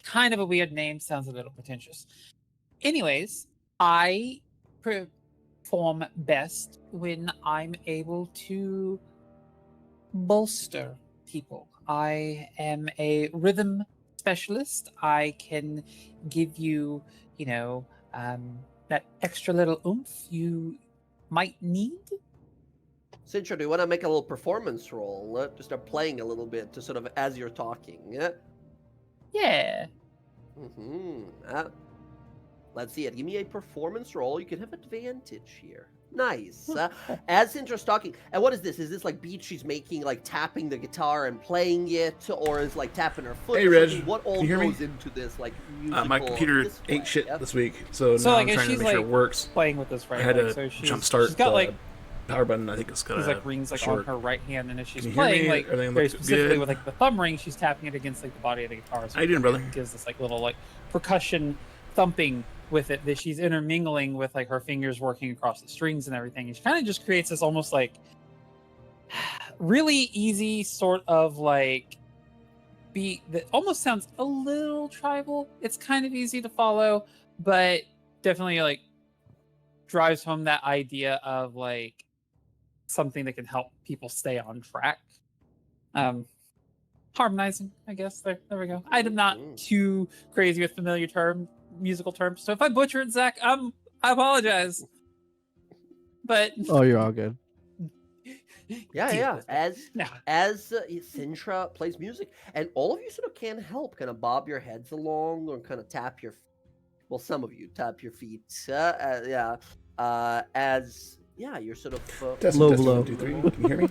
kind of a weird name. Sounds a little pretentious. Anyways, I perform best when I'm able to bolster people. I am a rhythm specialist. I can give you, that extra little oomph you might need. Sintra, do you want to make a little performance roll? To start playing a little bit to sort of as you're talking. Yeah. Yeah. Let's see it. Give me a performance roll. You can have advantage here. Nice. As Sintra's talking, and what is this? Is this like beat she's making, like tapping the guitar and playing it, or is like tapping her foot? Hey, Reg, what all can you hear goes me? into this like musical? My computer display? ate shit Yep. this week, so now like, I'm trying to she's make sure it works. playing with this right. I had like, to so she's jumpstart got the like power button. I think it's got these like rings like short. on her right hand, and as she's Can you hear playing, me? like Everything very looks specifically good? with like the thumb ring, she's tapping it against like the body of the guitar. So How you doing, brother? It gives this like little like percussion thumping with it that she's intermingling with like her fingers working across the strings and everything. And she kind of just creates this almost like really easy sort of like beat that almost sounds a little tribal. It's kind of easy to follow, but definitely like drives home that idea of like something that can help people stay on track. Harmonizing, I guess. There we go. I'm not too crazy with familiar musical terms, so if I butcher it, Zach, I apologize. But oh, you're all good. Yeah. As Sintra plays music, and all of you sort of can help, kind of bob your heads along, or kind of tap your, well, some of you tap your feet. You're sort of Test low. 1, 2, 3. Can you hear me?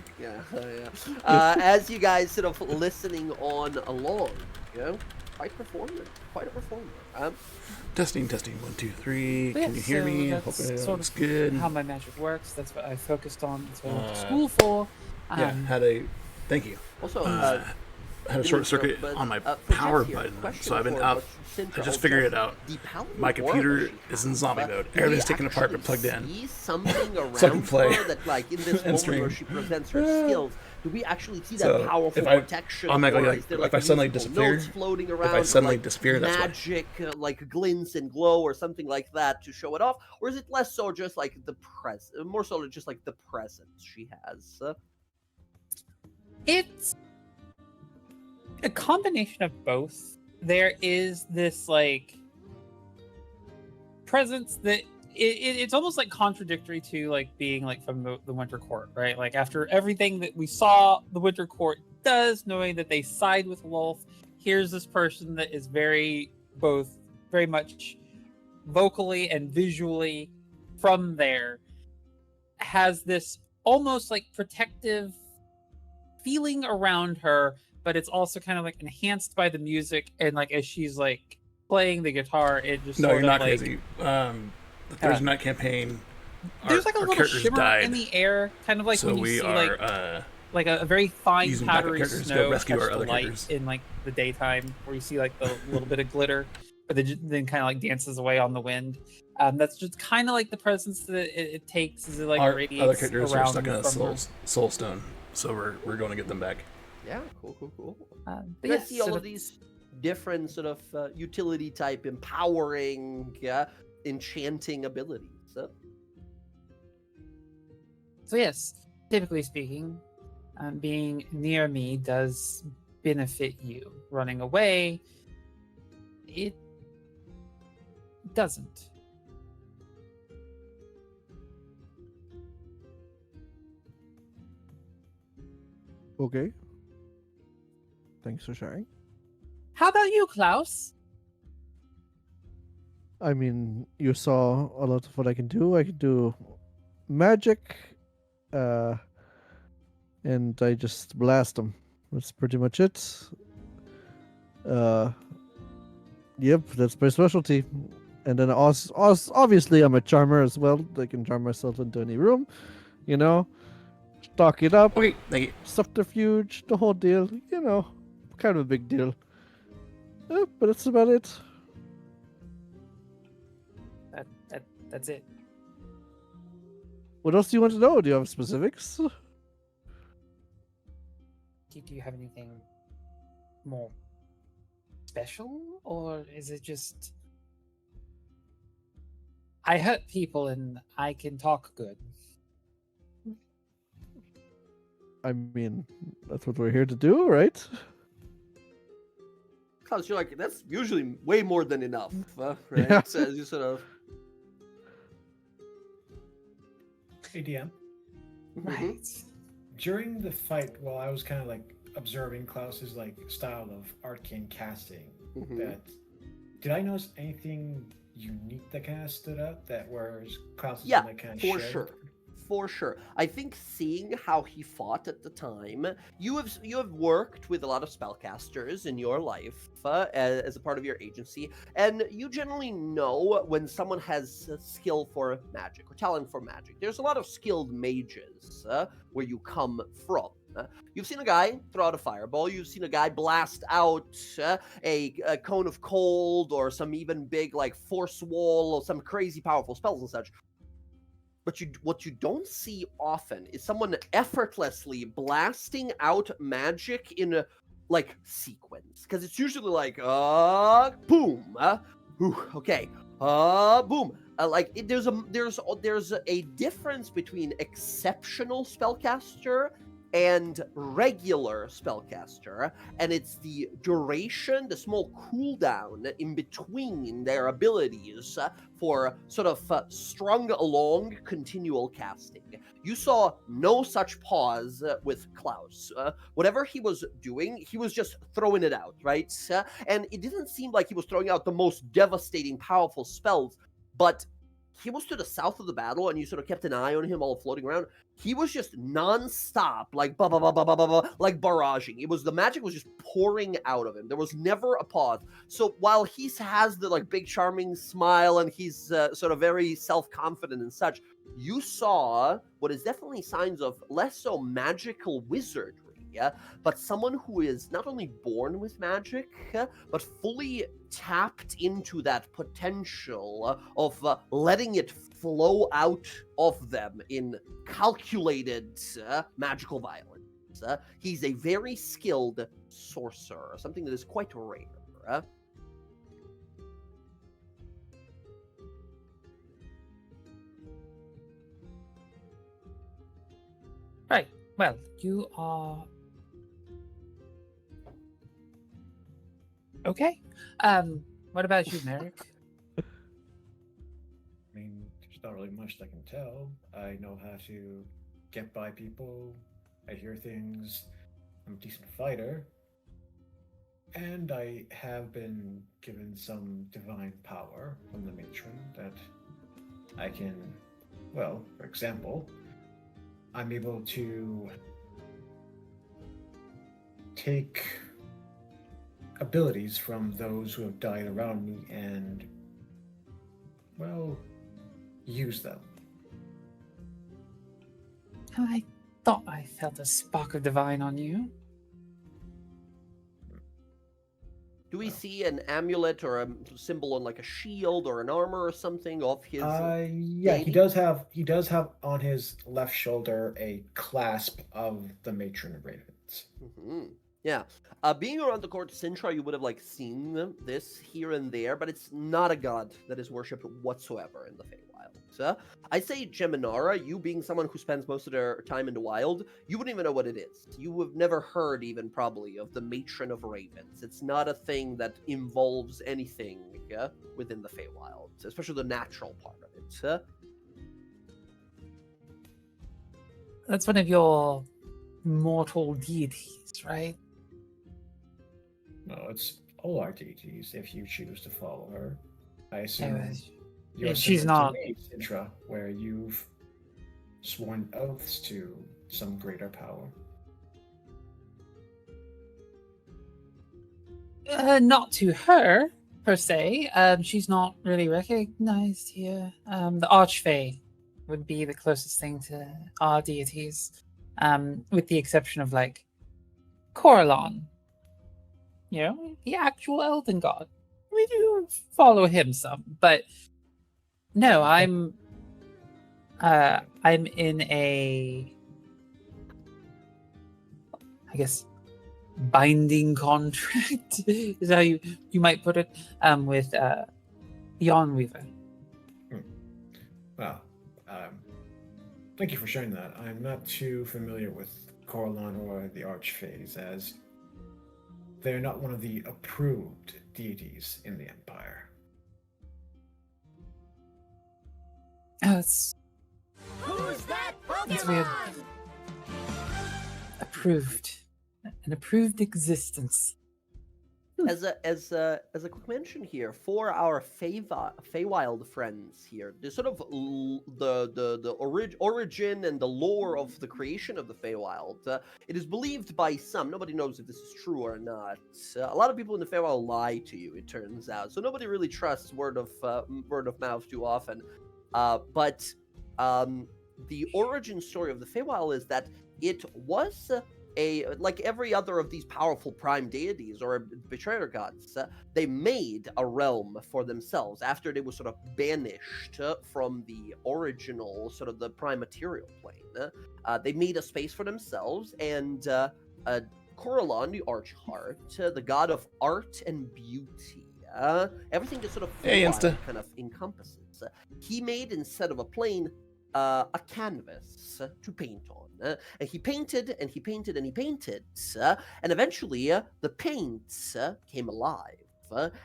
as you guys sort of listening on along, quite a performer. Testing 1, 2, 3. Yeah, Can you hear so me? that's Hope it sort looks of good. how my magic works. That's what I focused on. That's what I went to school for. Thank you. Also, had a short circuit on my power button, so I've been out. I just figured it out. My computer is in zombie mode. Everything's taken apart but plugged in. Something around So I can play her that, like, in this and moment stream. where she presents her skills, do we actually see that So powerful if I protection? automatically, or like, is there, if I suddenly musical disappear, notes floating around, if I suddenly like, disappear, that's why. magic, like glints and glow or something like that to show it off, or is it less so just like the more so just like the presence she has? It's a combination of both. There is this like presence that it's almost like contradictory to like being like from the Winter Court, right? Like after everything that we saw the Winter Court does, knowing that they side with Lolth, here's this person that is very much vocally and visually from there, has this almost like protective feeling around her, but it's also kind of like enhanced by the music, and like as she's like playing the guitar, it just No, sort you're of, not like, crazy. The Thursday night campaign. There's like a little shimmer died, in the air, kind of like so when you we see are like a very fine using backup powdery characters to snow go rescue touch our the other light characters. in like the daytime, where you see like the little bit of glitter, but then kind of like dances away on the wind. That's just kind of like the presence that it takes, as it like our radiates other characters are around stuck in a from her. soul stone, so we're going to get them back. Yeah, cool. But You yeah, guys see all sort of these different sort of utility type, empowering, enchanting abilities. So yes, typically speaking, being near me does benefit you. Running away, it doesn't. Okay. Thanks for sharing. How about you, Klaus? I mean, you saw a lot of what I can do. I can do magic, and I just blast them. That's pretty much it. Yep, that's my specialty. And then obviously I'm a charmer as well. I can charm myself into any room, stock it up, Okay, thank you. subterfuge, the whole deal, kind of a big deal. But that's about it. That's it. What else do you want to know? Do you have specifics? Do you have anything more special, or is it just I hurt people and I can talk good? I mean, that's what we're here to do, right? Klaus, you're like, that's usually way more than enough, right? Yeah. So as you sort of... ADM. Right. During the fight, while I was kind of like observing Klaus's like style of arcane casting, that did I notice anything unique that kind of stood out that whereas Klaus is kind of for sure. For sure. I think seeing how he fought at the time, you have worked with a lot of spellcasters in your life as a part of your agency, and you generally know when someone has skill for magic or talent for magic. There's a lot of skilled mages where you come from. You've seen a guy throw out a fireball. You've seen a guy blast out a cone of cold or some even big like force wall or some crazy powerful spells and such. But what you don't see often is someone effortlessly blasting out magic in a sequence, because it's usually like boom, okay, boom. There's a difference between exceptional spellcaster and regular spellcaster, and it's the duration, the small cooldown in between their abilities for sort of strung along continual casting. You saw no such pause with Klaus. Whatever he was doing, he was just throwing it out, right? And it didn't seem like he was throwing out the most devastating, powerful spells, but he was to the south of the battle, and you sort of kept an eye on him all floating around. He was just non-stop, like like barraging. The magic was just pouring out of him. There was never a pause. So while he has the like big charming smile and he's sort of very self-confident and such, you saw what is definitely signs of less so magical wizardry. But someone who is not only born with magic, but fully tapped into that potential of letting it flow out of them in calculated magical violence. He's a very skilled sorcerer, something that is quite rare. Right. Well, you are okay. What about you, Merrick? I mean, there's not really much I can tell. I know how to get by people. I hear things. I'm a decent fighter. And I have been given some divine power from the matron that I can, well, for example, I'm able to take abilities from those who have died around me and, well, use them. I thought I felt a spark of divine on you. Do we see an amulet or a symbol on like a shield or an armor or something of his? Yeah, he does have on his left shoulder a clasp of the Matron of Ravens. Mm-hmm. Yeah. Being around the court of Sintra, you would have like seen this here and there, but it's not a god that is worshipped whatsoever in the Feywild. I say Geminara, you being someone who spends most of their time in the wild, you wouldn't even know what it is. You have never heard even probably of the Matron of Ravens. It's not a thing that involves anything within the Feywild, especially the natural part of it. That's one of your mortal deities, right? No, it's all our deities if you choose to follow her. I assume she's not Sintra, where you've sworn oaths to some greater power. Not to her per se. She's not really recognized here. The Archfey would be the closest thing to our deities, with the exception of like Coralon. You know, the actual Elven God. We do follow him some, but no, I'm in a, I guess, binding contract, is how you might put it, with Jan Weaver. Well, thank you for sharing that. I'm not too familiar with Coralon or the Archphase, as they're not one of the approved deities in the Empire. It's Who's that It's weird. Pokemon? Approved. An approved existence. As a quick mention here for our Feywild friends here, the sort of the origin and the lore of the creation of the Feywild. It is believed by some. Nobody knows if this is true or not. A lot of people in the Feywild lie to you. It turns out, so nobody really trusts word of mouth too often. But the origin story of the Feywild is that it was like every other of these powerful prime deities or betrayer gods, they made a realm for themselves after they were sort of banished from the original sort of the prime material plane. They made a space for themselves, and Coralon, the Archheart, the god of art and beauty, everything that sort of kind of encompasses. He made, instead of a plane, a canvas to paint on. And he painted and he painted and he painted, and eventually the paint came alive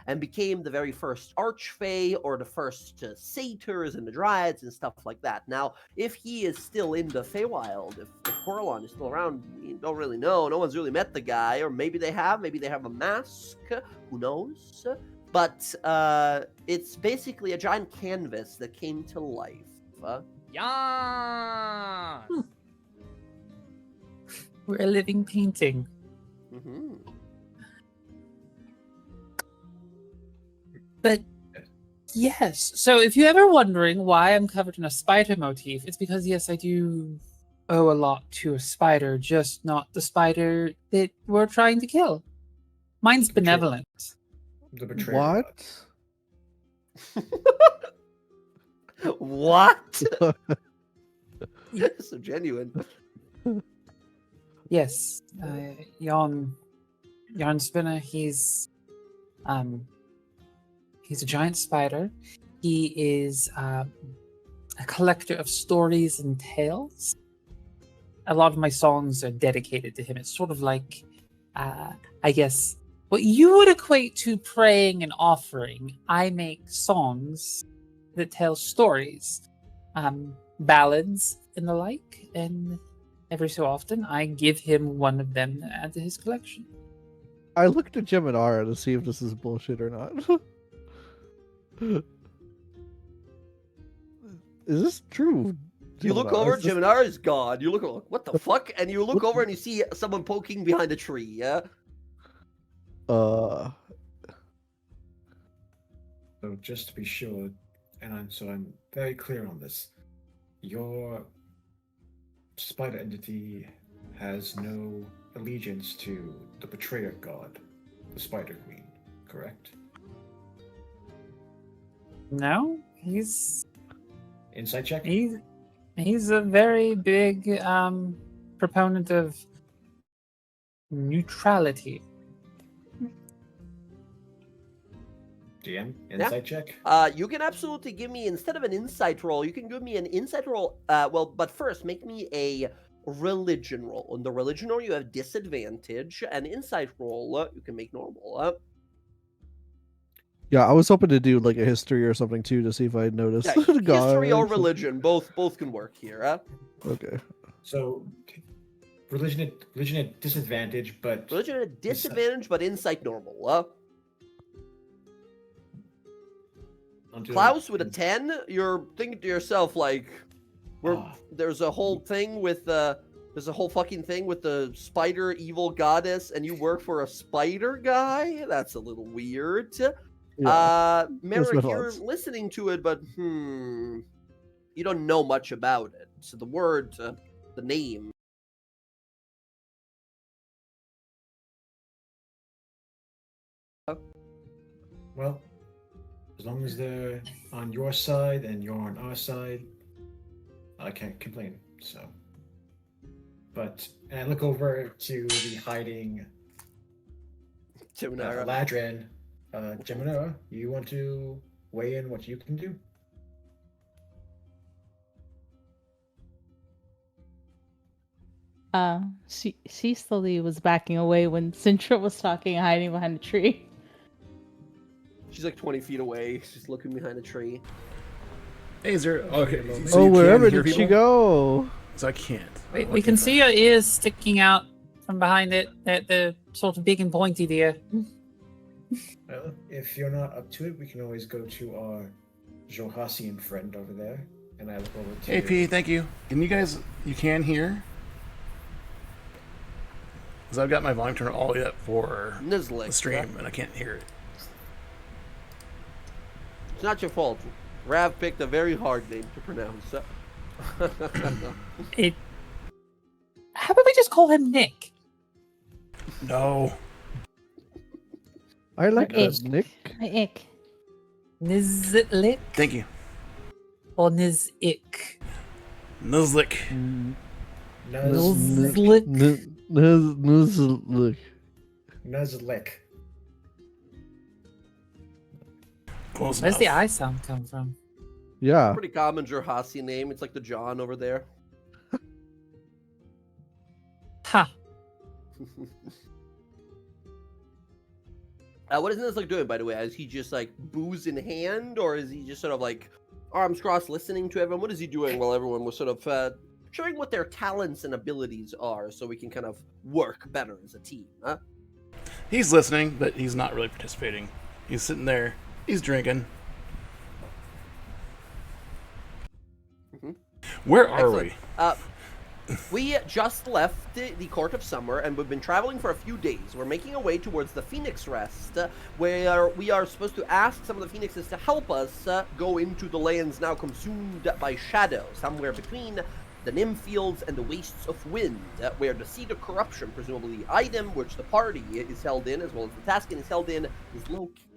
and became the very first Archfey or the first satyrs and the dryads and stuff like that. Now, if he is still in the Feywild, if Coralon is still around, we don't really know. No one's really met the guy, or maybe they have a mask, who knows? But it's basically a giant canvas that came to life. Yeah. We're a living painting. Mm-hmm. But yes, so if you're ever wondering why I'm covered in a spider motif, it's because, yes, I do owe a lot to a spider, just not the spider that we're trying to kill. Mine's benevolent. The betrayer. What? What? So genuine. Yes, Jan Spinner. He's a giant spider. He is a collector of stories and tales. A lot of my songs are dedicated to him. It's sort of like, I guess, what you would equate to praying and offering. I make songs that tell stories, ballads and the like, and every so often I give him one of them to add to his collection. I looked at Gemidara to see if this is bullshit or not. Is this true? You look over, Gemidara is gone. You look over, what the fuck? And you look over and you see someone poking behind a tree, yeah? So just to be sure, and I'm very clear on this, your spider entity has no allegiance to the betrayer god, the Spider Queen, correct? No, he's Insight check? He's a very big proponent of neutrality. DM, insight check? You can absolutely give me, instead of an insight roll, you can give me an insight roll. But first, make me a religion roll. On the religion roll, you have disadvantage. An insight roll, you can make normal. Yeah, I was hoping to do like a history or something too to see if I noticed. Yeah, history or religion, both can work here. Okay. So, religion at disadvantage, but religion at disadvantage, but insight normal. Klaus with a 10, you're thinking to yourself like, there's a whole thing with there's a whole fucking thing with the spider evil goddess, and you work for a spider guy. That's a little weird. Yeah, Merrick, you're listening to it, but you don't know much about it. So the word, the name. Well, as long as they're on your side and you're on our side, I can't complain. So, but and I look over to the hiding Jiminara. Ladrin, Jiminara, you want to weigh in what you can do? She slowly was backing away when Sintra was talking, hiding behind a tree. She's like 20 feet away. She's looking behind a tree. Hey, is there... Okay. So Oh, you wherever can hear did she people? go? So I can't. We can see her ears sticking out from behind it. They're sort of big and pointy there. Well, if you're not up to it, we can always go to our Johasian friend over there, and I look over to... Hey, P, thank you. Can you guys... You can hear? Because I've got my volume turned all the way up for Nizlik, the stream, and I can't hear it. It's not your fault. Rav picked a very hard name to pronounce. How about we just call him Nick? No. I like Ick. that, Nick. Ick. Nizlik Thank you. or Nizik? Nuzlik. Nuzlik. Nuzlik. Nuzlik. Close Where's the enough. I sound come from? Yeah. Pretty common Jurhasi name. It's like the John over there. Ha. What is Nizlik doing, by the way? Is he just like booze in hand, or is he just sort of like arms crossed listening to everyone? What is he doing while everyone was sort of showing what their talents and abilities are so we can kind of work better as a team, huh? He's listening, but he's not really participating. He's sitting there. He's drinking. Mhm. Where are Excellent. We just left the Court of Summer, and we've been traveling for a few days. We're making our way towards the Phoenix Rest, where we are supposed to ask some of the Phoenixes to help us go into the lands now consumed by shadow, somewhere between the Nim Fields and the Wastes of Wind, where the Seed of Corruption, presumably the item which the party is held in, as well as the Taskin is held in, is located.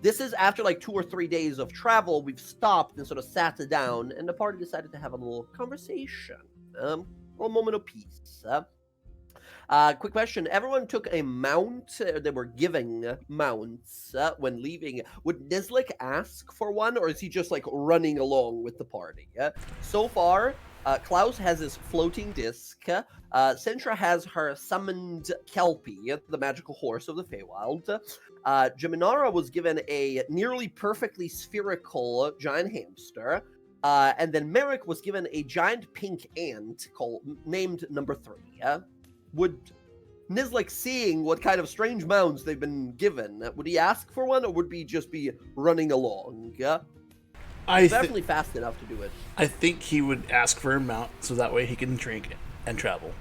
This is after like 2 or 3 days of travel. We've stopped and sort of sat down, and the party decided to have a little conversation. A little moment of peace. Quick question. Everyone took a mount. They were giving mounts when leaving. Would Nizlik ask for one, or is he just like running along with the party? So far, Klaus has his floating disc. Sentra has her summoned Kelpie, the magical horse of the Feywild. Jiminara was given a nearly perfectly spherical giant hamster. And then Merrick was given a giant pink ant named number 3. Would Nizlik, seeing what kind of strange mounts they've been given, would he ask for one, or would he just be running along? He's definitely fast enough to do it. I think he would ask for a mount, so that way he can drink and travel.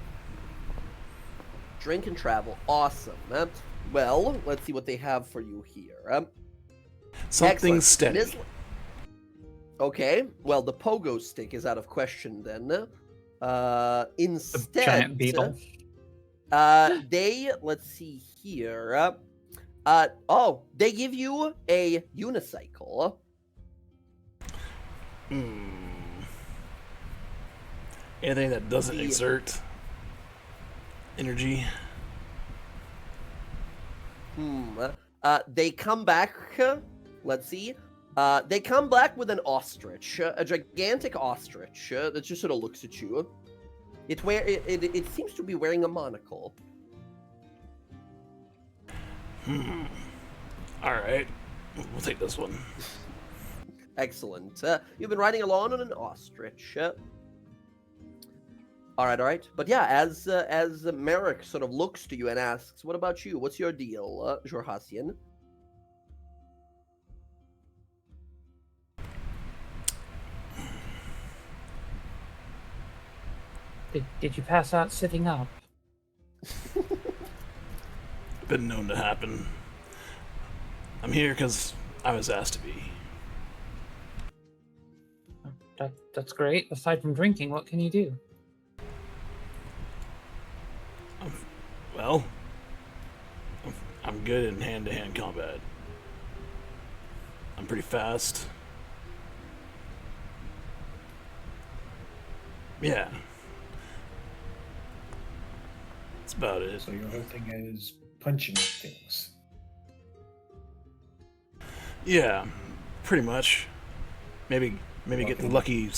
Drink and travel. Awesome. Well, let's see what they have for you here. Something steady. Okay, well, the pogo stick is out of question then. Instead, giant beetle. Let's see here. They give you a unicycle. Anything that doesn't exert energy. They come back. Let's see. They come back with an ostrich, a gigantic ostrich that just sort of looks at you. It seems to be wearing a monocle. All right, we'll take this one. Excellent. You've been riding along on an ostrich. All right. But yeah, as Merrick sort of looks to you and asks, "What about you? What's your deal, Jorhasian?" Did you pass out sitting up? Been known to happen. I'm here because I was asked to be. That's great. Aside from drinking, what can you do? I'm good in hand-to-hand combat. I'm pretty fast. Yeah. That's about it. So your whole thing is punching things. Yeah, pretty much. Maybe get the lucky,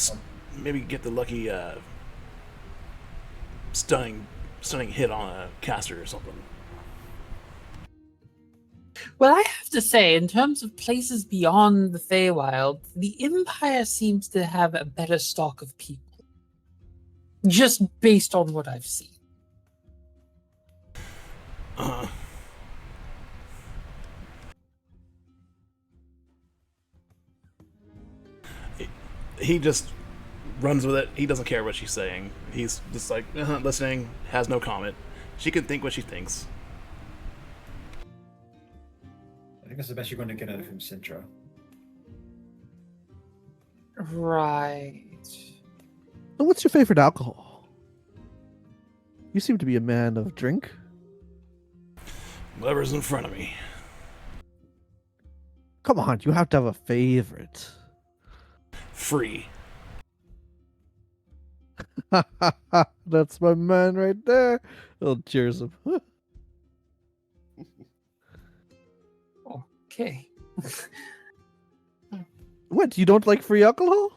stunning hit on a caster or something. Well, I have to say, in terms of places beyond the Feywild, the Empire seems to have a better stock of people. Just based on what I've seen. He just runs with it. He doesn't care what she's saying. He's just like, listening, has no comment. She can think what she thinks. I think that's the best you're going to get out of him, Sintra. Right. So what's your favorite alcohol? You seem to be a man of drink. Whatever's in front of me. Come on, you have to have a favorite. Free. That's my man right there. Oh, cheers him. Okay. What, you don't like free alcohol?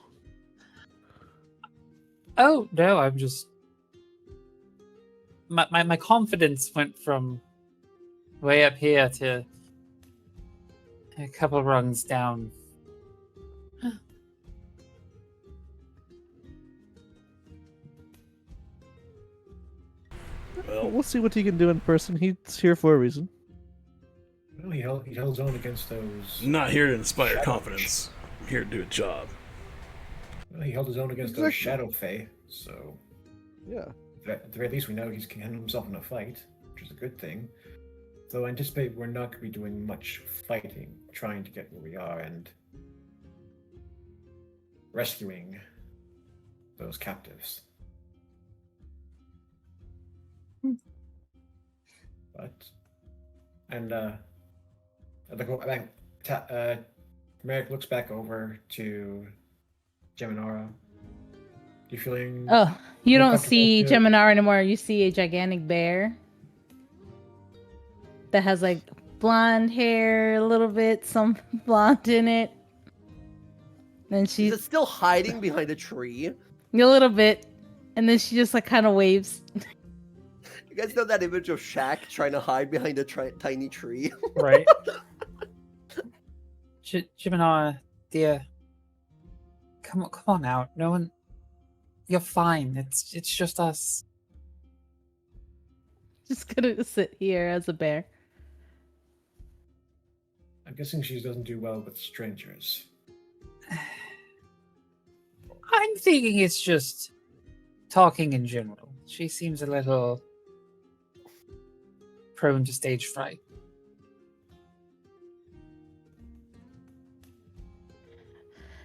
Oh, no, I'm just... My confidence went from way up here to a couple rungs down. Well, We'll see what he can do in person. He's here for a reason. Well, he held on against those. I'm not here to inspire confidence. I'm here to do a job. Well, he held his own against those Shadow Fae, so Yeah. at the very least we know he's handled himself in a fight, which is a good thing. Though I anticipate we're not going to be doing much fighting, trying to get where we are and rescuing those captives. But Merrick looks back over to Geminara. You feeling? Oh, you don't comfortable see to- Geminar anymore. You see a gigantic bear that has like blonde hair, a little bit, some blonde in it. And Is she's it still hiding behind a tree? a little bit, and then she just like kind of waves. You guys know that image of Shaq trying to hide behind a tiny tree? Right. Gemini, dear. Come on out. No one... You're fine. It's just us. Just gonna sit here as a bear. I'm guessing she doesn't do well with strangers. I'm thinking it's just talking in general. She seems a little prone to stage fright.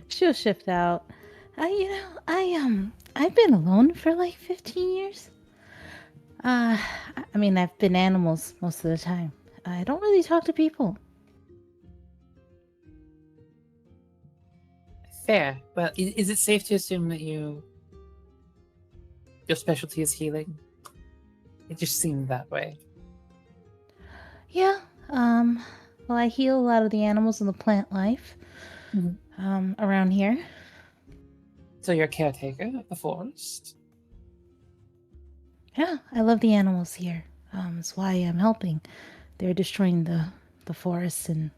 She'll shift out. I've been alone for like 15 years. I mean, I've been animals most of the time. I don't really talk to people. Fair. Well, is it safe to assume that your specialty is healing? It just seemed that way. Yeah. Well, I heal a lot of the animals in the plant life. Around here. So you're a caretaker of the forest? Yeah, I love the animals here. That's why I'm helping. They're destroying the forests and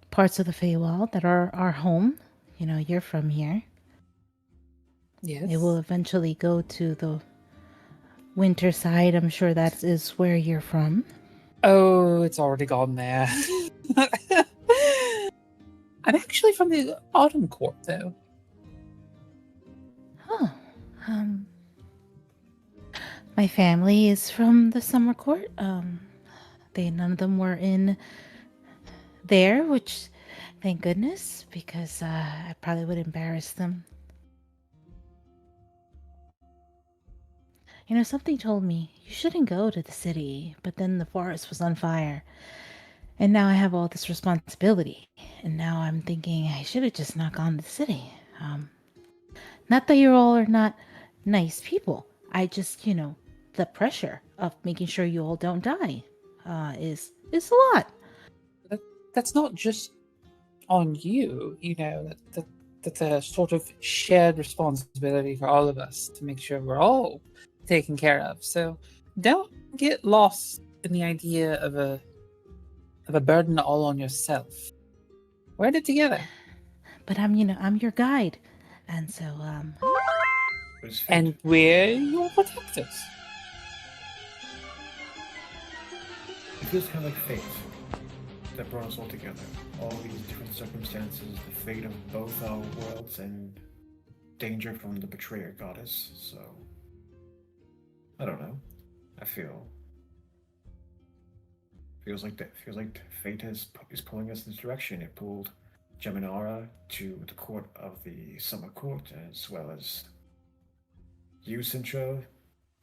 parts of the Feywild that are our home. You know, you're from here. Yes. They will eventually go to the winter side. I'm sure that is where you're from. Oh, it's already gone there. I'm actually from the Autumn Court, though. Oh, my family is from the Summer Court. None of them were in there, which, thank goodness, because I probably would embarrass them. You know, something told me you shouldn't go to the city, but then the forest was on fire. And now I have all this responsibility. And now I'm thinking I should have just not gone to the city. Not that you all are not nice people. I just, the pressure of making sure you all don't die. is a lot. That's not just on you. That's a sort of shared responsibility for all of us to make sure we're all taken care of. So don't get lost in the idea of a burden all on yourself. We're in it together. But I'm your guide, and so And we're your protectors. It feels kind of like fate that brought us all together. All these different circumstances, the fate of both our worlds, and danger from the betrayer goddess. So, I don't know. I feels like fate is pulling us in this direction. It pulled Geminara to the court of the Summer Court, as well as you, Sintra,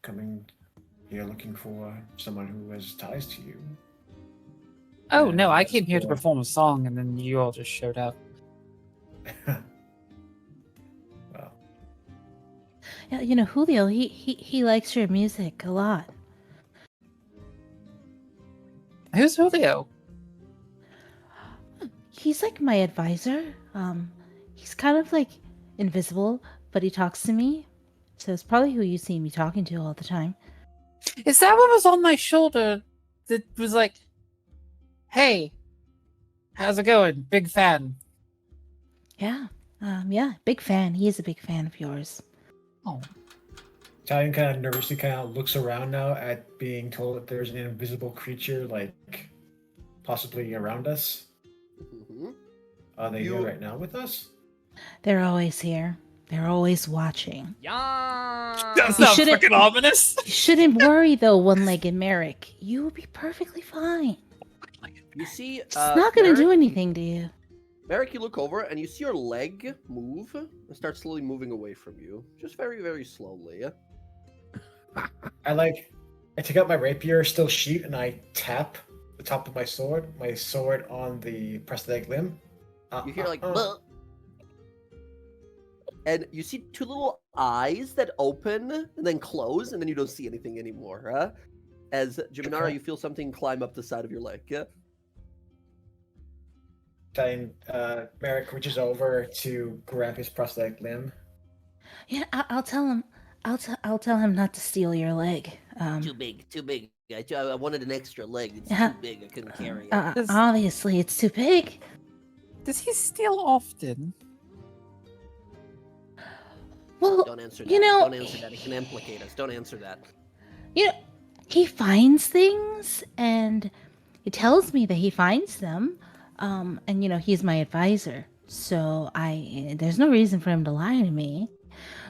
coming here looking for someone who has ties to you. Oh, And no, I that's came here to for- perform a song, and then you all just showed up. Well, yeah, Julio, he likes your music a lot. Who's Julio? He's like my advisor. He's kind of like invisible, but he talks to me. So it's probably who you see me talking to all the time. Is that what was on my shoulder that was like, hey, how's it going? Big fan. Yeah. Yeah, big fan. He is a big fan of yours. Oh. Italian kind of nervously kind of looks around now at being told that there's an invisible creature, like, possibly around us. Mhm. Are they here right now with us? They're always here. They're always watching. Yeah. That's You not shouldn't- freaking ominous. You shouldn't worry, though, one-legged Merrick. You will be perfectly fine. You see, It's not going to do anything to you. Merrick, you look over and you see your leg move and start slowly moving away from you. Just very, very slowly. I take out my rapier, still sheath, and I tap the top of my sword on the prosthetic limb. You hear like, "Buh." And you see two little eyes that open and then close, and then you don't see anything anymore. Huh? As Geminara, Okay. you feel something climb up the side of your leg. Yeah? Then Merrick reaches over to grab his prosthetic limb. Yeah, I'll tell him. I'll tell him not to steal your leg. Too big, too big. I wanted an extra leg. It's Yeah. too big. I couldn't carry it. Obviously, it's too big. Does he steal often? Well, Don't answer that. you know, Don't answer that. It can implicate us. Don't answer that. he finds things, and he tells me that he finds them. And he's my advisor, so there's no reason for him to lie to me.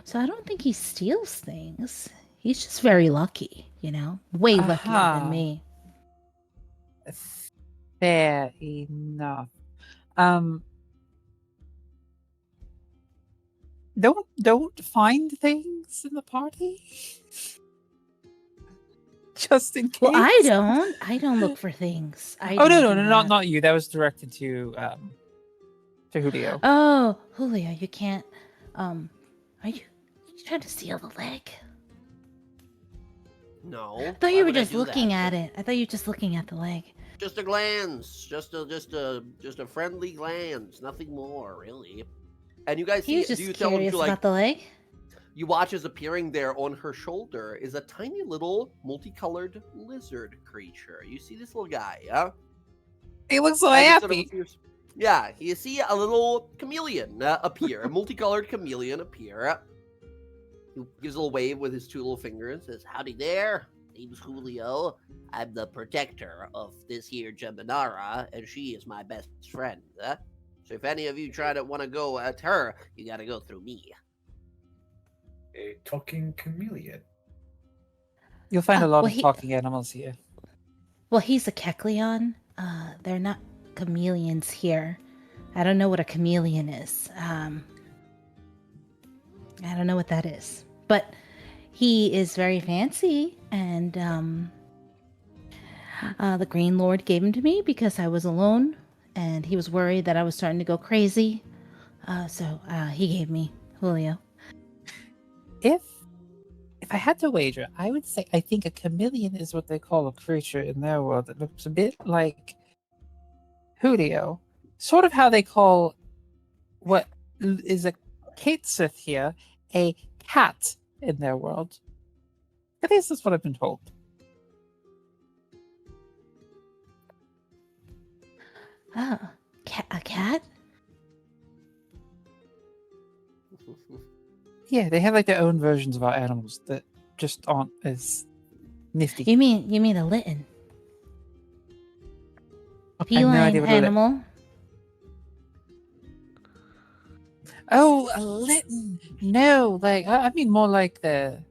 So I don't think he steals things. He's just very lucky, way luckier Aha. than me. Fair enough. Don't find things in the party. Just in case. Well, I don't look for things. Oh don't no, do that. not you. That was directed to Julio. Oh, Julio, you can't. Are you trying to steal the leg? No. I thought you were just looking at it. I thought you were just looking at the leg. Just a glance. Just a friendly glance. Nothing more, really. And you guys He see? was just Do you tell him curious to like? about the leg. You watch as appearing there on her shoulder is a tiny little multicolored lizard creature. You see this little guy, yeah? He looks so As it sort of happy. appears- Yeah, you see a little chameleon appear, a multicolored chameleon appear. He gives a little wave with his two little fingers, says, "Howdy there, name's Julio. I'm the protector of this here Geminara, and she is my best friend. So if any of you want to go at her, you gotta go through me." A talking chameleon. You'll find a lot well, of talking animals here. Well, he's a Kecleon. They're not chameleons here. I don't know what a chameleon is. I don't know what that is. But he is very fancy, and the Green Lord gave him to me because I was alone, and he was worried that I was starting to go crazy. So he gave me Julio. If If I had to wager, I would say I think a chameleon is what they call a creature in their world that looks a bit like Julio. Sort of how they call what is a Katesith here a cat in their world. At least that's what I've been told. Oh, a cat? Yeah, they have like their own versions of our animals that just aren't as nifty. You mean a litten? I have no Feline idea what a animal? Oh, a litten. No, like I mean more like the.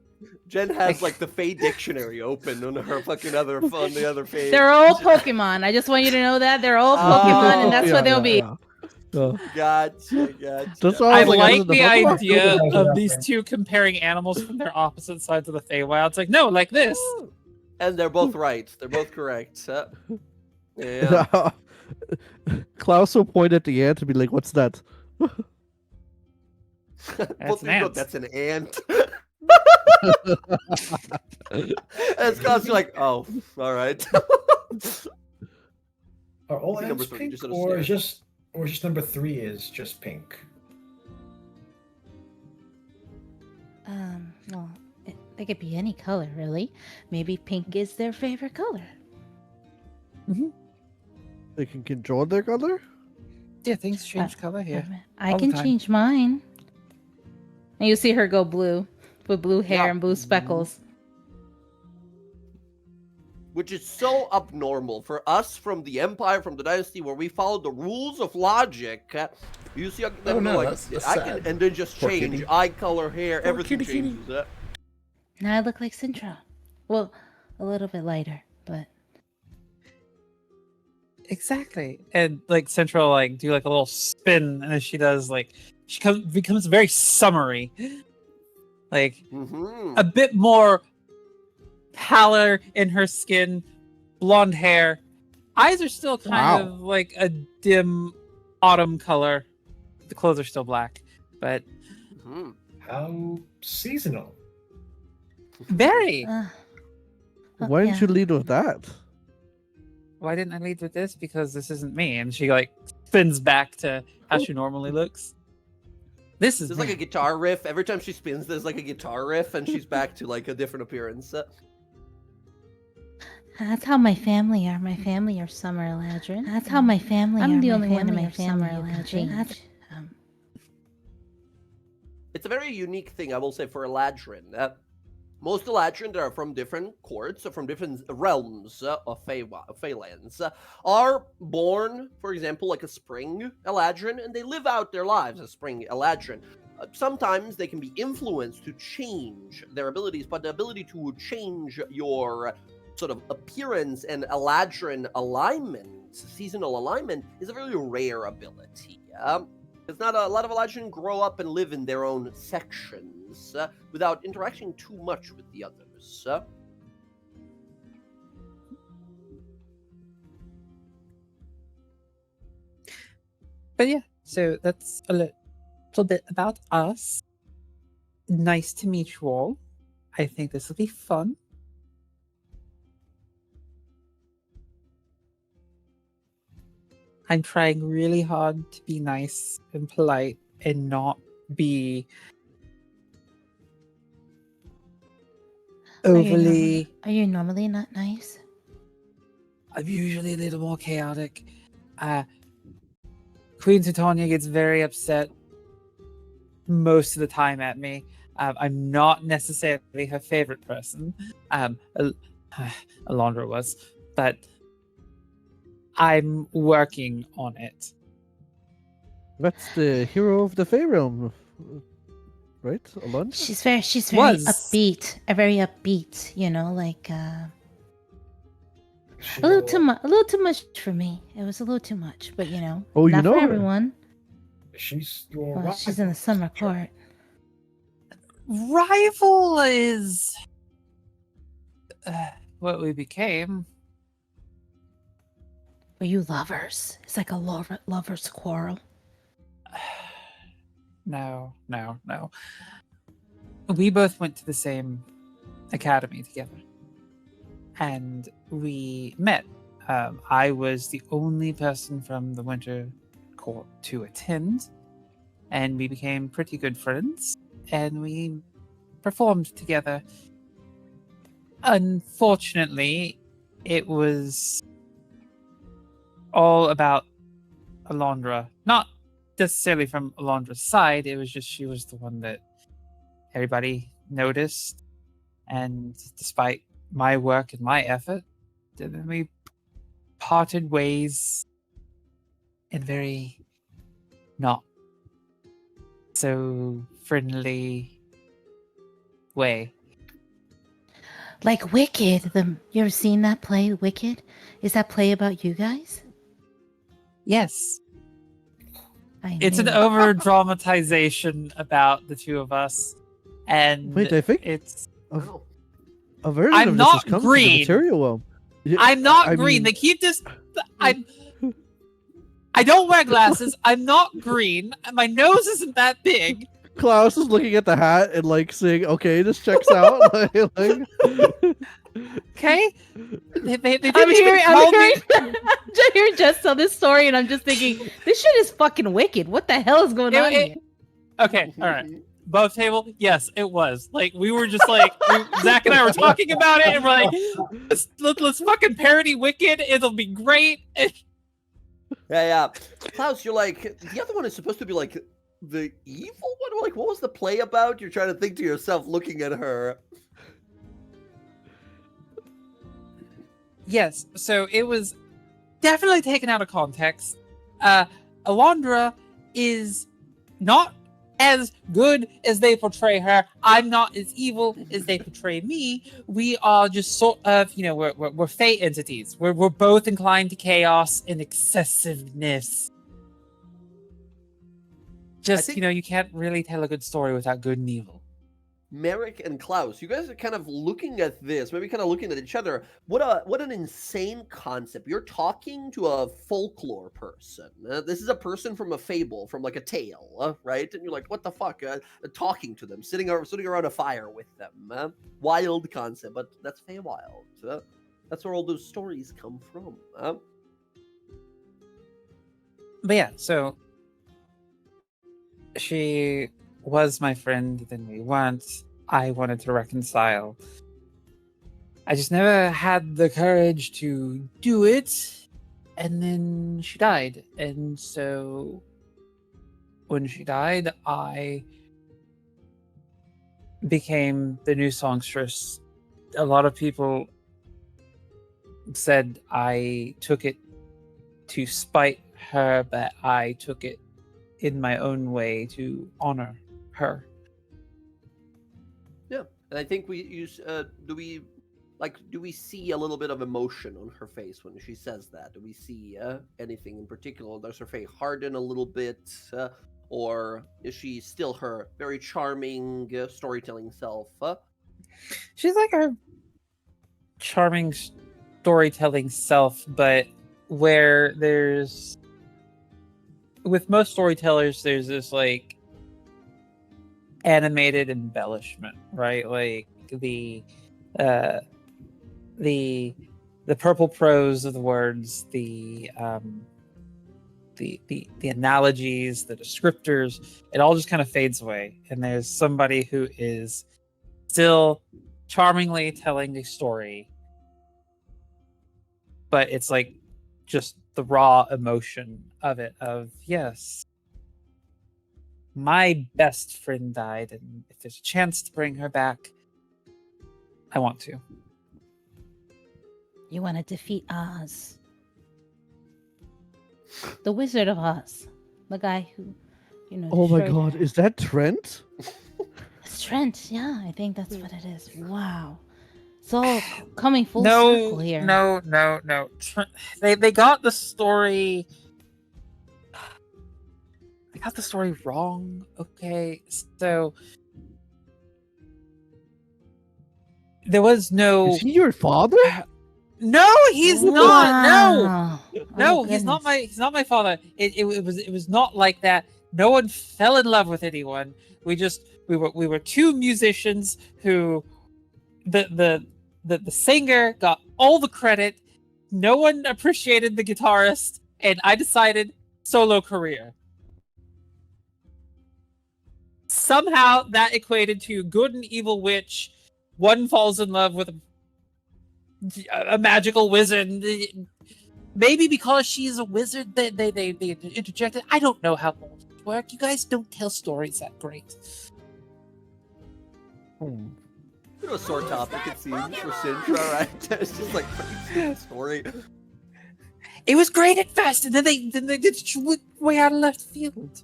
Jen has like the Fey dictionary open on her fucking other phone, the other page. They're all Pokemon. I just want you to know that they're all Pokemon, and that's what they'll be. Gotcha. That's I all like the Pokemon. idea of these two comparing animals from their opposite sides of the Feywild. It's like, no, like this. And they're both right. They're both correct. Yeah. Klaus will point at the ant to be like, "What's that?" Both an of you go, ant. that's an ant. And Scott's like, oh, all right. Are all I think ants number three pink, just sort of or stares. just number 3 is just pink? Well, they could be any color, really. Maybe pink is their favorite color. They can control their color. Yeah, things change color here. I all the can time. change mine. And you see her go blue with blue hair Yeah. and blue speckles. Which is so abnormal for us from the Empire, from the Dynasty, where we follow the rules of logic. You see, them no, like, that's I sad. can, and then just Poor change kitty. eye color, hair, Poor everything kitty, kitty. changes. Now I look like Sintra. Well, a little bit lighter, but Exactly. And like Central like do like a little spin, and then she does like she becomes very summery. Like Mm-hmm. a bit more pallor in her skin, blonde hair. Eyes are still kind of like a dim autumn color. The clothes are still black, but Mm-hmm. How seasonal. very. Why didn't you lead with that? Why didn't I lead with this? Because this isn't me. And she like spins back to how she normally looks. This is There's me. like a guitar riff. Every time she spins, there's like a guitar riff, and she's back to like a different appearance. That's how my family are. My family are summer Eladrin. That's how my family I'm the only one in my family Eladrin. It's a very unique thing, I will say, for Eladrin. Most Eladrin that are from different courts, or from different realms of Feylands, are born, for example, like a spring Eladrin, and they live out their lives as spring Eladrin. Sometimes they can be influenced to change their abilities, but the ability to change your sort of appearance and Eladrin alignment, seasonal alignment, is a very rare ability. It's not a lot of Eladrin grow up and live in their own sections without interacting too much with the others. But yeah, so that's a little bit about us. Nice to meet you all. I think this will be fun. I'm trying really hard to be nice and polite and not be overly. Are you normally not nice? I'm usually a little more chaotic. Queen Titania gets very upset most of the time at me. I'm not necessarily her favorite person. Alondra was, but I'm working on it. That's the hero of the Fey realm, right? Alon? She's very Was. upbeat. Very upbeat. You know, like She a little will- too much for me. It was a little too much, but you know, Oh, you not know for her. everyone. She's your Well, she's in the rival. summer court. Rival is what we became. Were you lovers? It's like a lover's quarrel. No. We both went to the same academy together, and we met. I was the only person from the Winter Court to attend, and we became pretty good friends, and we performed together. Unfortunately, it was all about Alondra. Not necessarily from Alondra's side, it was just she was the one that everybody noticed, and despite my work and my effort, then we parted ways in a very not so friendly way. Like Wicked. You ever seen that play, Wicked? Is that play about you guys? Yes. It's an knew it. over dramatization about the two of us, and Wait, I think it's. a version I'm of not this has come green. to the material realm. Yeah, I'm not I green. mean- They keep this. I don't wear glasses. I'm not green. My nose isn't that big. Klaus is looking at the hat and like saying, "Okay, this checks out." like, Okay. They didn't I'm even call me. I'm just hearing Jess tell this story, and I'm just thinking, this shit is fucking wicked. What the hell is going on here? Okay. All right. Above table, yes, it was. Like we were just like Zach and I were talking about it, and we're like, let's fucking parody Wicked. It'll be great. Yeah. Klaus, you're like, the other one is supposed to be like the evil one? Like, what was the play about? You're trying to think to yourself looking at her. Yes, so it was definitely taken out of context. Alondra is not as good as they portray her. I'm not as evil as they portray me. We are just sort of, we're fate entities. We're both inclined to chaos and excessiveness. Just, you can't really tell a good story without good and evil. Merrick and Klaus, you guys are kind of looking at this, maybe kind of looking at each other. What an insane concept. You're talking to a folklore person. This is a person from a fable, from like a tale, right? And you're like, what the fuck? Talking to them, sitting around a fire with them. Wild concept, but that's Feywild. That's where all those stories come from. But yeah, so she was my friend, then we weren't. I wanted to reconcile. I just never had the courage to do it, and then she died. And so when she died, I became the new songstress. A lot of people said I took it to spite her, but I took it in my own way to honor her. Yeah, and I think we use. Do we see a little bit of emotion on her face when she says that? Do we see anything in particular? Does her face harden a little bit, or is she still her very charming storytelling self? She's like her charming storytelling self, but where with most storytellers, there's this like animated embellishment, right? Like the purple prose of the words, the analogies, the descriptors, it all just kind of fades away. And there's somebody who is still charmingly telling a story, but it's like just the raw emotion of it, of yes, my best friend died, and if there's a chance to bring her back, I want to. You want to defeat Oz. The Wizard of Oz. The guy who, oh my destroyed god, her. is that Trent? It's Trent, yeah, I think that's what it is. Wow. It's all coming full No, circle here. no. They got the story. They got the story wrong. Okay, so there was no. Is he your father? No, he's not. No, Wow. no, Oh, he's not goodness. He's not my father. It was not like that. No one fell in love with anyone. We were two musicians who the singer got all the credit. No one appreciated the guitarist, and I decided solo career. Somehow that equated to good and evil witch. One falls in love with a magical wizard. Maybe because she's a wizard, they interjected. I don't know how those work. You guys don't tell stories that great. A sore topic, it seems, for Sintra, right? It's just like a story. It was great at first, and then they did way out of left field.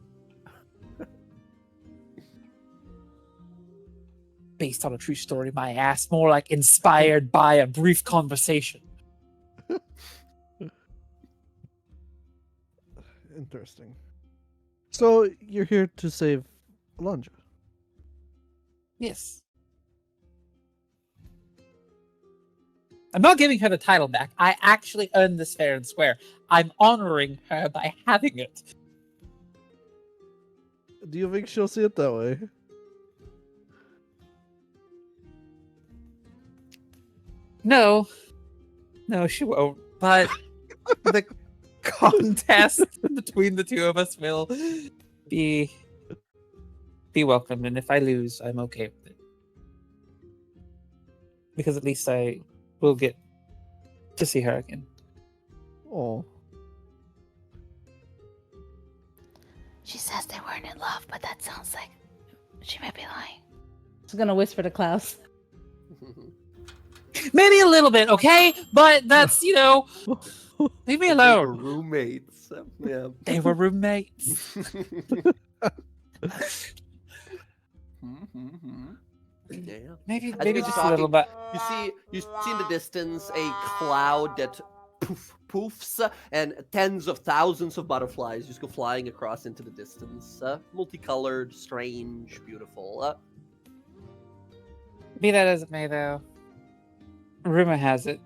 Based on a true story, my ass. More like inspired by a brief conversation. Interesting. So you're here to save Alondra? Yes. I'm not giving her the title back. I actually earned this fair and square. I'm honoring her by having it. Do you think she'll see it that way? No, she won't. But the contest between the two of us will be welcome. And if I lose, I'm okay with it. Because at least I will get to see her again. Oh. She says they weren't in love, but that sounds like she might be lying. She's gonna whisper to Klaus. Maybe a little bit, okay? But that's, leave me alone. They were roommates. Yeah. They were roommates. Yeah. Maybe just a little bit. You see in the distance a cloud that poofs, and tens of thousands of butterflies just go flying across into the distance. Multicolored, strange, beautiful. Be that as it may, though, rumor has it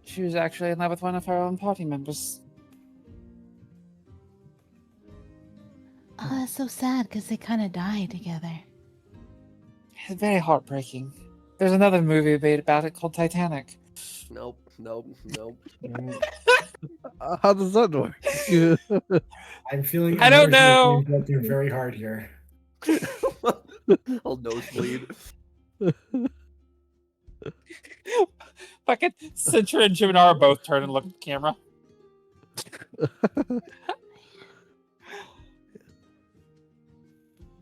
she was actually in love with one of her own party members. Oh, that's so sad because they kind of died together. It's very heartbreaking. There's another movie made about it called Titanic. Nope. How does that work? I'm feeling. I don't know. You're very hard here. I'll nosebleed. Fucking Cintra and Jiminara both turn and look at the camera.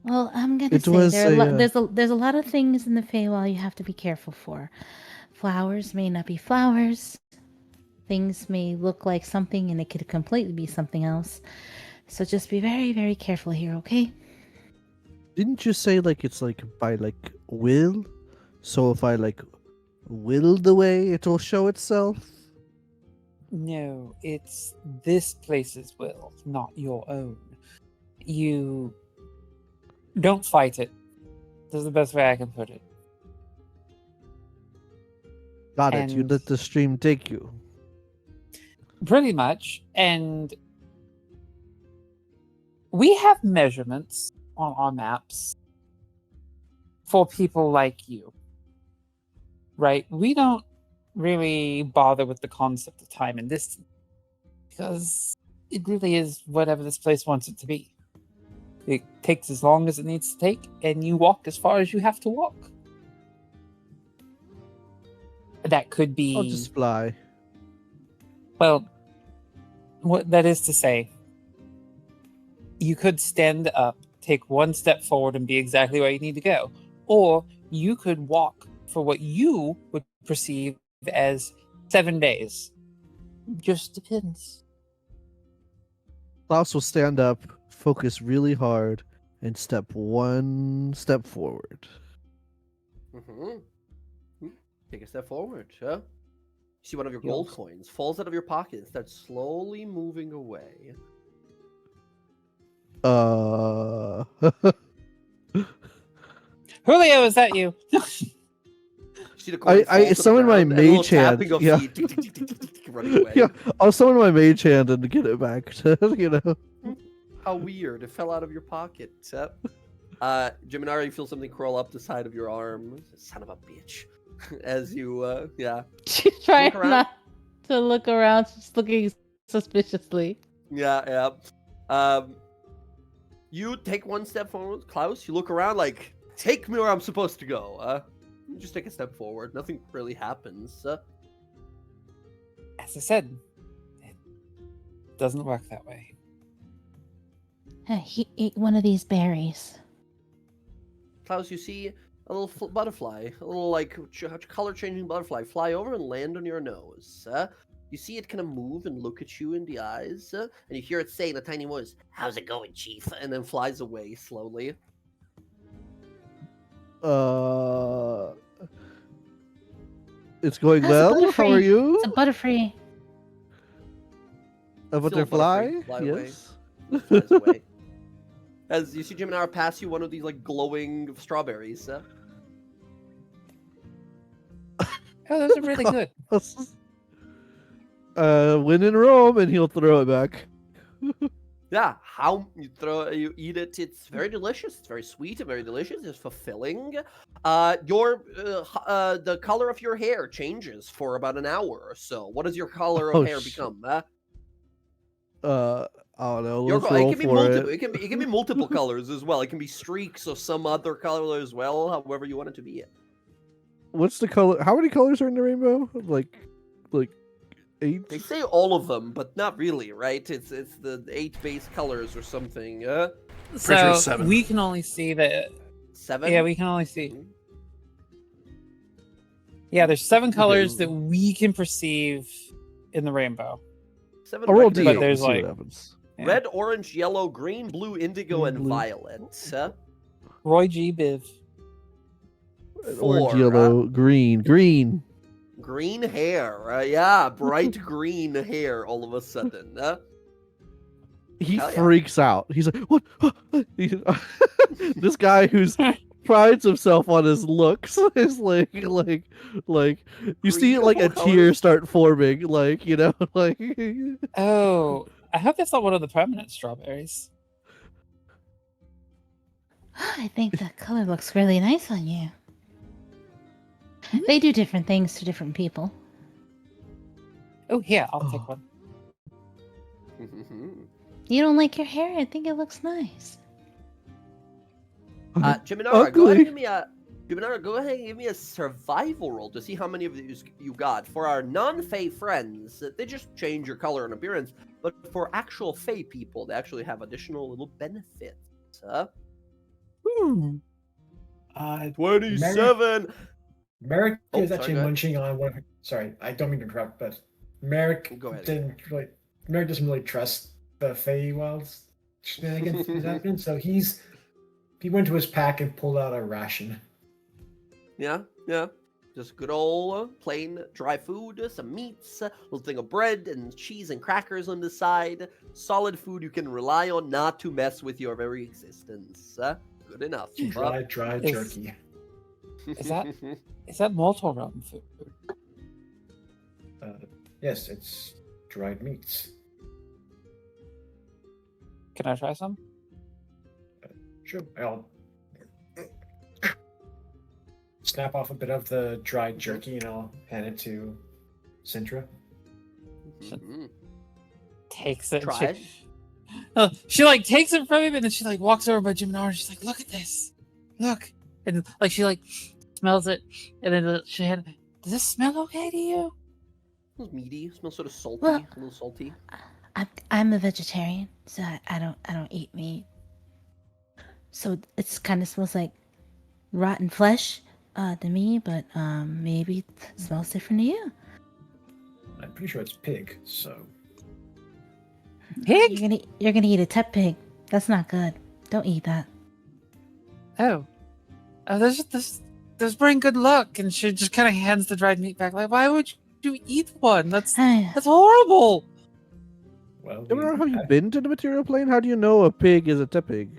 Well, I'm gonna say there's a lot of things in the Feywild you have to be careful for. Flowers may not be flowers. Things may look like something and it could completely be something else. So just be very, very careful here, okay? Didn't you say it's by will? So if I will the way, it'll show itself? No, it's this place's will, not your own. You don't fight it. This is the best way I can put it. Got it. You let the stream take you. Pretty much. And we have measurements on our maps for people like you. Right? We don't really bother with the concept of time and distance because it really is whatever this place wants it to be. It takes as long as it needs to take, and you walk as far as you have to walk. That could be... I'll just fly. Well, what that is to say, you could stand up, take one step forward, and be exactly where you need to go. Or you could walk for what you would perceive as 7 days. Just depends. Klaus will stand up, focus really hard, and step one step forward. Take a step forward, huh? You see one of your gold coins falls out of your pocket and starts slowly moving away. Julio, is that you? I summon my mage hand. Yeah. Yeah, I'll summon my mage hand and get it back. How weird! It fell out of your pocket. Jiminara, you feel something crawl up the side of your arm. Son of a bitch. As you, yeah. She's trying around. not to look around. She's looking suspiciously. Yeah. You take one step forward, Klaus. You look around like, take me where I'm supposed to go. You just take a step forward. Nothing really happens. As I said, it doesn't work that way. He ate one of these berries. Klaus, you see a little butterfly, a little like color-changing butterfly, fly over and land on your nose. You see it kind of move and look at you in the eyes, and you hear it say in a tiny voice, "How's it going, Chief?" And then flies away slowly. It's going How's well. How are you? It's a butterfree. A butterfly? Yes. Flies away. As you see Jiminar pass you one of these like glowing strawberries. Oh, those are really good. When in Rome, and he'll throw it back. Yeah, how you eat it? It's very delicious. It's very sweet and very delicious. It's fulfilling. The color of your hair changes for about an hour or so. What does your color of hair become? I don't know. It Let's can roll be for multiple. it. It can be multiple colors as well. It can be streaks or some other color as well. However you want it to be. What's the color? How many colors are in the rainbow? Like 8? They say all of them, but not really, right? It's the 8 base colors or something. So 7. we can only see the 7. Yeah, we can only see. Yeah, there's 7 colors that we can perceive in the rainbow. 7. I'll roll rectangles. But there's see what like happens. Yeah. Red, orange, yellow, green, blue, indigo, and Blue. violet. Roy G. Biv. 4. Orange, yellow, green. Green hair. Yeah, bright green hair all of a sudden. He Hell yeah. freaks out. He's like, "What?" This guy who's prides himself on his looks is like you see Green like a of all tear colors. start forming, like like. Oh, I hope that's not one of the permanent strawberries. I think the color looks really nice on you. They do different things to different people. Oh, yeah, I'll take Oh. one. You don't like your hair? I think it looks nice. Jiminara, go ahead Ugly. and give me a survival roll to see how many of these you got. For our non-Fey friends, they just change your color and appearance, but for actual Fey people, they actually have additional little benefits. 27. Merrick Oh, is sorry, actually go ahead. munching on one. Sorry, I don't mean to interrupt, but Merrick Go ahead. Merrick doesn't really trust the Feywild shenanigans that's happening, so he went to his pack and pulled out a ration. Yeah. Just good old plain dry food, some meats, a little thing of bread and cheese and crackers on the side. Solid food you can rely on not to mess with your very existence. Good enough. Dry Is- jerky. Is that mortal realm food? Yes, it's dried meats. Can I try some? Sure, I'll snap off a bit of the dried jerky and I'll hand it to Sintra. Mhm. Takes it. Try She like takes it from him, and then she like walks over by Jim and Ara, and she's like, "Look at this, look!" And like she like smells it, and then she had. Does this smell okay to you? Smells meaty. Smells sort of salty. Well- A little salty. I'm a vegetarian, so I don't eat meat. So it's kind of smells like rotten flesh to me, but maybe it smells different to you. I'm pretty sure it's pig, so Pig? You're gonna eat a tep pig. That's not good. Don't eat that. Oh, this bring good luck, and she just kind of hands the dried meat back. Like, why would you eat one? That's horrible. well. Have you been to the material plane? How do you know a pig is a tepig?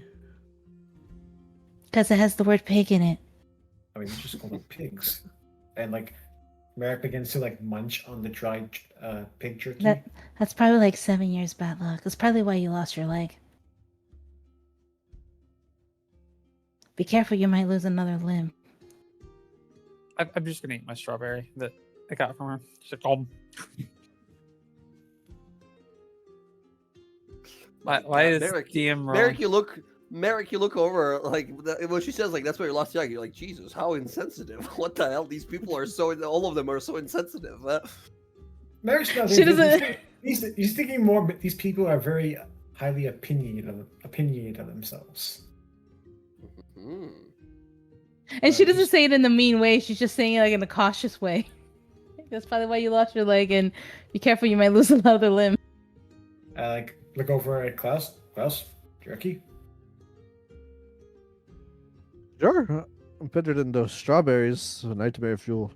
Because it has the word pig in it. I mean, we just call them pigs, and like Merrick begins to like munch on the dried pig jerky. That's probably like 7 years bad luck. That's probably why you lost your leg. Be careful, you might lose another limb. I'm just gonna eat my strawberry that I got from her. She's like, oh. Why is DM wrong? Merrick, you look over, like, when she says, like, that's why you're lost young, you're like, Jesus, how insensitive. What the hell? These people are all of them are so insensitive. Merrick's not he's thinking more, but these people are very highly opinionated of themselves. And she doesn't say it in the mean way. She's just saying it like in a cautious way. That's probably why you lost your leg, and be careful, you might lose another limb. I like look over at Klaus. Klaus, jerky. Sure, better than those strawberries, nightmare fuel,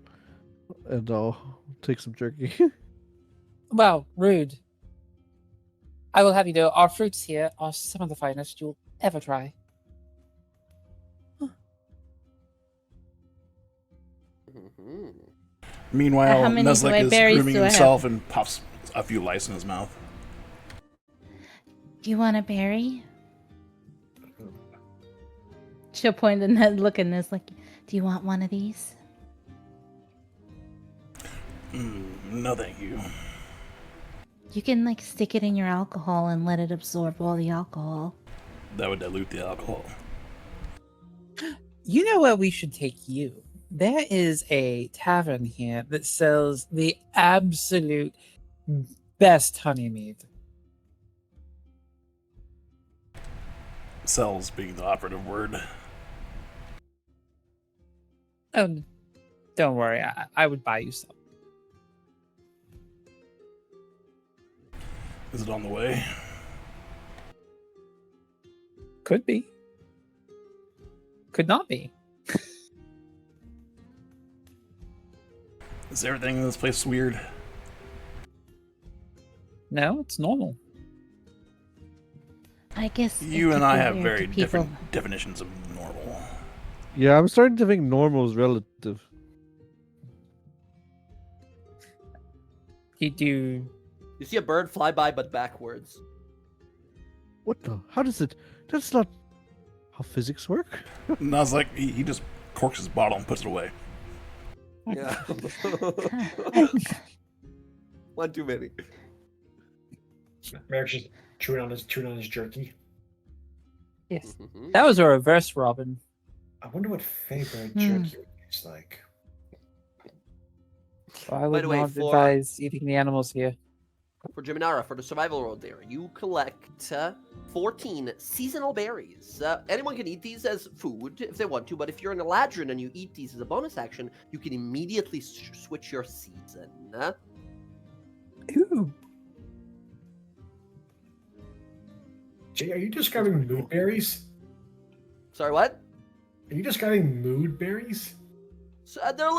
and I'll take some jerky. Wow, rude. I will have you know, our fruits here are some of the finest you'll ever try. Meanwhile, How many Nuzlocke is berries grooming do I have? himself and pops a few lice in his mouth. Do you want a berry? She'll point and then look at this like, do you want one of these? No, thank you. You can like stick it in your alcohol and let it absorb all the alcohol. That would dilute the alcohol. You know where we should take you? There is a tavern here that sells the absolute best honey mead. Sells being the operative word. Oh, don't worry. I would buy you some. Is it on the way? Could be. Could not be. Is everything in this place weird? No, it's normal. I guess You it and could I be have weird to very people. different definitions of normal. Yeah, I'm starting to think normal is relative. You see a bird fly by, but backwards. What the? How does it? That's not how physics work. And I was like, he just corks his bottle and puts it away. Yeah. One too many. Merrick's just chewing on his jerky. Yes. That was a reverse Robin. I wonder what favorite jerky is like. Well, I would not advise eating the animals here. For Jiminara, for the survival roll there, you collect 14 seasonal berries. Anyone can eat these as food if they want to, but if you're an Eladrin and you eat these as a bonus action, you can immediately switch your season. Ooh. Jay, are you describing mood berries? Sorry, what? Are you describing mood berries? So, they're a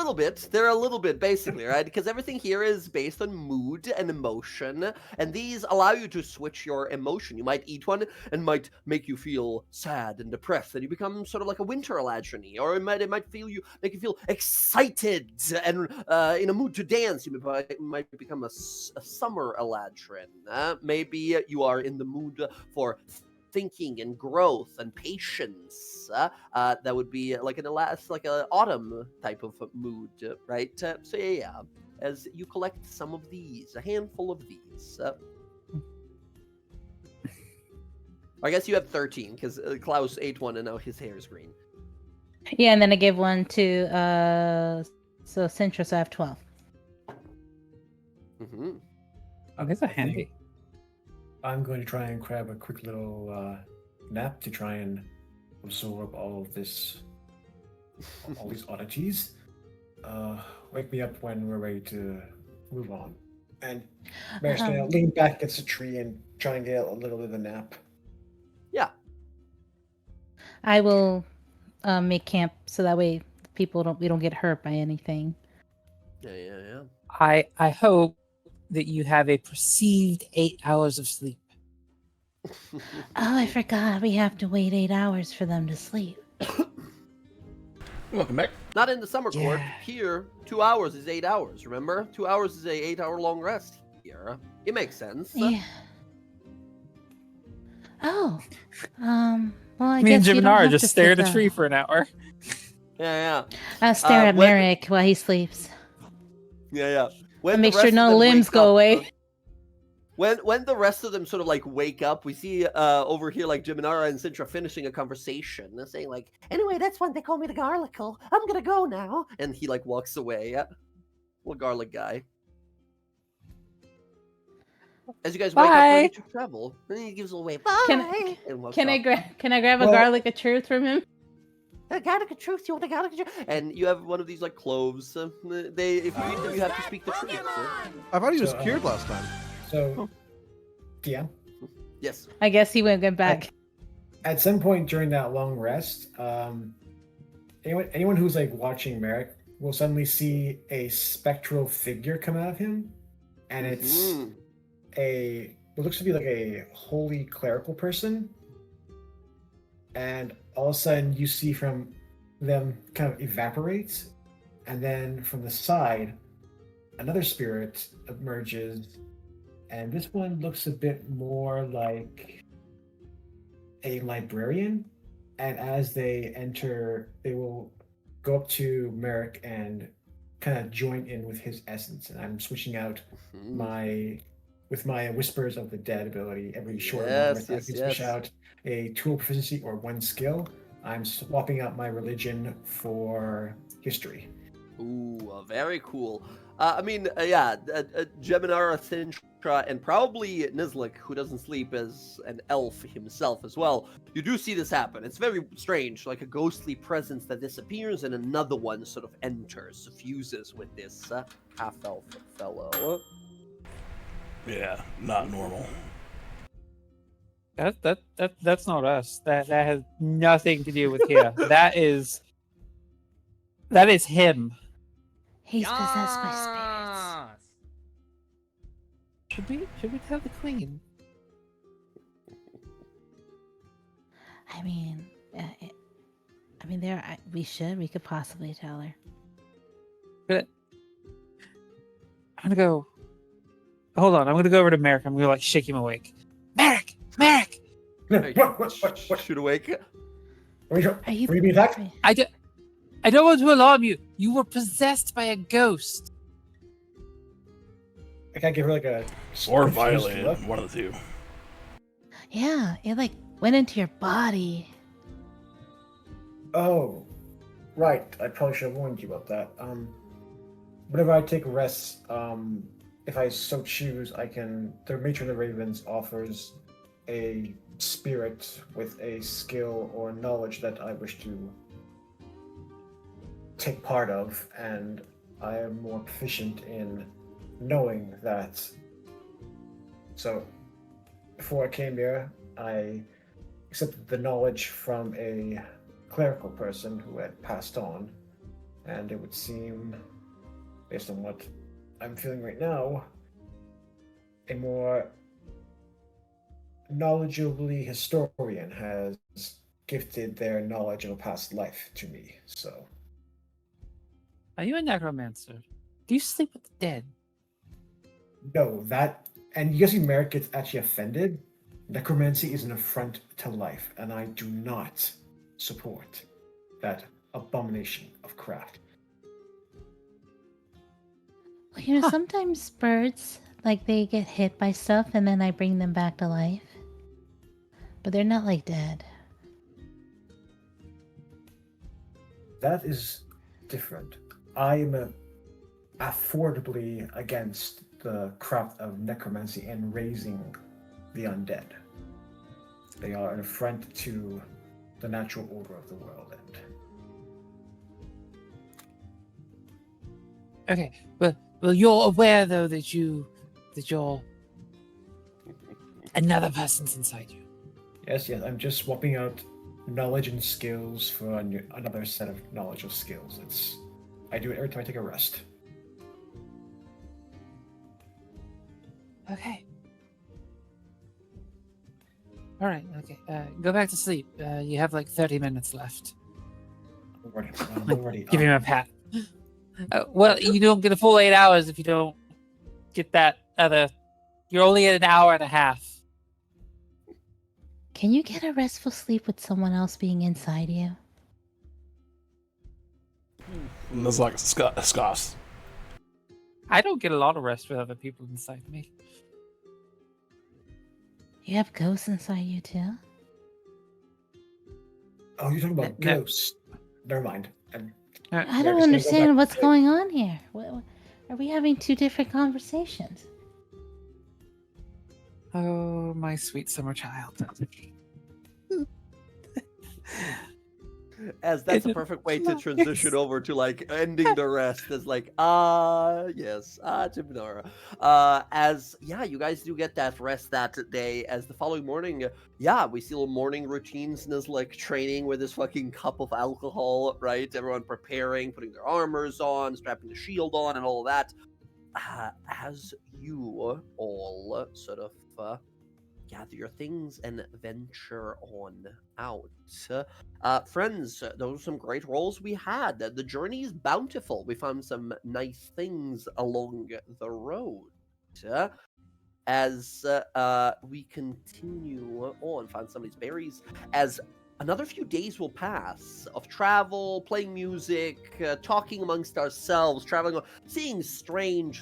little bit, basically, right? Because everything here is based on mood and emotion, and these allow you to switch your emotion. You might eat one and might make you feel sad and depressed, and you become sort of like a winter Eladrin, or it might make you feel excited and in a mood to dance. You might become a summer Eladrin. Maybe you are in the mood for thinking and growth and patience. That would be like an autumn type of mood, right? So yeah, as you collect some of these, a handful of these. I guess you have 13 because Klaus ate one and now his hair is green. Yeah, and then I gave one to so Centra, so I have 12. Mm-hmm. Oh, these are handy. I'm going to try and grab a quick little nap to try and absorb all of this, all these oddities. Wake me up when we're ready to move on. And Mary's gonna lean back against a tree and try and get a little bit of a nap. Yeah. I will make camp so that way we don't get hurt by anything. Yeah. I hope that you have a perceived 8 hours of sleep. Oh, I forgot. We have to wait 8 hours for them to sleep. Welcome back. Not in the summer court. Yeah. Here, 2 hours is 8 hours, remember? 2 hours is a 8-hour long rest here. It makes sense. Yeah. Oh. Well, I Me and guess you don't Jiminara have just to stare at sit a tree down. for an hour. Yeah. I'll stare at when- Merrick while he sleeps. Yeah. When I'll the make sure rest of no them limbs wake go up, away. When the rest of them sort of like wake up, we see over here like Jiminara and Sintra finishing a conversation, saying like, "Anyway, that's when they call me the Garlicle. I'm gonna go now." And he like walks away. Yeah, little garlic guy. As you guys wake up, ready to travel, and he gives away. Bye. Can I grab a Well- garlic of truth from him? A garlic of truth. You want a garlic of truth? And you have one of these like cloves. If you eat them, you have to speak the truth. Yeah? I thought he was So, cured last time. So, DM. Yes. I guess he went back. At some point during that long rest, anyone who's like watching Merrick will suddenly see a spectral figure come out of him, and it's what looks to be like a holy clerical person. And all of a sudden, you see from them kind of evaporate, and then from the side, another spirit emerges, and this one looks a bit more like a librarian. And as they enter, they will go up to Merrick and kind of join in with his essence. And I'm switching out my Whispers of the Dead ability every short moment. I can switch out a tool proficiency or one skill. I'm swapping out my religion for history. Ooh, very cool. Geminara, Sintra, and probably Nizlik, who doesn't sleep as an elf himself as well. You do see this happen. It's very strange, like a ghostly presence that disappears and another one sort of enters, fuses with this half-elf fellow. Yeah, not normal. That's not us. That has nothing to do with here. That is him. He's possessed by spirits. Should we tell the queen? I mean, we could possibly tell her. But I'm gonna go. Hold on, I'm gonna go over to Merrick. I'm gonna like shake him awake. Merrick. What? Shoot awake. Are you being attacked? I don't want to alarm you. You were possessed by a ghost. I can't give her like a Or confused violated, look. one of the two. Yeah, it like went into your body. Oh, right. I probably should have warned you about that. Whenever I take rests, if I so choose, I can. The Matron of the Ravens offers a spirit with a skill or knowledge that I wish to take part of, and I am more proficient in knowing that. So, before I came here, I accepted the knowledge from a clerical person who had passed on, and it would seem, based on what I'm feeling right now, a more knowledgeably historian has gifted their knowledge of a past life to me. So, Are you a necromancer? Do you sleep with the dead? no, that, and you guys see Merrick gets actually offended. Necromancy is an affront to life, and I do not support that abomination of craft. Well, sometimes birds, like, they get hit by stuff and then I bring them back to life. But they're not, like, dead. That is different. I am affordably against the craft of necromancy and raising the undead. They are an affront to the natural order of the world. And Okay, well, you're aware though that you're another person's inside you. yes, I'm just swapping out knowledge and skills for another set of knowledge of skills. I do it every time I take a rest. Okay. All right. Okay. Go back to sleep. You have like 30 minutes left. I'm already Give him a pat. Well, you don't get a full 8 hours if you don't get that other. You're only at an hour and a half. Can you get a restful sleep with someone else being inside you? Nuzlocke scoffs. I don't get a lot of rest with other people inside me. You have ghosts inside you too? Oh, you're talking about No. ghosts. Never mind. I don't understand what's going on here. Are we having two different conversations? Oh, my sweet summer child. As that's a perfect way to transition over to like ending the rest as like yes, Timnara. As yeah, you guys do get that rest that day. As the following morning, yeah, we see little morning routines, like training with this fucking cup of alcohol, right? Everyone preparing, putting their armors on, strapping the shield on, and all of that. As you all sort of gather your things and venture on out. Friends, those are some great rolls we had. The journey is bountiful. We found some nice things along the road. As we continue on, find some of these berries, as another few days will pass of travel, playing music, talking amongst ourselves, traveling, seeing strange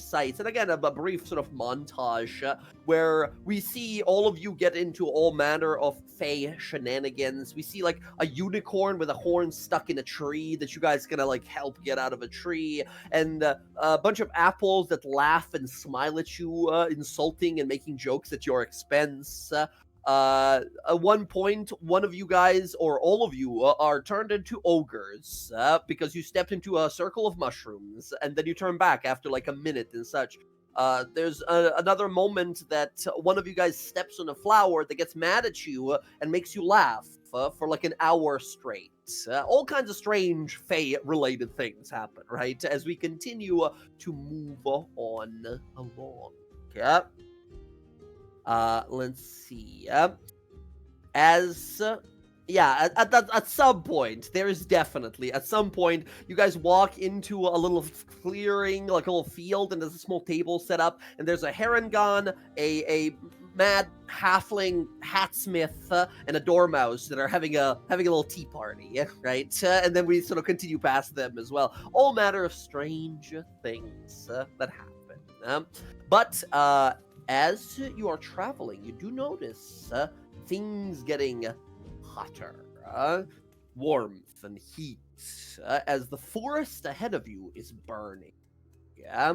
sights. And again, a brief sort of montage where we see all of you get into all manner of fey shenanigans. We see like a unicorn with a horn stuck in a tree that you guys gonna like help get out of a tree, and a bunch of apples that laugh and smile at you, insulting and making jokes at your expense. At one point, one of you guys, or all of you, are turned into ogres because you stepped into a circle of mushrooms, and then you turn back after like a minute and such. There's another moment that one of you guys steps on a flower that gets mad at you and makes you laugh for like an hour straight. All kinds of strange Fae-related things happen, right? As we continue to move on along. Yeah. Let's see. At some point, there is definitely, at some point, you guys walk into a little clearing, like a little field, and there's a small table set up, and there's a Herongon, a mad halfling hatsmith, and a dormouse that are having a little tea party, right? And then we sort of continue past them as well. All matter of strange things that happen. But as you are traveling, you do notice things getting hotter, warmth and heat, as the forest ahead of you is burning. Yeah?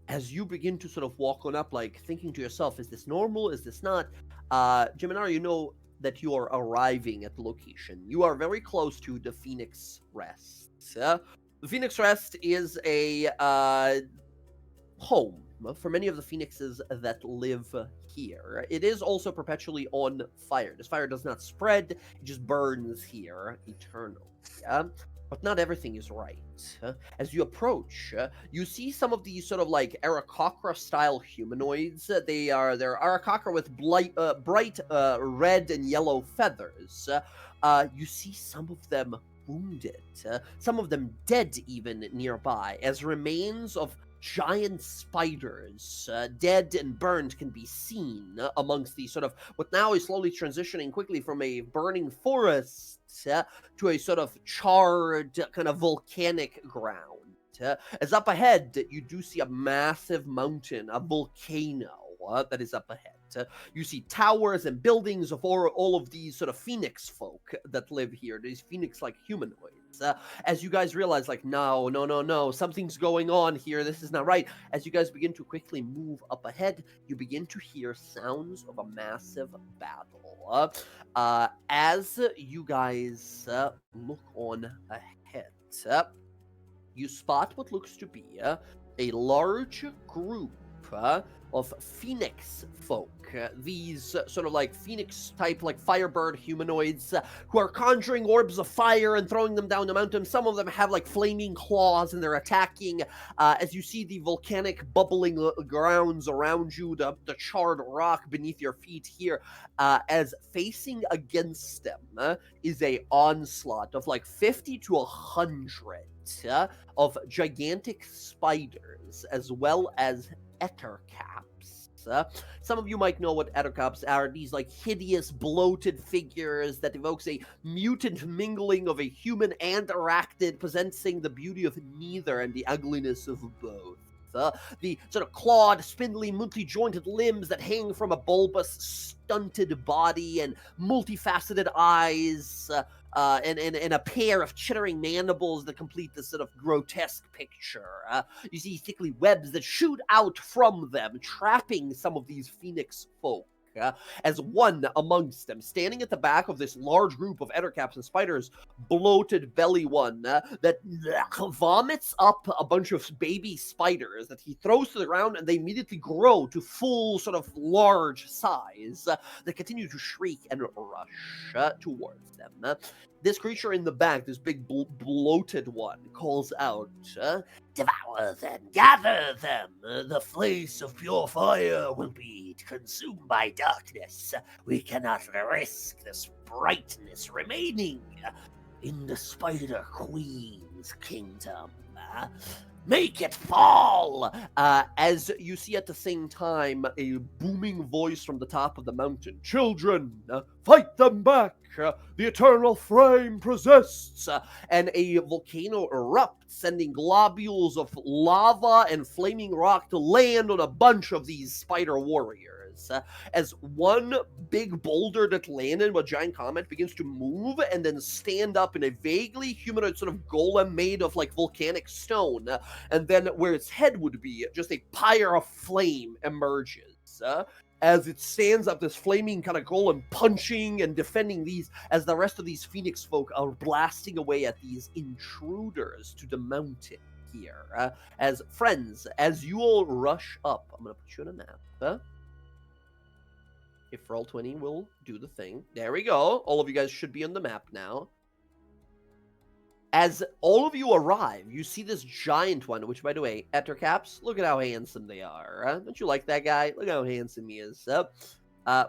As you begin to sort of walk on up, like thinking to yourself, is this normal? Is this not? Jiminar, you know that you are arriving at the location. You are very close to the Phoenix Rest. The Phoenix Rest is a home for many of the phoenixes that live here. It is also perpetually on fire. This fire does not spread, it just burns here eternally. But not everything is right. As you approach, you see some of these sort of like Aarakocra-style humanoids. They're Aarakocra with bright red and yellow feathers. You see some of them wounded, some of them dead even nearby, as remains of giant spiders, dead and burned, can be seen amongst these sort of what now is slowly transitioning quickly from a burning forest to a sort of charred kind of volcanic ground. As up ahead, you do see a massive mountain, a volcano that is up ahead. You see towers and buildings of all of these sort of phoenix folk that live here, these phoenix-like humanoids. As you guys realize, like, no, something's going on here, this is not right. As you guys begin to quickly move up ahead, you begin to hear sounds of a massive battle. As you guys look on ahead, you spot what looks to be a large group of phoenix folk, these sort of like phoenix type, like firebird humanoids who are conjuring orbs of fire and throwing them down the mountain. Some of them have like flaming claws and they're attacking. As you see the volcanic bubbling grounds around you, the charred rock beneath your feet here, as facing against them is a onslaught of like 50 to 100 of gigantic spiders, as well as ettercaps, Some of you might know what ettercops are. These like hideous, bloated figures that evokes a mutant mingling of a human and arachnid, possessing the beauty of neither and the ugliness of both. The sort of clawed, spindly, multi-jointed limbs that hang from a bulbous, stunted body and multifaceted eyes, and a pair of chittering mandibles that complete this sort of grotesque picture. You see thickly webs that shoot out from them, trapping some of these phoenix folk. As one amongst them, standing at the back of this large group of ettercaps and spiders, bloated belly one that vomits up a bunch of baby spiders that he throws to the ground, and they immediately grow to full sort of large size that continue to shriek and rush towards them. This creature in the back, this big bloated one, calls out, "Devour them, gather them. The flames of pure fire will be consumed by darkness. We cannot risk this brightness remaining in the Spider Queen's kingdom. Make it fall!" As you see at the same time a booming voice from the top of the mountain. "Children, fight them back! The eternal flame persists!" And a volcano erupts, sending globules of lava and flaming rock to land on a bunch of these spider warriors. As one big boulder that landed with a giant comet begins to move and then stand up in a vaguely humanoid sort of golem made of like volcanic stone, and then where its head would be, just a pyre of flame emerges. As it stands up, this flaming kind of golem punching and defending these, as the rest of these phoenix folk are blasting away at these intruders to the mountain here. As friends, as you all rush up, I'm going to put you on a map. If Roll20 will do the thing. There we go. All of you guys should be on the map now. As all of you arrive, you see this giant one, which, by the way, ettercaps, look at how handsome they are. Don't you like that guy? Look how handsome he is.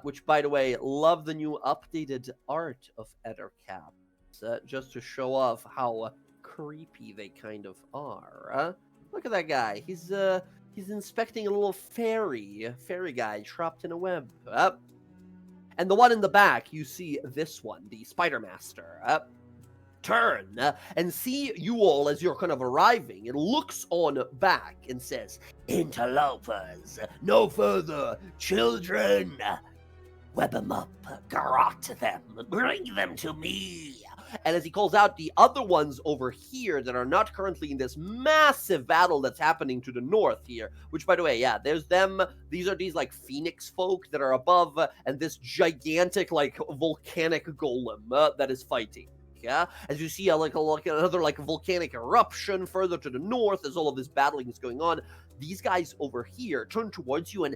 Which, by the way, love the new updated art of ettercaps, just to show off how creepy they kind of are. Look at that guy. He's inspecting a little fairy guy trapped in a web. And the one in the back, you see this one, the Spider Master. Turn and see you all as you're kind of arriving. It looks on back and says, "Interlopers, no further. Children, web them up, garrote them, bring them to me." And as he calls out, the other ones over here that are not currently in this massive battle that's happening to the north here, which, by the way, yeah, there's them. These are these like phoenix folk that are above, and this gigantic like volcanic golem that is fighting. Yeah, as you see another like volcanic eruption further to the north as all of this battling is going on. These guys over here turn towards you and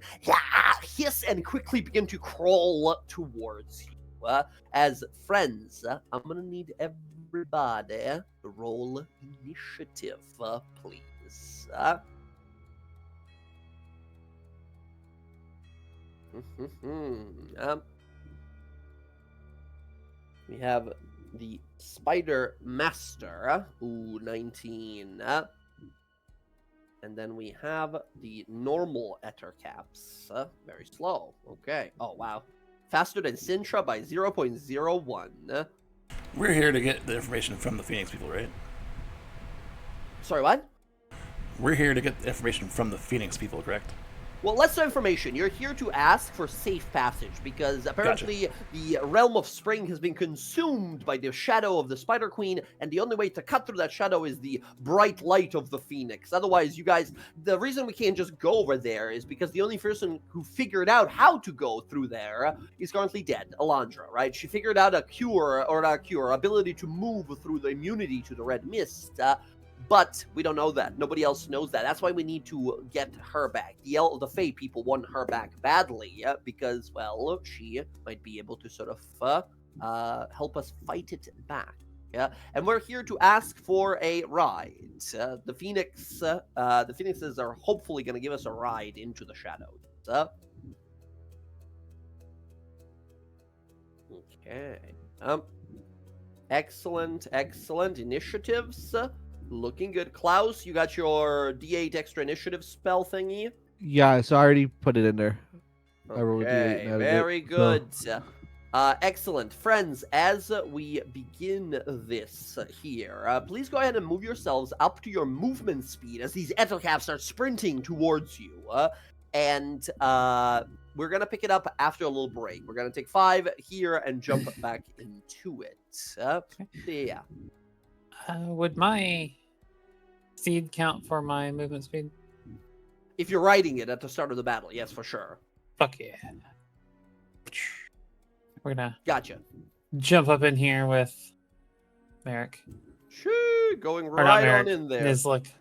hiss and quickly begin to crawl towards you. As friends, I'm gonna need everybody to roll initiative, please. We have the Spider Master, 19. And then we have the normal ettercaps, very slow. Okay. Oh, wow. Faster than Sintra by 0.01. We're here to get the information from the Phoenix people, right? Sorry, what? We're here to get the information from the Phoenix people, correct? Well, less information. You're here to ask for safe passage because apparently the realm of spring has been consumed by the shadow of the Spider Queen, and the only way to cut through that shadow is the bright light of the Phoenix. Otherwise, you guys, the reason we can't just go over there is because the only person who figured out how to go through there is currently dead, Alondra, right? She figured out a cure, or not a cure, ability to move through the immunity to the red mist. But we don't know that. Nobody else knows that. That's why we need to get her back. The Fae people want her back badly because, well, she might be able to sort of help us fight it back. Yeah, and we're here to ask for a ride. The Phoenixes are hopefully going to give us a ride into the shadows. Okay. Excellent initiatives. Looking good. Klaus, you got your D8 extra initiative spell thingy? Yeah, so I already put it in there. I rolled a D8 and added very it, good. Excellent. Friends, as we begin this here, please go ahead and move yourselves up to your movement speed as these Ethelcaps start sprinting towards you. And we're going to pick it up after a little break. We're going to take 5 here and jump back into it. Yeah. Would my seed count for my movement speed? If you're riding it at the start of the battle, yes, for sure. Fuck yeah. We're gonna Gotcha. jump up in here with Merrick. Sure, going Or not right Merrick, on in there. Nizlik.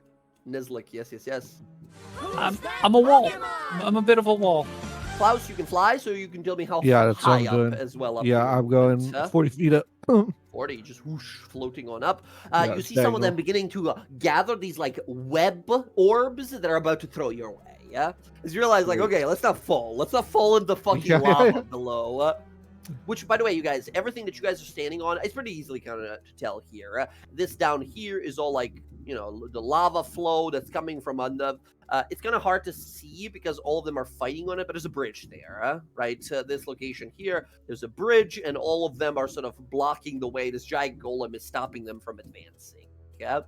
Nizlik, yes. I'm a wall. I'm a bit of a wall. Klaus, you can fly, so you can tell me how that's what high I'm up doing. as well. Up Yeah, here. I'm going 40 feet up. 40, just whoosh, floating on up. Yeah, you see some of them diagonal. beginning to gather these like web orbs that are about to throw your way. Yeah, as you realize, like, okay, let's not fall. Let's not fall into the fucking lava below. Which, by the way, you guys, everything that you guys are standing on, it's pretty easily kind of to tell here. This down here is all like, you know, the lava flow that's coming from under. It's kind of hard to see because all of them are fighting on it, but there's a bridge there, right? This location here, there's a bridge, and all of them are sort of blocking the way. This giant golem is stopping them from advancing. Yeah.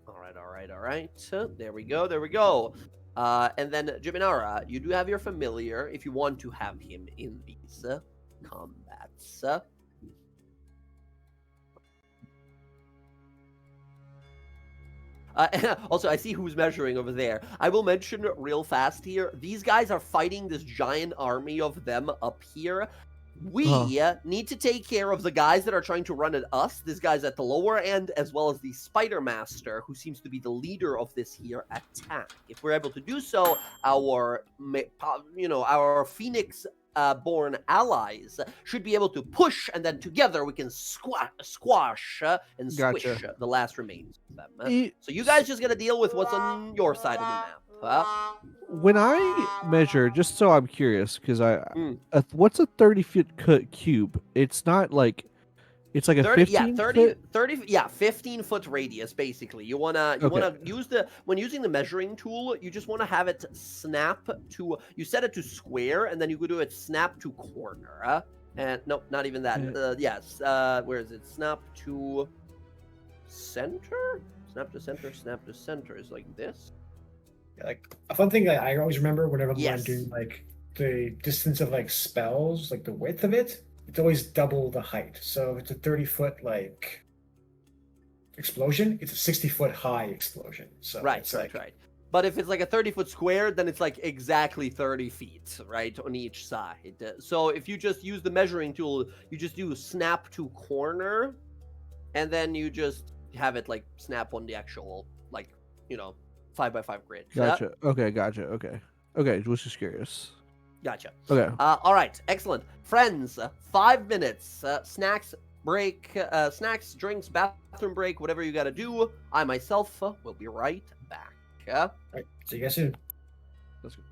All right. There we go. And then, Jiminara, you do have your familiar if you want to have him in these combats. Also, I see who's measuring over there. I will mention real fast here, these guys are fighting this giant army of them up here. We need to take care of the guys that are trying to run at us. This guy's at the lower end, as well as the Spider Master, who seems to be the leader of this here attack. If we're able to do so, our Phoenix born allies should be able to push, and then together we can squash and squish the last remains of them. So you guys just gotta deal with what's on your side of the map. When I measure, just so I'm curious, because what's a 30-foot cube? It's not like, it's like a 15 15-foot radius basically. You wanna use when using the measuring tool, you just wanna have it snap to, you set it to square, and then you could do it snap to corner. And nope, not even that. Where is it? Snap to center. Snap to center is like this. Yeah, like a fun thing that I always remember whenever I'm doing like the distance of like spells, like the width of it, it's always double the height. So if it's a 30-foot like explosion, it's a 60-foot high explosion. So right. But if it's like a 30-foot square, then it's like exactly 30 feet, right, on each side. So if you just use the measuring tool, you just do snap to corner, and then you just have it like snap on the actual, like, 5x5 grid. Gotcha. Okay, gotcha. Okay, was just curious. Gotcha. Okay. All right, excellent. Friends, 5 minutes. Snacks break, snacks, drinks, bathroom break, whatever you got to do. I myself will be right back. All right, see you guys soon. Let's go.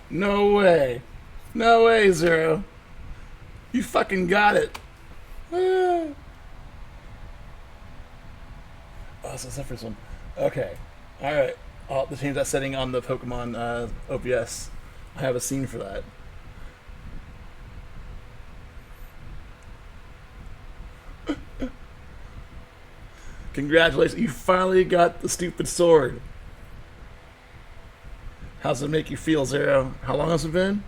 No way. No way, Zero. You fucking got it. Ah. Oh, so that's the first one. Okay. Alright. I'll have to change that setting on the Pokemon OPS. I have a scene for that. Congratulations, you finally got the stupid sword. How's it make you feel, Zero? How long has it been?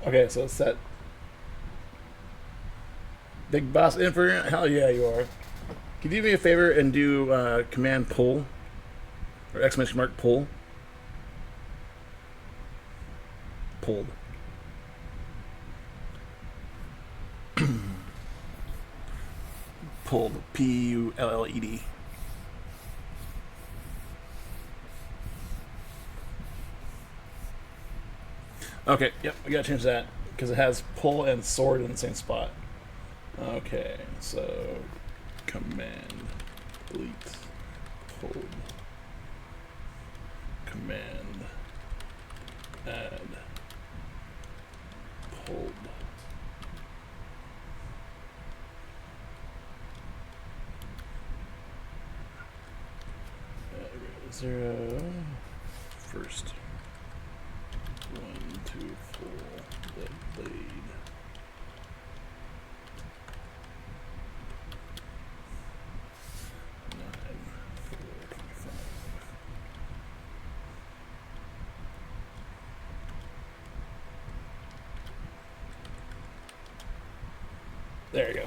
Okay, so it's set. Big Boss Emperor? Hell yeah, you are. Can you do me a favor and do command pull? Or exclamation mark pull? Pulled. Pulled. Pulled. Okay, yep, I gotta change that because it has pull and sword in the same spot. Okay, so command delete pulled command add pulled. Zero first. 1, 2, 4, the blade. There you go.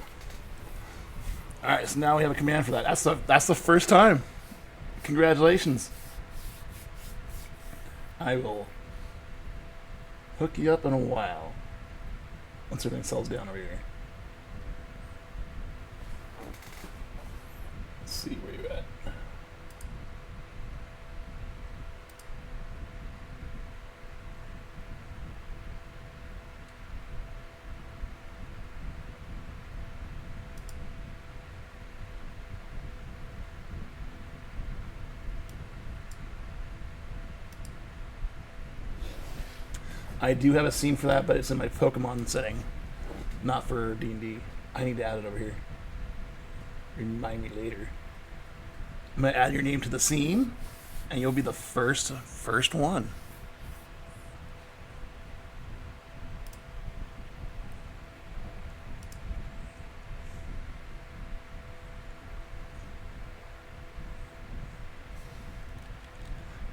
All right, so now we have a command for that. That's the first time. Congratulations. I will hook you up in a while. Once everything settles down over here. Let's see where you're at. I do have a scene for that, but it's in my Pokemon setting, not for D&D. I need to add it over here. Remind me later. I'm gonna add your name to the scene, and you'll be the first one.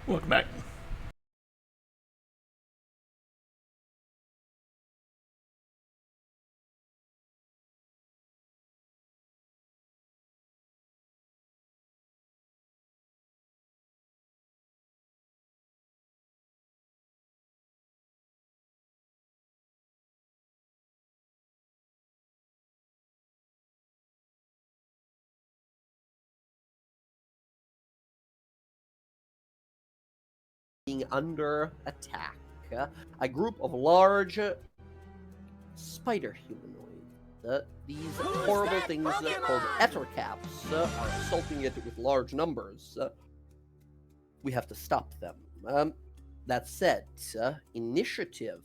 Welcome back. being under attack. A group of large spider humanoids. These horrible things called ettercaps are assaulting it with large numbers. We have to stop them. That said, initiative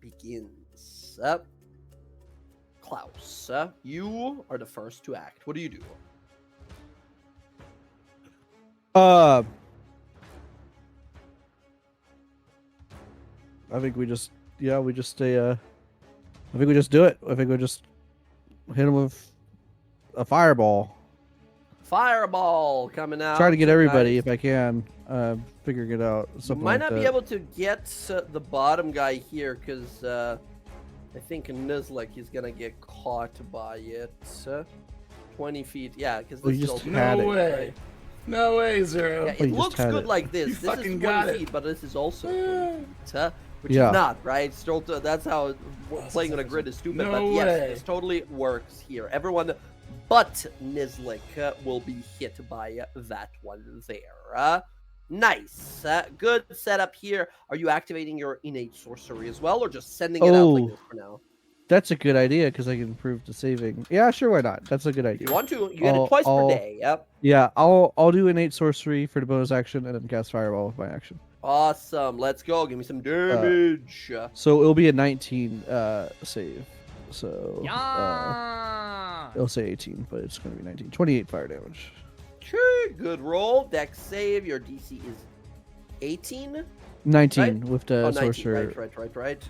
begins. Klaus, you are the first to act. What do you do? I think we just stay. I think we just do it. I think we just hit him with a fireball. Fireball coming out. Try to get everybody Nice. if I can. Figuring it out. Something Might like not that. be able to get the bottom guy here because I think Nizlik is gonna get caught by it. 20 feet, yeah, because Well, this you is just also had No it. way. No way, Zero. Yeah, Oh, it you just looks had good it. like this. You This is fucking 20 got it. feet, but this is also 20 feet, which Yeah. is not, right? Still, that's how playing on a grid is stupid, No but yes, way. this totally works here. Everyone but Nizlik will be hit by that one there. Nice. Good setup here. Are you activating your innate sorcery as well, or just sending it out like Oh. this for now? That's a good idea because I can improve the saving. Yeah, sure, why not? That's a good If idea. you want to, you get it I'll- twice per I'll- day. Yep. Yeah, I'll do innate sorcery for the bonus action and then cast fireball with my action. Awesome. Let's go. Give me some damage. So it'll be a 19 save. So Yeah. it'll say 18, but it's going to be 19. 28 fire damage. Sure. Good roll. Dex save. Your DC is 18. 19 with the 19. sorcerer. Right.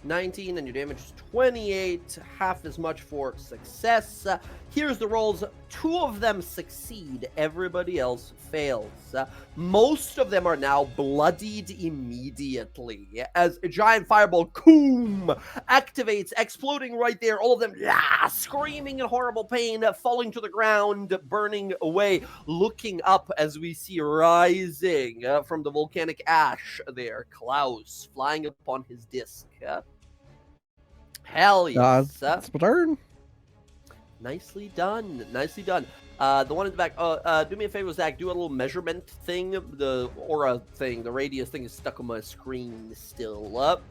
19, and your damage is 28. Half as much for success. Here's the rolls. 2 of them succeed. Everybody else fails. Most of them are now bloodied immediately as a giant fireball, boom, activates, exploding right there. All of them screaming in horrible pain, falling to the ground, burning away, looking up as we see rising from the volcanic ash there, Klaus flying upon his disc. Hell yes. It's my turn. Nicely done. Nicely done. The one in the back. Do me a favor, Zach. Do a little measurement thing. The aura thing, the radius thing is stuck on my screen still. Up.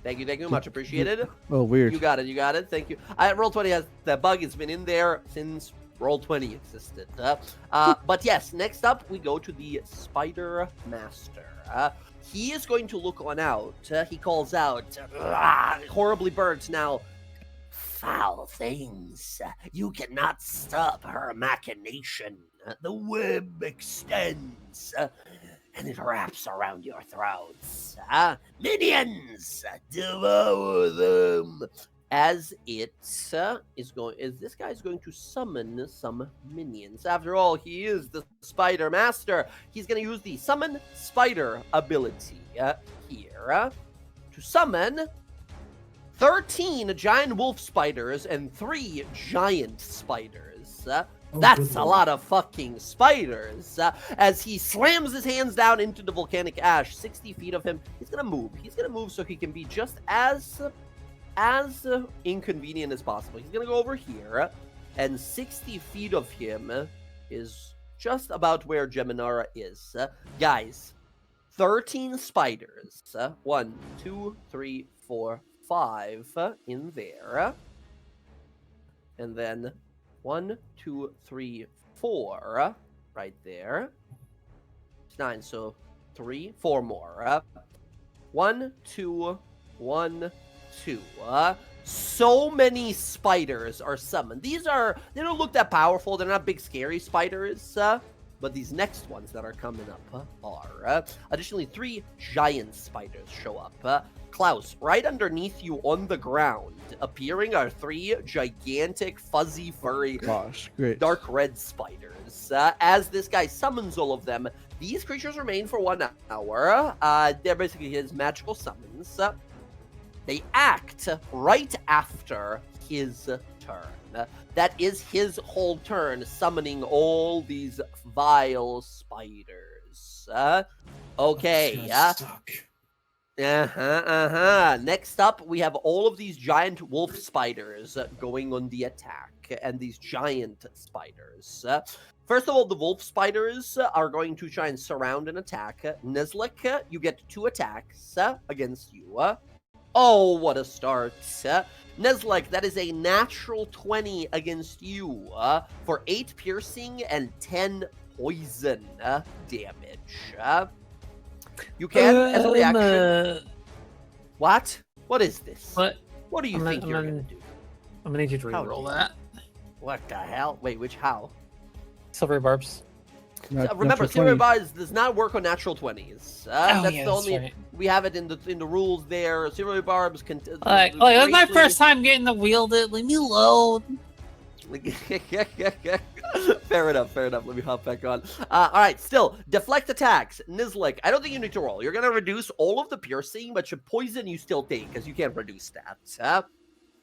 Thank you. Much appreciated. Oh, weird. You got it. Thank you. Roll20 has that bug. It's been in there since Roll20 existed. But yes, next up we go to the Spider Master. He is going to look on out. He calls out, horribly burnt now. Foul things. You cannot stop her machination. The web extends, and it wraps around your throats. Minions, devour them. As it this guy's going to summon some minions. After all, he is the Spider Master. He's going to use the Summon Spider ability here to summon 13 giant wolf spiders and 3 giant spiders. That's a lot of fucking spiders. As he slams his hands down into the volcanic ash, 60 feet of him, he's going to move. He's going to move so he can be just as inconvenient as possible. He's going to go over here, and 60 feet of him is just about where Geminara is. Guys, 13 spiders. 1, 2, 3, 4, 5 in there. And then 1, 2, 3, 4 right there. It's 9, so 3, 4 more. 1, 2, 1, 2. So many spiders are summoned. They don't look that powerful. They're not big, scary spiders. But these next ones that are coming up are. Additionally, 3 giant spiders show up. Klaus, right underneath you on the ground, appearing are 3 gigantic, fuzzy, furry, Gosh, great. dark red spiders. As this guy summons all of them, these creatures remain for 1 hour. They're basically his magical summons. They act right after his turn. That is his whole turn, summoning all these vile spiders. Okay. Suck. Next up, we have all of these giant wolf spiders going on the attack. and these giant spiders. First of all, the wolf spiders are going to try and surround and attack. Nizlik, you get 2 attacks against you. Oh, what a start. Nizlik, that is a natural 20 against you for 8 piercing and 10 poison damage. You can, as a reaction... What? What is this? What do you think you're going to do? I'm gonna need you to reroll that. What the hell? Wait, which how? Silvery barbs. Remember, silvery barbs does not work on natural 20s. That's the only. Right. We have it in the rules there. Silvery barbs can. Like that's my first time getting to wield it. Leave me alone. Fair enough. Let me hop back on. All right, still deflect attacks. Nizlik, I don't think you need to roll. You're gonna reduce all of the piercing, but your poison you still take because you can't reduce stats.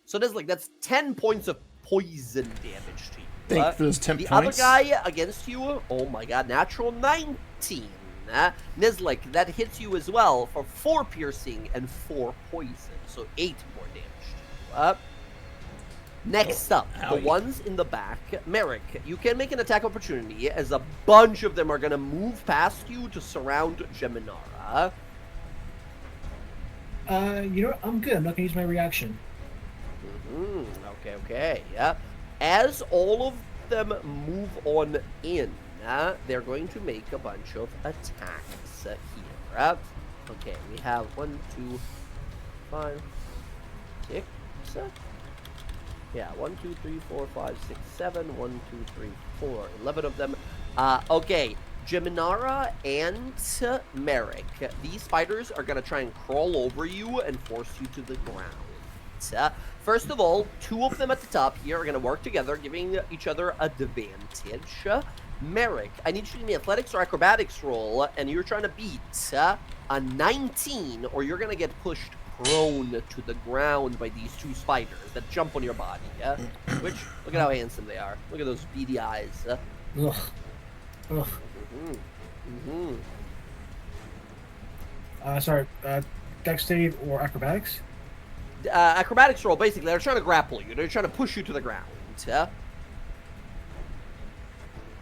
So Nizlik, that's 10 points of poison damage to you. Thank you for those 10 the points. other guy against you, oh my god, natural 19. Nizlik, that hits you as well for 4 piercing and 4 poison, so 8 more damage to you. Next up, the ones in the back. Merrick, you can make an attack opportunity as a bunch of them are going to move past you to surround Geminara. You know what? I'm good. I'm not going to use my reaction. Okay, yeah. As all of them move on in, they're going to make a bunch of attacks here. Okay, we have 1, 2, 5, 6. Yeah, 1, 2, 3, 4, 5, 6, 7. 1, 2, 3, 4. 11 of them. Okay, Geminara and Merrick. These spiders are going to try and crawl over you and force you to the ground. First of all, 2 of them at the top here are going to work together, giving each other a advantage. Merrick, I need you to give me athletics or acrobatics roll, and you're trying to beat a 19, or you're going to get pushed prone to the ground by these 2 spiders that jump on your body. Which, look at how handsome they are. Look at those beady eyes. Ugh. Sorry, dex save or acrobatics? Acrobatics roll, basically, they're trying to grapple you. They're trying to push you to the ground.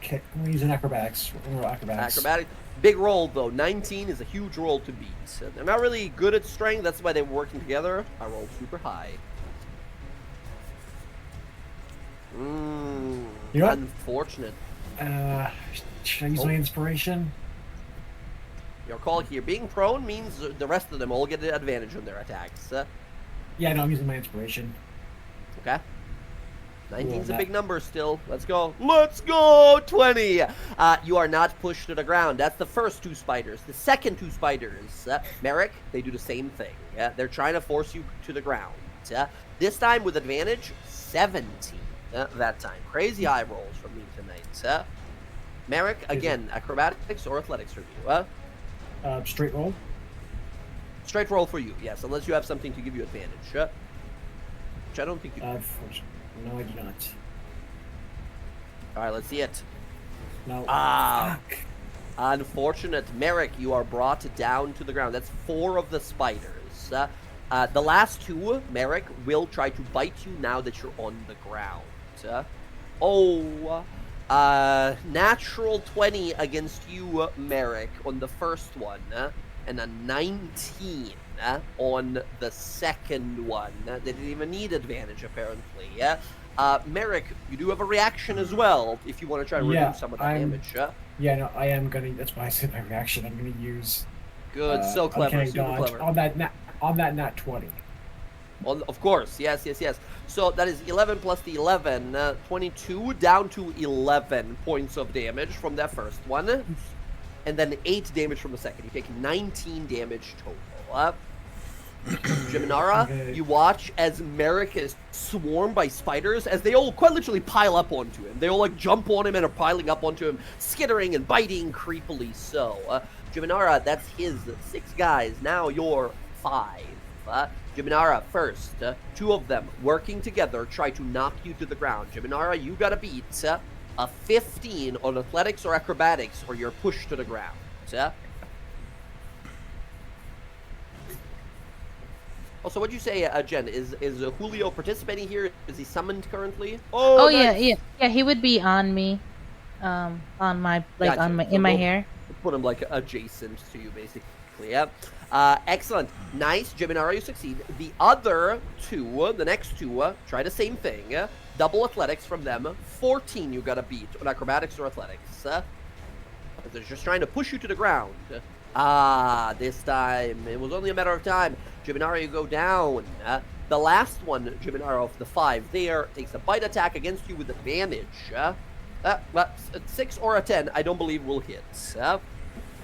Okay, I'm going to use an acrobatics. Acrobatics. Big roll, though. 19 is a huge roll to beat. They're not really good at strength. That's why they're working together. I rolled super high. You know what? Unfortunate. Should I use my inspiration? Your call here. Being prone means the rest of them all get an advantage on their attacks. Yeah, no, I'm using my inspiration. Okay. 19's a big number still. Let's go. Let's go! 20! You are not pushed to the ground. That's the first 2 spiders. The second 2 spiders, Merrick, they do the same thing. They're trying to force you to the ground. This time with advantage, 17 that time. Crazy high rolls from me tonight. Merrick, again, acrobatics or athletics for you? Straight roll? Straight roll for you, yes, unless you have something to give you advantage. Which I don't think you do. No, I do not. Alright, let's see it. No. Fuck. Unfortunate. Merrick, you are brought down to the ground. That's 4 of the spiders. The last 2, Merrick, will try to bite you now that you're on the ground. Natural 20 against you, Merrick, on the first one. And a 19 on the second one. They didn't even need advantage, apparently. Merrick, you do have a reaction as well, if you want to try to reduce some of the damage. Yeah, no, I am going to... That's why I said my reaction. I'm going to use... Good, so clever, super dodge clever. On that nat 20. Well, of course, yes. So that is 11 plus the 11, 22, down to 11 points of damage from that first one. And then 8 damage from the second. You take 19 damage total. Geminara, you watch as Merrick is swarmed by spiders as they all quite literally pile up onto him. They all like jump on him and are piling up onto him, skittering and biting creepily so. Geminara, that's his 6 guys. Now you're 5. Geminara, first, 2 of them working together try to knock you to the ground. Geminara, you gotta beat a 15 on athletics or acrobatics, or you're pushed to the ground. Also, what'd you say, Jen? Is Julio participating here? Is he summoned currently? Oh, nice. yeah. He would be on me, on my Gotcha. on my So in my we'll hair. Put him like adjacent to you, basically. Yeah. Excellent. Nice, Jiminara, you succeed. The other two, the next two, try the same thing. Double athletics from them. 14 you gotta beat on acrobatics or athletics. They're just trying to push you to the ground. This time, it was only a matter of time. Jiminara, you go down. The last one, Jiminara, of the 5 there, takes a bite attack against you with advantage. A 6 or a 10, I don't believe will hit.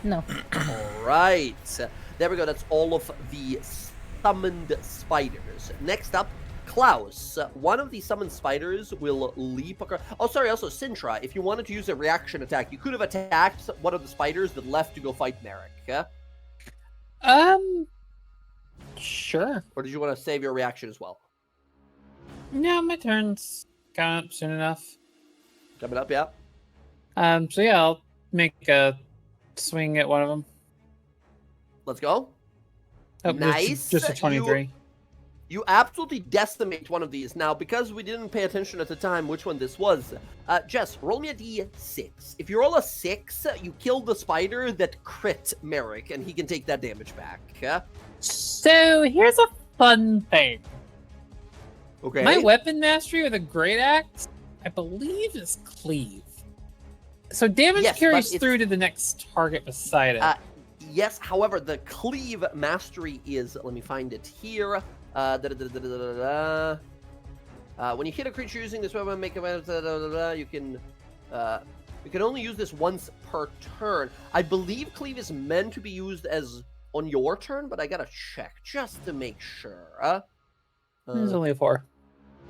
No. All right. There we go. That's all of the summoned spiders. Next up, Klaus. One of the summoned spiders will leap across. Oh, sorry. Also, Sintra, if you wanted to use a reaction attack, you could have attacked one of the spiders that left to go fight Merrick. Sure. Or did you want to save your reaction as well? No, my turn's coming up soon enough. Coming up, yeah. So yeah, I'll make a swing at one of them. Let's go. Oh, Nice. Just a 23. You absolutely decimate one of these. Now, because we didn't pay attention at the time which one this was, Jess, roll me a d6. If you roll a 6, you kill the spider that crit Merrick, and he can take that damage back. So here's a fun thing. Okay. My weapon mastery with a great axe, I believe, is cleave. So damage Yes, carries but it's- through to the next target beside it. Yes, however, the cleave mastery is, let me find it here. When you hit a creature using this weapon, make a you can only use this once per turn. I believe cleave is meant to be used as on your turn, but I gotta check just to make sure. There's only a 4.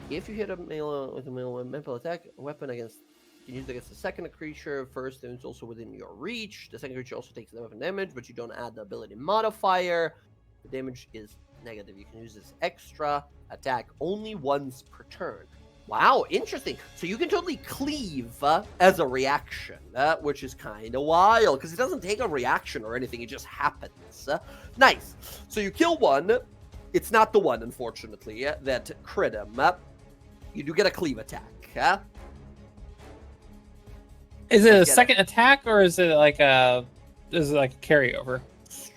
If you hit a melee with a melee mental attack weapon against, you can use it against the second creature first, and it's also within your reach. The second creature also takes the weapon damage, but you don't add the ability modifier. The damage is negative. You can use this extra attack only once per turn. Wow, interesting. So you can totally cleave as a reaction, which is kind of wild, because it doesn't take a reaction or anything. It just happens. Nice. So you kill one. It's not the one, unfortunately, that crit him. You do get a cleave attack. Is it a Let's get second attack, or is it like a carryover?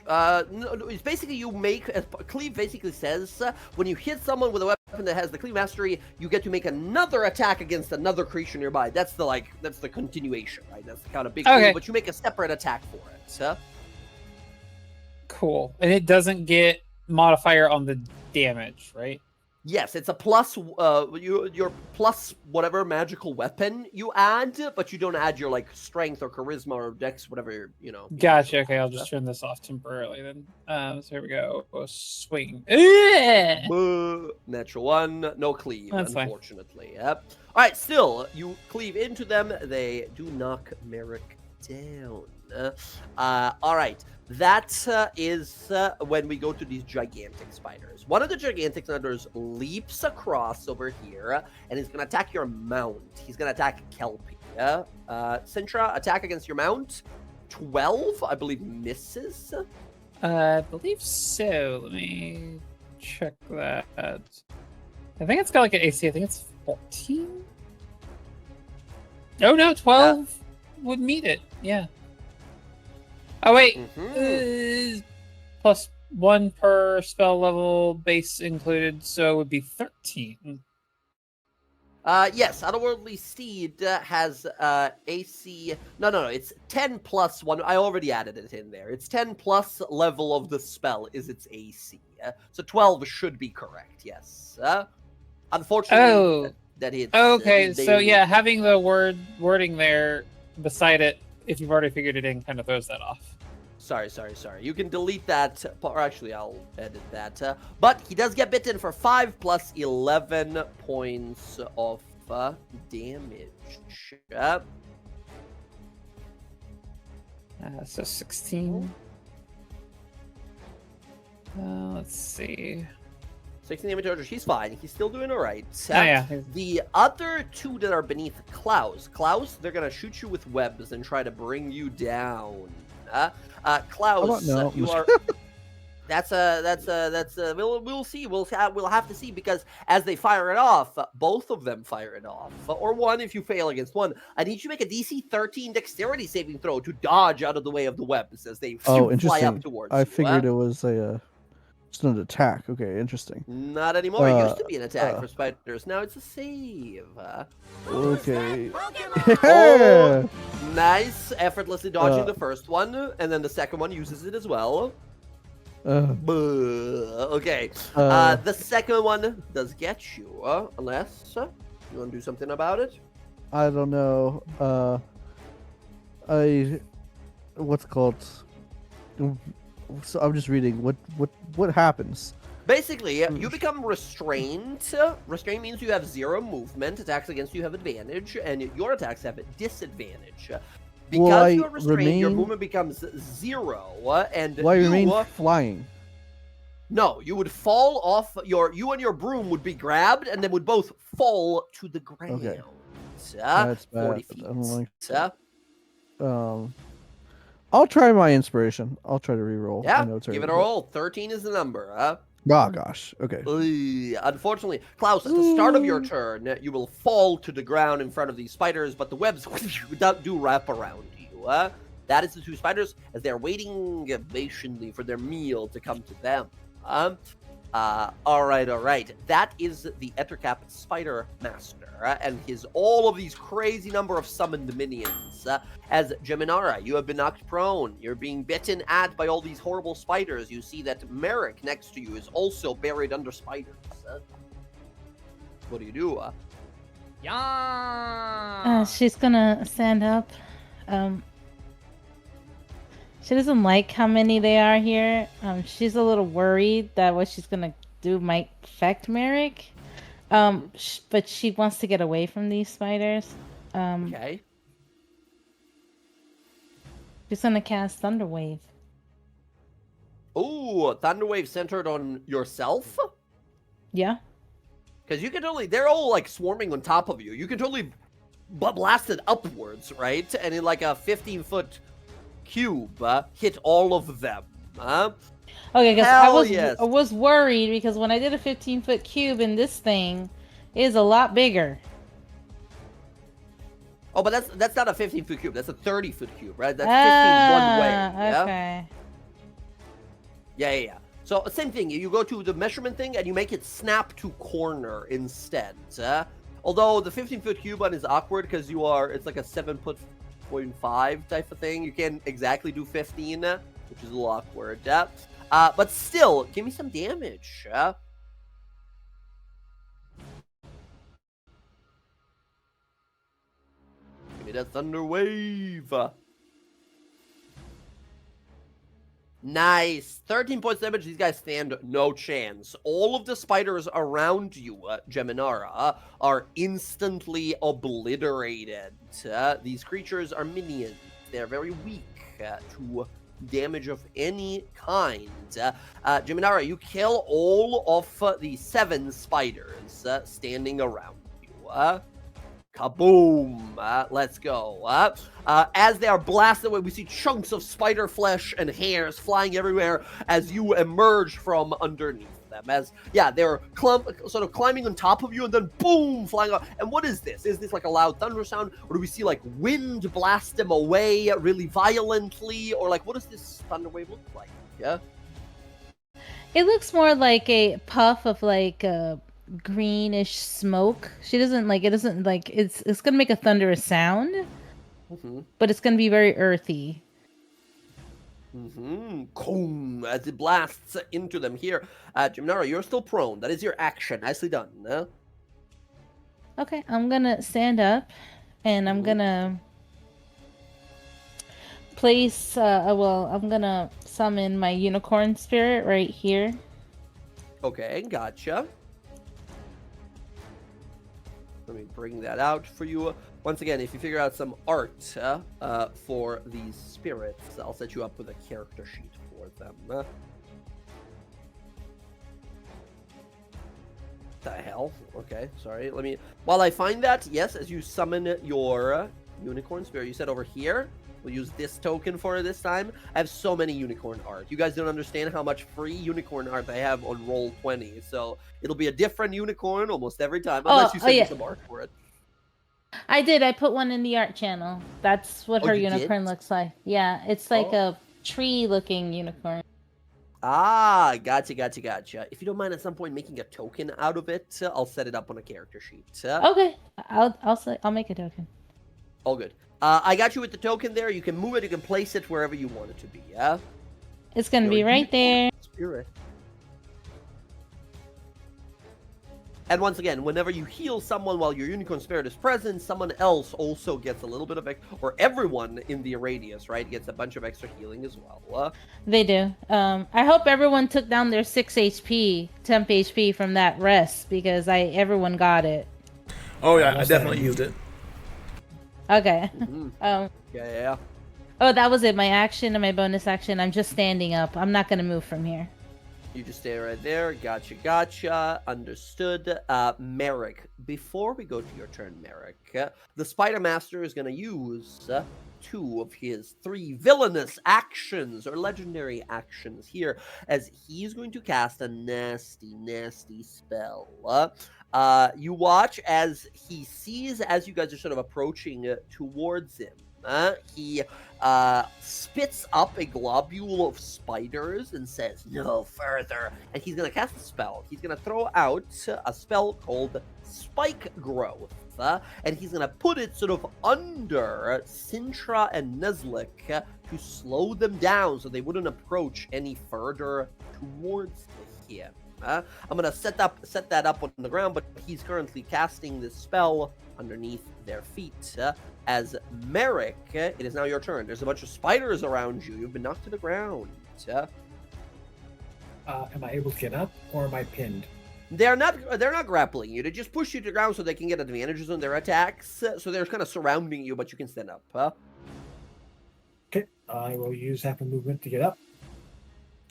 No, it's basically you make cleave basically says when you hit someone with a weapon that has the cleave mastery, you get to make another attack against another creature nearby. That's the continuation, right? That's the kind of big Okay. cleave, but you make a separate attack for it. Cool. And it doesn't get modifier on the damage, right? Yes, it's a plus. Your plus whatever magical weapon you add, but you don't add your like strength or charisma or dex, whatever Gotcha. Okay, I'll just turn this off temporarily then. So here we go. Swing. Ugh! Natural 1, no cleave, That's fine. unfortunately. Yep. All right, still you cleave into them. They do knock Merrick down. All right. That is when we go to these gigantic spiders. One of the gigantic spiders leaps across over here and is going to attack your mount. He's going to attack Kelpie. Sintra, attack against your mount. 12, I believe, misses. I believe so. Let me check that. I think it's got like an AC. I think it's 14. Oh no, 12 would meet it. Yeah. Oh wait, plus 1 per spell level base included, so it would be 13. Yes, Otherworldly Steed has AC. No, it's 10 plus 1. I already added it in there. It's 10 plus level of the spell is its AC. So 12 should be correct. Yes. Unfortunately, that hits. Okay, so yeah, having the wording there beside it, if you've already figured it in, kind of throws that off. Sorry. You can delete that, or actually I'll edit that. But he does get bitten for 5 plus 11 points of damage. So 16. Let's see. 16 damage total. He's fine. He's still doing all right. Oh, yeah. The other two that are beneath Klaus, they're going to shoot you with webs and try to bring you down. Klaus, no? you are... We'll see. We'll have to see, because as they fire it off, both of them fire it off, or one if you fail against one. I need you to make a DC 13 Dexterity saving throw to dodge out of the way of the webs as they fly interesting. up towards I you. figured it was just an attack. Okay, interesting. Not anymore. It used to be an attack for spiders. Now it's a save. Okay. Oh, nice. Effortlessly dodging the first one, and then the second one uses it as well. Okay. The second one does get you, unless you want to do something about it. I don't know. What's it called? So I'm just reading. What happens? Basically, you become restrained. Restraint means you have 0 movement. Attacks against you have advantage, and your attacks have disadvantage. Because you're restrained, your movement becomes 0, and Will I remain flying? No, you would fall off. You and your broom would be grabbed, and then would both fall to the ground. Okay. That's bad. 40 feet. I don't like I'll try my inspiration. I'll try to re-roll. Yeah, give it a roll. 13 is the number. Oh gosh. Okay. Unfortunately, Klaus, at the start of your turn, you will fall to the ground in front of these spiders, but the webs do wrap around you. That is the 2 spiders as they're waiting patiently for their meal to come to them. All right. That is the Ettercap Spider Master and all of these crazy number of summoned minions. As Geminara, you have been knocked prone. You're being bitten at by all these horrible spiders. You see that Merrick next to you is also buried under spiders. What do you do? Yeah. She's gonna stand up. She doesn't like how many they are here. She's a little worried that what she's gonna do might affect Merrick. But she wants to get away from these spiders. Okay. She's gonna cast Thunder Wave. Ooh, Thunder Wave centered on yourself? Yeah. Because you can totally, they're all like swarming on top of you. You can totally blast it upwards, right? And in like a 15-foot cube, hit all of them. Okay, because I was worried because when I did a 15-foot cube in this thing, is a lot bigger. Oh, but that's not a 15-foot cube. That's a 30-foot cube, right? That's 15 one way. Yeah? Okay. Yeah. So same thing. You go to the measurement thing and you make it snap to corner instead. Although the 15-foot cube one is awkward because it's like a 7.5 type of thing. You can't exactly do 15, which is a little awkward. But still, give me some damage. Give me that Thunder Wave. Nice. 13 points damage. These guys stand no chance. All of the spiders around you, Geminara, are instantly obliterated. These creatures are minions. They're very weak to damage of any kind. Geminara, you kill all of the 7 spiders standing around you. Kaboom! Let's go. As they are blasted away, we see chunks of spider flesh and hairs flying everywhere as you emerge from underneath them. They're sort of climbing on top of you and then boom, flying up. And what is this? Is this like a loud thunder sound? Or do we see like wind blast them away really violently? Or like, what does this thunder wave look like? Yeah? It looks more like a puff of like greenish smoke. It's gonna make a thunderous sound, but it's gonna be very earthy. Boom, as it blasts into them here. Geminara, you're still prone. That is your action. Nicely done. Okay, I'm gonna stand up and I'm gonna place I'm gonna summon my unicorn spirit right here. Okay, gotcha. Let me bring that out for you. Once again, if you figure out some art for these spirits, I'll set you up with a character sheet for them. The hell? Okay, sorry. While I find that, yes, as you summon your unicorn spirit, you said over here? We'll use this token for it this time. I have so many unicorn art. You guys don't understand how much free unicorn art I have on Roll20. So it'll be a different unicorn almost every time, unless you send me some art for it. I did. I put one in the art channel. That's what Oh, her you unicorn did? looks like. Yeah, it's like a tree-looking unicorn. Ah, gotcha. If you don't mind at some point making a token out of it, I'll set it up on a character sheet. Okay, I'll make a token. All good. I got you with the token there. You can move it. You can place it wherever you want it to be. Yeah. It's gonna Your be right there. Spirit. And once again, whenever you heal someone while your unicorn spirit is present, someone else also gets a little bit of or everyone in the radius, right, gets a bunch of extra healing as well. They do. I hope everyone took down their 6 HP, temp HP from that rest because everyone got it. Oh yeah, I definitely used it. Okay. Yeah. Oh, that was it. My action and my bonus action. I'm just standing up. I'm not gonna move from here. You just stay right there. Gotcha. Understood. Merrick, before we go to your turn, Merrick, the Spider Master is going to use 2 of his 3 villainous actions or legendary actions here as he's going to cast a nasty spell. You watch as he sees, as you guys are sort of approaching towards him, he spits up a globule of spiders and says, "No further." And he's going to cast a spell. He's going to throw out a spell called Spike Growth. And he's going to put it sort of under Sintra and Nezlik to slow them down so they wouldn't approach any further towards him. I'm going to set that up on the ground, but he's currently casting this spell underneath their feet. As Merrick, it is now your turn. There's a bunch of spiders around you. You've been knocked to the ground. Am I able to get up, or am I pinned? They're not grappling you. They just push you to the ground so they can get advantages on their attacks. So they're kind of surrounding you, but you can stand up. Okay, I will use half a movement to get up.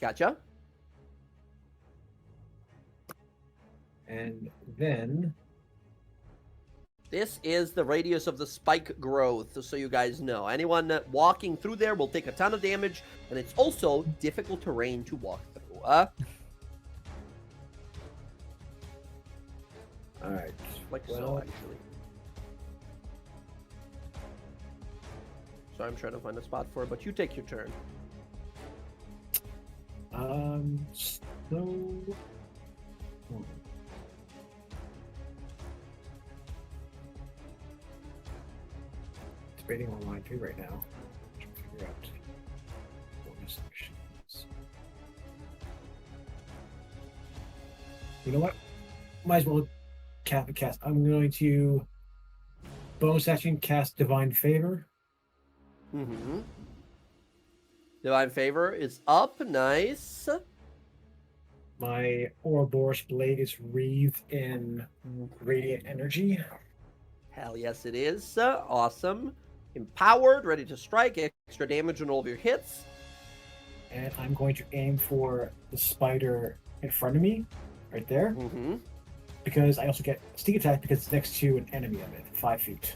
Gotcha. And then this is the radius of the spike growth, so you guys know. Anyone walking through there will take a ton of damage, and it's also difficult terrain to walk through. All right. Like so, actually. Sorry, I'm trying to find a spot for it, but you take your turn. Debating online too right now. Trying to figure out bonus actions. You know what? Might as well cast. I'm going to bonus action cast Divine Favor. Mm-hmm. Divine Favor is up. Nice. My Ouroboros blade is wreathed in radiant energy. Hell yes, it is. Awesome. Empowered, ready to strike, extra damage on all of your hits. And I'm going to aim for the spider in front of me, right there. Mm-hmm. Because I also get sneak attack because it's next to an enemy of it, 5 feet.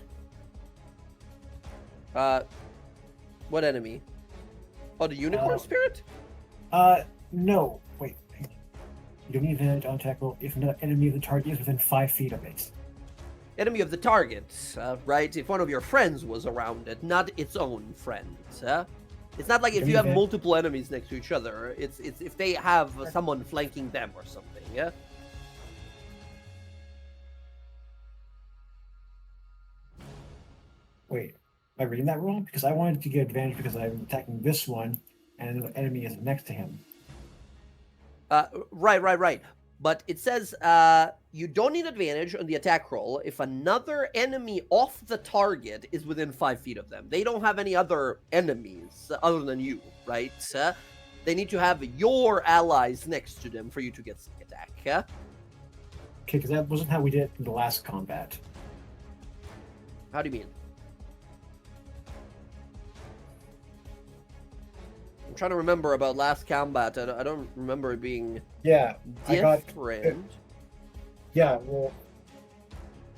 What enemy? Oh, the unicorn spirit? No. Wait. You don't need advantage on attack roll if the enemy of the target is within 5 feet of it. Enemy of the target, right? If one of your friends was around it, not its own friend. It's not like if you have multiple enemies next to each other. It's if they have someone flanking them or something, yeah? Wait, am I reading that wrong? Because I wanted to get advantage because I'm attacking this one, and the enemy is next to him. Right. But it says you don't need advantage on the attack roll if another enemy off the target is within 5 feet of them. They don't have any other enemies other than you, right? They need to have your allies next to them for you to get sneak attack. Okay, because that wasn't how we did it in the last combat. How do you mean? I'm trying to remember about last combat. I don't remember it being Yeah, different. Yeah, well,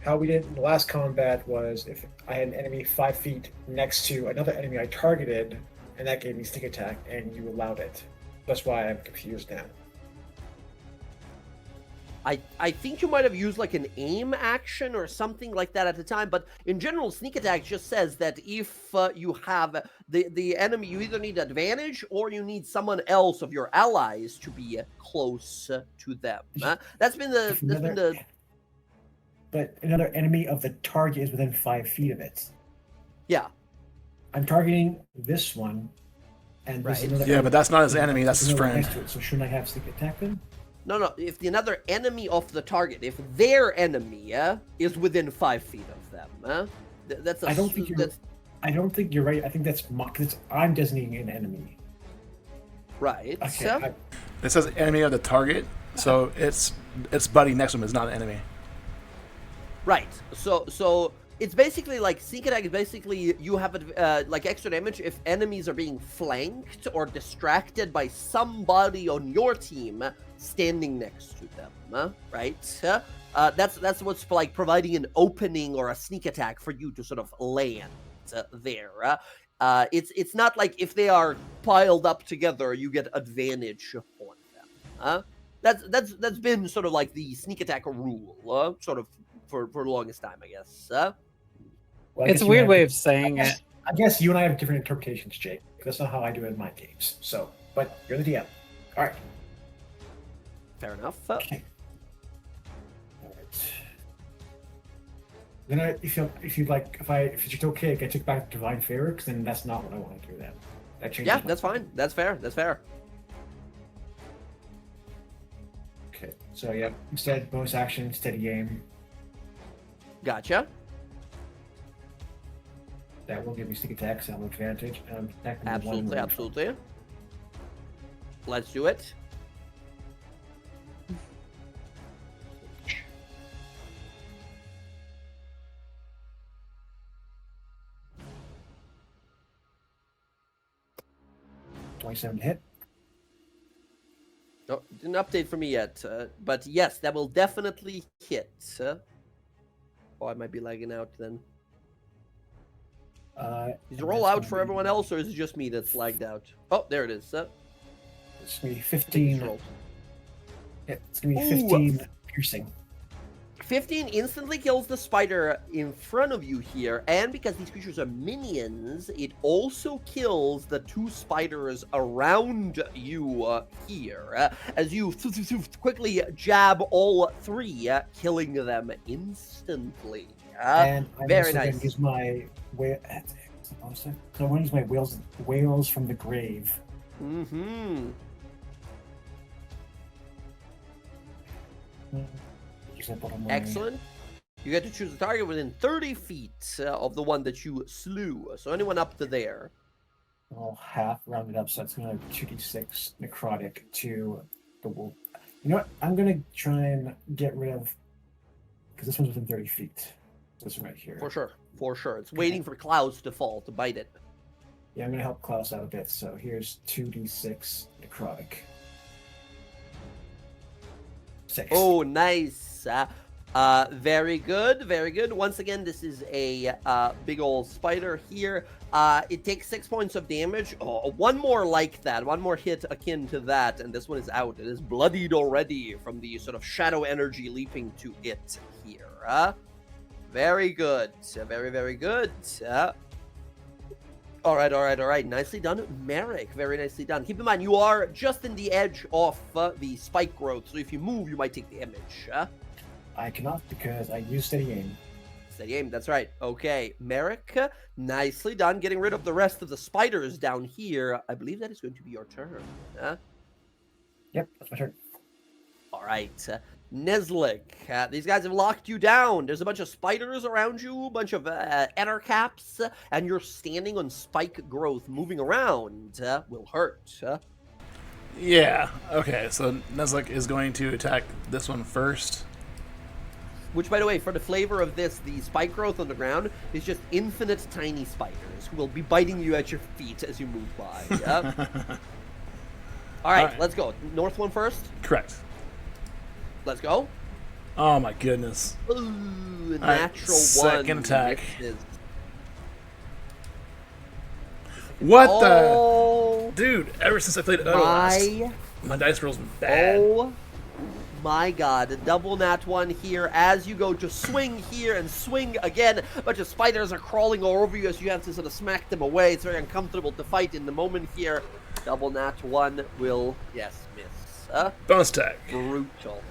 how we did in the last combat was if I had an enemy 5 feet next to another enemy I targeted, and that gave me sneak attack, and you allowed it. That's why I'm confused now. I think you might have used like an aim action or something like that at the time, but in general, sneak attack just says that if you have the enemy, you either need advantage or you need someone else of your allies to be close to them. That's been the. But another enemy of the target is within 5 feet of it. Yeah. I'm targeting this one, and this is another Yeah, but that's not his enemy. That's his friend. Next to it, so shouldn't I have sneak attack then? No. If the another enemy of the target, if their enemy is within 5 feet of them, that's a. I don't think you're right. I think I'm designating an enemy. Right. Okay. It says enemy of the target, so its buddy next to him is not an enemy. Right. So it's basically like sneak attack is basically you have like extra damage if enemies are being flanked or distracted by somebody on your team standing next to them. Right. That's what's like providing an opening or a sneak attack for you to sort of land there. It's not like if they are piled up together, you get advantage on them. That's been sort of like the sneak attack rule, sort of for the longest time, I guess. Well, It's a weird way of saying it. I guess you and I have different interpretations, Jake. That's not how I do it in my games. So, but you're the DM. All right. Fair enough. Okay. All right. Then if it's okay, I can take back Divine Favor, because then that's not what I want to do. Then that changes. Yeah, that's fine. That's fair. Okay. So yeah, instead bonus action, steady aim. Gotcha. That will give me sneak attacks. I'll have advantage. And I'm attacking with one move. Absolutely. Let's do it. $27 to hit. Oh, didn't update for me yet, but yes, that will definitely hit. Oh, I might be lagging out then. Is the roll out for everyone else, or is it just me that's lagged out? Oh, there it is. It's gonna be 15. Yeah, it's gonna be 15 piercing. 15 instantly kills the spider in front of you here, and because these creatures are minions, it also kills the 2 spiders around you here, as you quickly jab all 3, killing them instantly. And I'm very also nice. gonna use my so I want to use my whales from the grave. Mm-hmm. Excellent. You get to choose a target within 30 feet of the one that you slew. So anyone up to there. Well, half rounded up, so it's going to 2d6 necrotic to the wolf. You know what? I'm going to try and get rid of, because this one's within 30 feet. This one right here. For sure. It's waiting for clouds to fall to bite it. Yeah, I'm going to help Klaus out a bit. So here's 2d6 necrotic. 6. Oh, nice. Very good. Once again, this is a big old spider here. It takes 6 points of damage. Oh, one more like that. One more hit akin to that, and this one is out. It is bloodied already from the sort of shadow energy leaping to it here. Very good. Very good. All right. Nicely done, Merrick. Very nicely done. Keep in mind, you are just in the edge of the spike growth, so if you move, you might take damage. I cannot because I use steady aim. Steady aim, that's right. Okay, Merrick, nicely done. Getting rid of the rest of the spiders down here. I believe that is going to be your turn. Yep, that's my turn. All right. Neslik, these guys have locked you down. There's a bunch of spiders around you, a bunch of ettercaps, and you're standing on spike growth. Moving around will hurt. Yeah, okay, so Neslik is going to attack this one first. Which, by the way, for the flavor of this, the spike growth on the ground is just infinite tiny spiders who will be biting you at your feet as you move by. Yep. All right, let's go. North one first. Correct. Let's go. Oh my goodness. Ooh, right, natural second one. attack. Misses. What Oh, the? Dude, ever since I played Odo last, my dice rolls bad. Oh my god, a double nat one here as you go to swing here and swing again. A bunch of spiders are crawling all over you as you have to sort of smack them away. It's very uncomfortable to fight in the moment here. Double nat one will, yes, miss. Bonus attack. Brutal.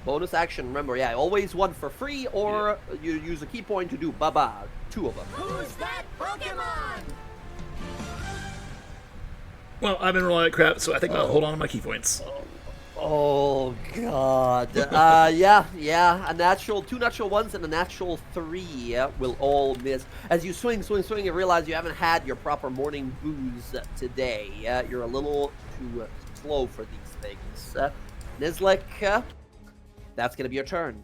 Bonus action, remember, yeah, always one for free, or you use a key point to do baba. 2 of them. Who's that Pokemon? Well, I've been rolling like crap, so I think I'll hold on to my key points. Oh god. Yeah. A natural, 2 natural ones and a natural 3 will all miss. As you swing, and realize you haven't had your proper morning booze today. You're a little too slow for these things. Nizlik, that's gonna be your turn.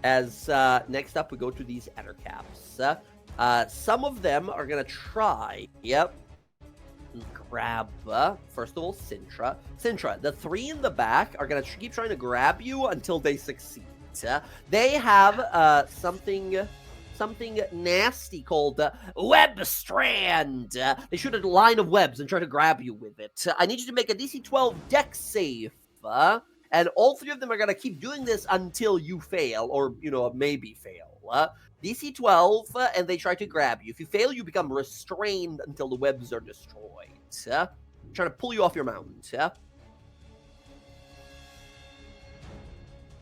As next up we go to these Ettercaps. Some of them are gonna try. Grab, first of all, Sintra. Sintra, the 3 in the back are going to keep trying to grab you until they succeed. They have something nasty called Web Strand. They shoot a line of webs and try to grab you with it. I need you to make a DC 12 dex save. And all 3 of them are going to keep doing this until you fail, or, maybe fail. DC 12, and they try to grab you. If you fail, you become restrained until the webs are destroyed. Trying to pull you off your mount.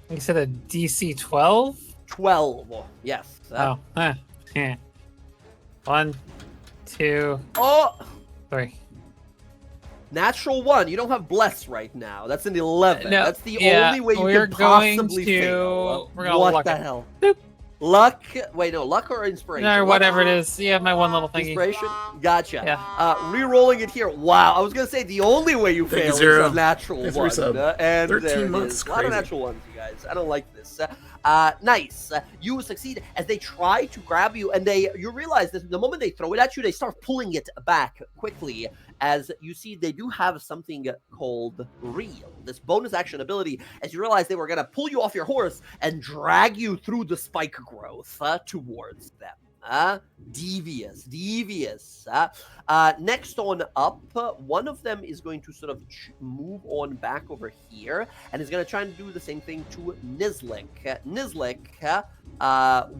You said a DC 12? 12, yes. Oh, yeah. 1, 2, Oh! 3. Natural 1. You don't have bless right now. That's an 11. No, That's the yeah, only way you we're can going possibly to- fail. we're gonna what luck the it. hell? Boop. Luck? Wait, no. Luck or inspiration? Or Luck whatever or it is. Yeah, my one little thingy. Inspiration? Gotcha. Yeah. Re-rolling it here. Wow. I was going to say the only way you Thank you, fail Zero. is a natural Thanks for one. your sub. And 13 there it months, is. A lot of crazy. natural ones, you guys. I don't like this. Nice. You succeed as they try to grab you, and you realize that the moment they throw it at you, they start pulling it back quickly. As you see, they do have something called Reel, this bonus action ability, as you realize they were going to pull you off your horse and drag you through the spike growth towards them. Devious. Next on up, one of them is going to sort of move on back over here, and is going to try and do the same thing to Nizlik. Nizlik,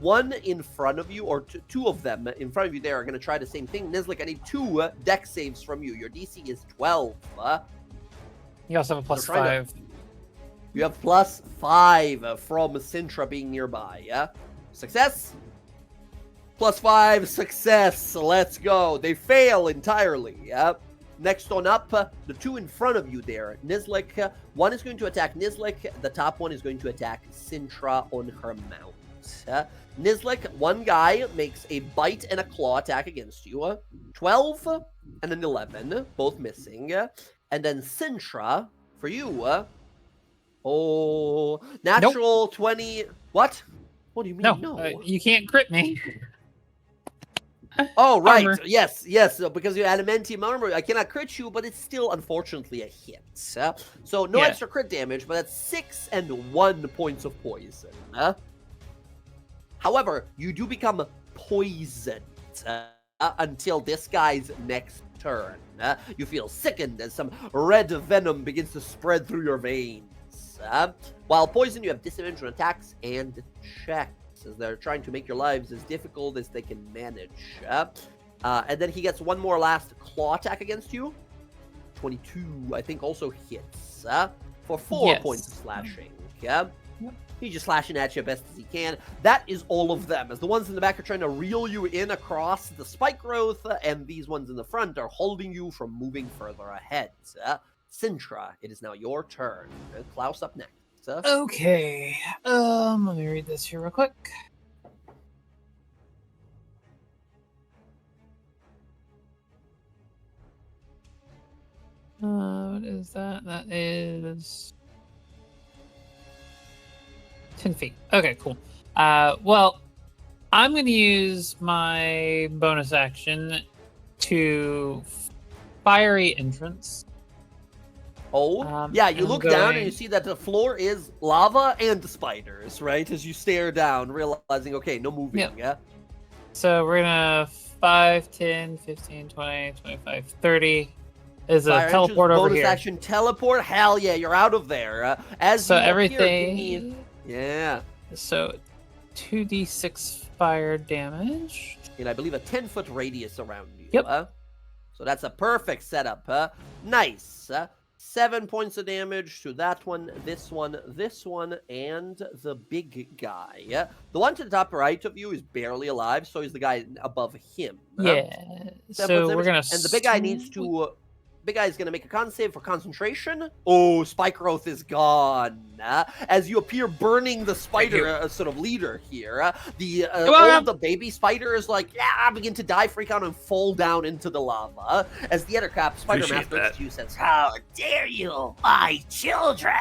one in front of you, or 2 of them in front of you there are going to try the same thing. Nizlik, I need 2 dex saves from you. Your DC is 12. You also have a plus They're trying 5. You have plus 5 from Sintra being nearby. Success? Plus 5, success. Let's go. They fail entirely. Next on up, the 2 in front of you there. Nizlik, one is going to attack Nizlik. The top one is going to attack Sintra on her mount. Nizlik, one guy makes a bite and a claw attack against you. 12 and an 11, both missing. And then Sintra, for you, natural 20. What? What do you mean? No. You can't crit me. Oh, right. Armor. Yes. Because you're adamantium armor, I cannot crit you, but it's still, unfortunately, a hit. So no extra crit damage, but that's 6 and 1 points of poison. However, you do become poisoned until this guy's next turn. You feel sickened as some red venom begins to spread through your veins. While poisoned, you have disadvantage on attacks and checks, as they're trying to make your lives as difficult as they can manage. And then he gets one more last claw attack against you. 22, I think, also hits for 4 points of slashing. He's just slashing at you best as he can. That is all of them, as the ones in the back are trying to reel you in across the spike growth, and these ones in the front are holding you from moving further ahead. Sintra, it is now your turn. Klaus up next. Okay. Let me read this here real quick. What is that? That is 10 feet. Okay, cool. Well, I'm going to use my bonus action to fiery entrance Oh, yeah, you I'm look down and going- you see that the floor is lava and spiders, right? As you stare down, realizing, okay, no moving, Yep. yeah? So we're gonna 5, 10, 15, 20, 25, 30. Is a Fire engines, teleport over bonus here. action, teleport, hell yeah, you're out of there. As So you appear, everything. give me... Yeah, So 2d6 fire damage. and I believe a 10-foot radius around you. Yep. So that's a perfect setup. Nice. 7 points of damage to that one, this one, and the big guy. The one to the top right of you is barely alive, so is the guy above him. Yeah. 7 So points we're damage, gonna. and the big guy needs to. Big guy is going to make a con save for concentration. Oh, spike growth is gone. As you appear burning the spider sort of leader here. The baby spider is like, yeah, begin to die, freak out, and fall down into the lava. As the other cap, Spider Appreciate Master that. next to you says, how dare you, my children?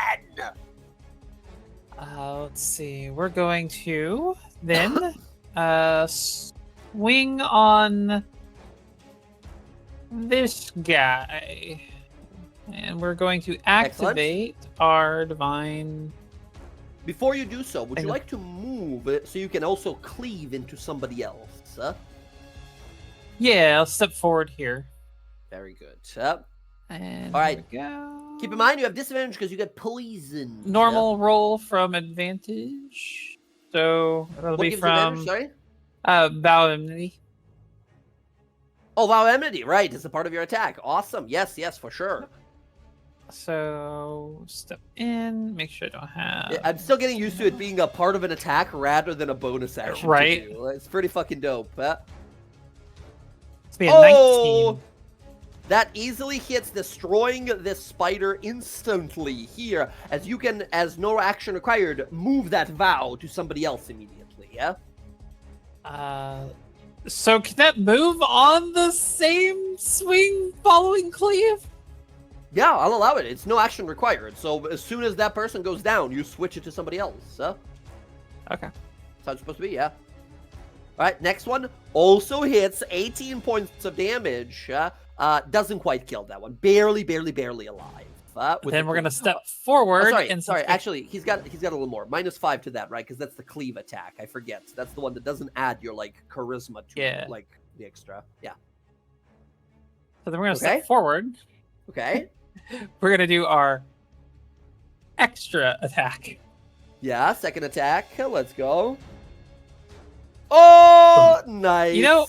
Let's see. We're going to then swing on this guy. And we're going to activate our divine. Before you do so, would you Okay. like to move it so you can also cleave into somebody else? Yeah, I'll step forward here. Very good. And All right. here we go. Keep in mind, you have disadvantage because you get poisoned. Normal roll from advantage. So it'll What be gives you advantage, from sorry? Vow of Enmity. Oh, Vow of Enmity, right. It's a part of your attack. Awesome. Yes, for sure. So step in, make sure I don't have. I'm still getting used to it being a part of an attack rather than a bonus action. Right. To do. It's pretty fucking dope. It's be a Oh! 19. That easily hits, destroying this spider instantly here, as you can, as no action required, move that vow to somebody else immediately, yeah? So can that move on the same swing following cleave? Yeah, I'll allow it. It's no action required. So as soon as that person goes down, you switch it to somebody else. Okay. That's how it's supposed to be, yeah. All right, next one also hits 18 points of damage. Doesn't quite kill that one. Barely alive. Then we're gonna step forward. Sorry. Actually, he's got a little more. -5 to that, right? Because that's the cleave attack. I forget. That's the one that doesn't add your like charisma to like the extra. Yeah. So then we're gonna Okay. step forward. Okay. We're gonna do our extra attack. Yeah. Second attack. Let's go. Oh, nice. You know-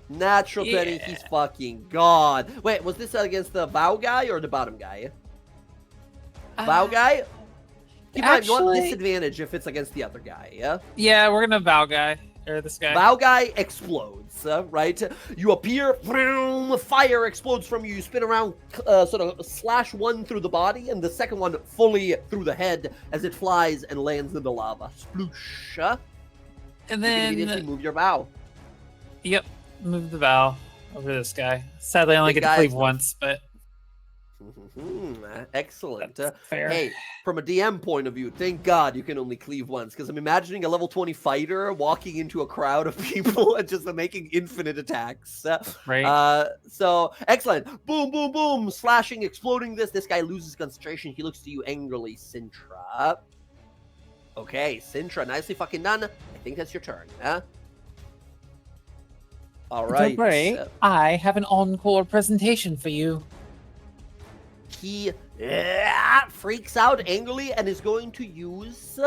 Natural 20, Yeah. he's fucking gone. Wait, was this against the Vow guy or the bottom guy? Vow guy? Keep in mind, you want actually- disadvantage if it's against the other guy, yeah? Yeah, we're gonna Vow guy or this guy. Vow guy explodes, right? You appear, vroom, fire explodes from you. You spin around, sort of slash one through the body, and the second one fully through the head as it flies and lands in the lava. Sploosh. And You can immediately then move your Vow. yep, move the Vow over this guy. Sadly, I only Big get to guys, cleave though. once, but Excellent. that's fair. Hey, from a DM point of view, thank God you can only cleave once, because I'm imagining a level 20 fighter walking into a crowd of people and just making infinite attacks. Right. So, excellent. Boom, boom, boom. Slashing, exploding this. This guy loses concentration. He looks to you angrily, Sintra. Okay, Sintra, nicely fucking done. I think that's your turn, huh? All right. Don't worry, I have an encore presentation for you. He freaks out angrily and is going to use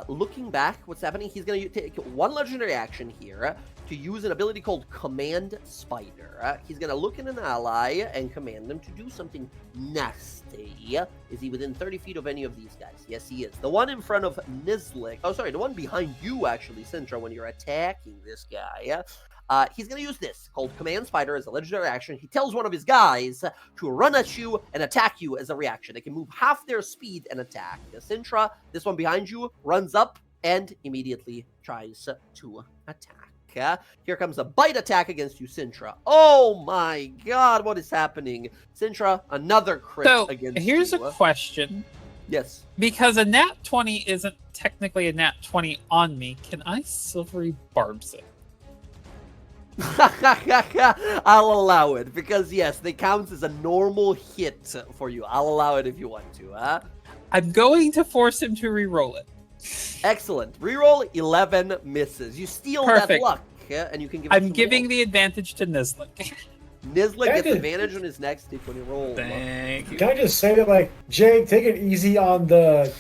looking back, what's happening? He's going to take one legendary action here to use an ability called Command Spider. He's going to look at an ally and command them to do something nasty. Is he within 30 feet of any of these guys? Yes, he is. The one in front of Nizlik. Oh, sorry, the one behind you, actually, Sintra, when you're attacking this guy. He's going to use this, called Command Spider, as a legendary action. He tells one of his guys to run at you and attack you as a reaction. They can move half their speed and attack. Sintra, this one behind you, runs up and immediately tries to attack. Here comes a bite attack against you, Sintra. Oh my god, what is happening? Sintra, another crit So against here's you. a question. Yes. Because a nat 20 isn't technically a nat 20 on me, can I silvery barbs it? I'll allow it because yes, they count as a normal hit for you. I'll allow it if you want to. Huh? I'm going to force him to re-roll it. Excellent. Reroll 11 misses. You steal that Perfect. luck, and you can give. It I'm giving the advantage to Nizlik. Nizlik gets That is- advantage on his next d20 roll. Thank you. Can I just say that, like, Jay, take it easy on the.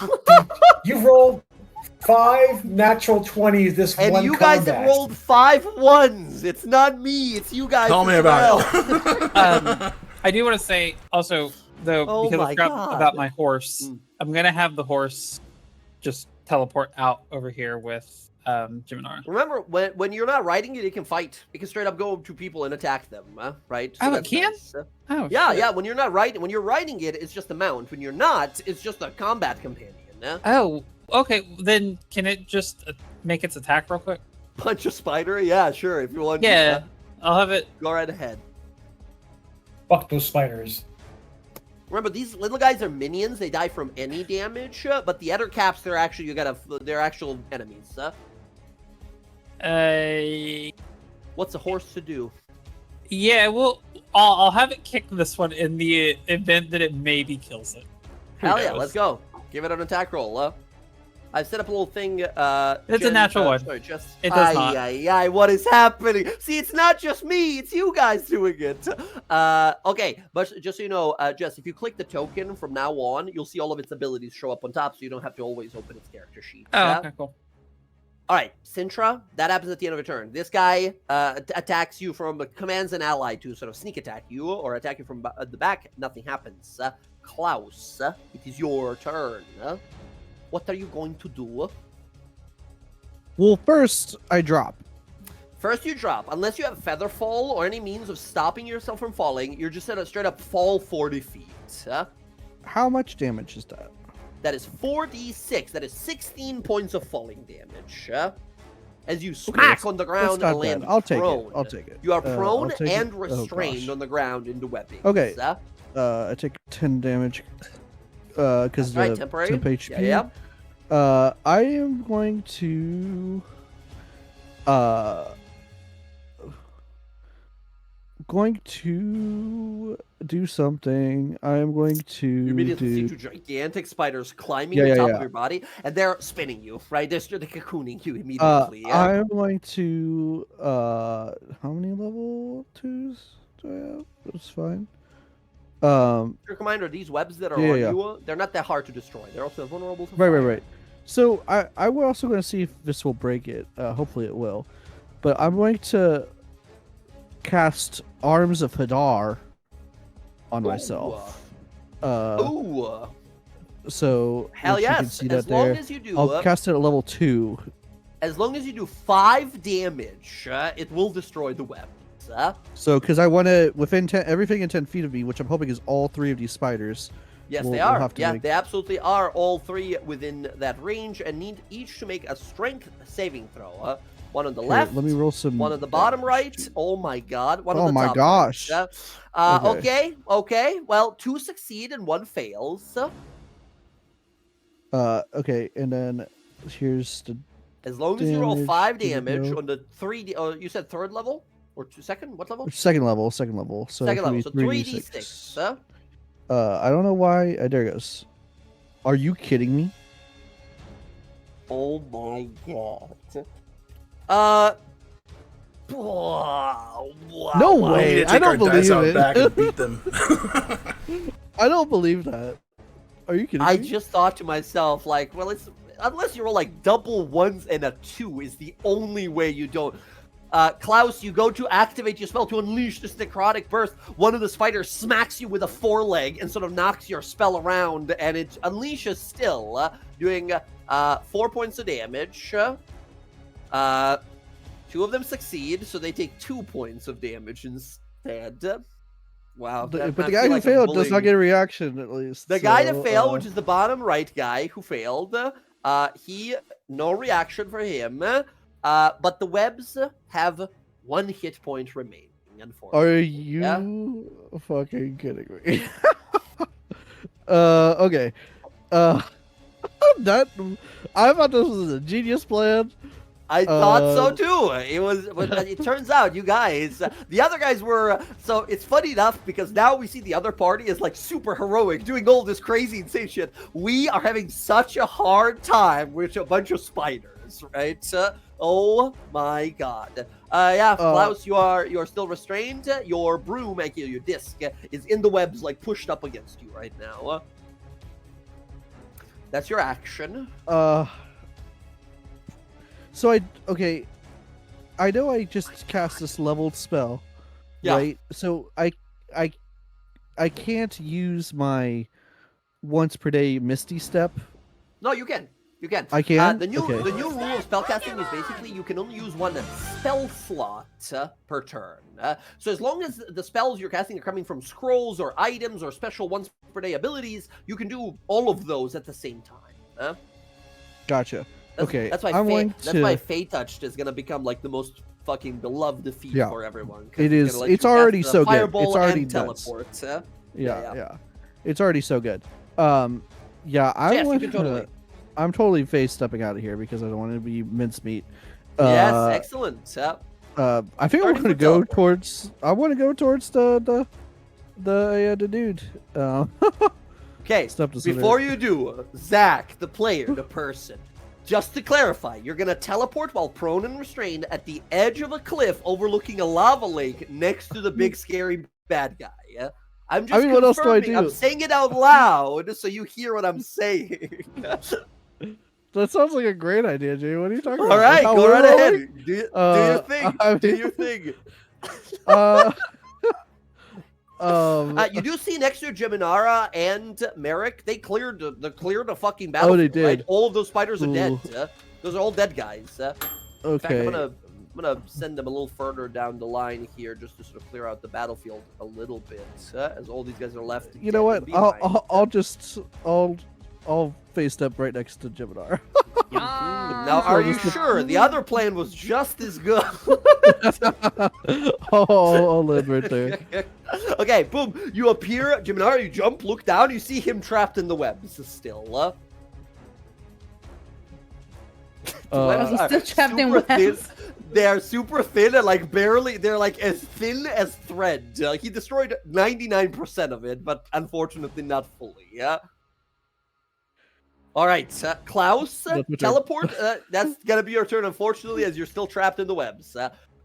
You've rolled 5 natural 20s this And one you guys combat. have rolled 5 1s. It's not me. It's you guys. Tell me as about well. it. I do want to say also, though, Oh because my I forgot God. about my horse, Mm. I'm going to have the horse just teleport out over here with Jiminar. Remember, when you're not riding it, it can fight. It can straight up go to people and attack them, right? Oh, it that's can? nice. Oh, Yeah, shit. yeah. When you're riding it, it's just a mount. When you're not, it's just a combat companion. Oh, okay. Then can it just make its attack real quick? Punch a spider? Yeah, sure. If you want. Yeah, To, I'll have it. go right ahead. Fuck those spiders. Remember, these little guys are minions. They die from any damage, but the other caps, they're actual enemies. What's a horse to do? Yeah, well, I'll have it kick this one in the event that it maybe kills it. Who Hell yeah, knows? let's go. Give it an attack roll. I've set up a little thing. It's a natural one. Sorry, just. It does not. Ay, what is happening? See, it's not just me. It's you guys doing it. Okay, but just so you know, Jess, if you click the token from now on, you'll see all of its abilities show up on top, so you don't have to always open its character sheet. Oh, yeah? okay, cool. All right, Sintra, that happens at the end of a turn. This guy attacks you commands an ally to sort of sneak attack you or attack you from the back. Nothing happens. Klaus, it is your turn. What are you going to do? Well, first I drop. First, you drop. Unless you have feather fall or any means of stopping yourself from falling, you're just gonna straight up fall 40 feet. How much damage is that? That is 4d6. That is 16 points of falling damage. As you smack on the ground not and land bad. I'll take it. prone. I'll take it. You are I'll prone take it. and Oh, restrained gosh. on the ground into webbing. Okay. I take 10 damage because Right, the temporary. temp HP. Yeah. I am going to do something. I am going to You immediately do. see 2 gigantic spiders climbing Yeah, on yeah, top yeah. of your body, and they're spinning you, right? They're straight cocooning you immediately. I am going to how many level 2s do I have? That's fine. Your commander, these webs that are Yeah, on yeah. you, they're not that hard to destroy. They're also vulnerable to Right, fire. right. So I we're also going to see if this will break it. Hopefully it will. But I'm going to cast Arms of Hadar on myself. Ooh. So Hell if you can yes. see As that long there. as you do, I'll cast it at level 2. as long as you do 5 damage, it will destroy the webs. So because I want to within 10, everything in 10 feet of me, which I'm hoping is all 3 of these spiders. Yes, We'll- they we'll are. have to Yeah, make- they absolutely are. All 3 within that range, and need each to make a strength saving throw. One on the Here, left. let me roll some. One on the bottom damage, right. too. Oh my god. One Oh on the my top gosh. right. Okay. Okay. Well, 2 succeed and 1 fails. Okay, and then here's the. As long as you roll Damage, 5 here we damage go. on the 3D. Oh, you said 3rd level or second? What level? Second level. So Second it's level. gonna be So 3d6. I don't know why. There it goes. Are you kidding me? Oh my god. Wow. No We way. need to I take don't our dice believe out it. back and beat them. I don't believe that. Are you kidding I me? just thought to myself, like, well, it's unless you roll like double 1s and a 2 is the only way you don't. Klaus, you go to activate your spell to unleash this necrotic burst. One of the spiders smacks you with a foreleg and sort of knocks your spell around, and it unleashes still, doing 4 points of damage. 2 of them succeed, so they take 2 points of damage instead. Wow. But the guy who failed does not get a reaction, at least. The guy so, that failed, which is the bottom right guy who failed, he no reaction for him. But the webs have 1 hit point remaining. Unfortunately. Are you fucking kidding me? Okay. That I thought this was a genius plan. I thought so too. It was, but it turns out you guys, the other guys were. So it's funny enough because now we see the other party is like super heroic, doing all this crazy, insane shit. We are having such a hard time with a bunch of spiders, right? Oh my god. Yeah, Klaus, you are still restrained. Your broom, aka your disc, is in the webs, like pushed up against you right now. That's your action. So I know I just cast this leveled spell, Yeah. right? So I can't use my once per day Misty Step. No, you can. You can. I can? The new Okay. rule of spellcasting is basically you can only use one spell slot per turn. So as long as the spells you're casting are coming from scrolls or items or special once per day abilities, you can do all of those at the same time. Gotcha. Okay, That's why I'm going that's why Fey Touched is gonna become like the most fucking beloved feat Yeah. for everyone. 'cause It it's is. gonna let It's you already cast, so good. Fireball It's already and nuts. teleport. Yeah. It's already so good. Yeah, yes, you can totally. I'm totally face stepping out of here because I don't want to be mincemeat. Yes, excellent. I think I'm Starting going to for go teleport. towards. I want to go towards the dude. Okay, Step to before you do, Zach, the player, the person, just to clarify, you're going to teleport while prone and restrained at the edge of a cliff overlooking a lava lake next to the big scary bad guy. Yeah? I'm just what else do I confirming. do? I'm saying it out loud so you hear what I'm saying. That sounds like a great idea, Jay. What are you talking All about? right, How go we're right rolling? ahead. Do your thing. I Do mean- your thing. You do see next to Geminara and Merrick, they cleared the fucking battlefield. they did. Right? All of those spiders are dead. Ooh. Those are all dead guys. In fact, Okay. I'm gonna send them a little further down the line here, just to sort of clear out the battlefield a little bit, as all these guys are left. You know what? dead and behind. I'll face step right next to Jiminar. Now, are you sure? The other plan was just as good. I'll live right there. Okay, boom. You appear, Geminara, you jump, look down, you see him trapped in the webs still. The webs He's are still trapped in super thin. webs. They're super thin and like barely, they're like as thin as thread. He destroyed 99% of it, but unfortunately not fully, yeah? All right, Klaus, That's my turn. teleport. That's gonna be your turn, unfortunately, as you're still trapped in the webs.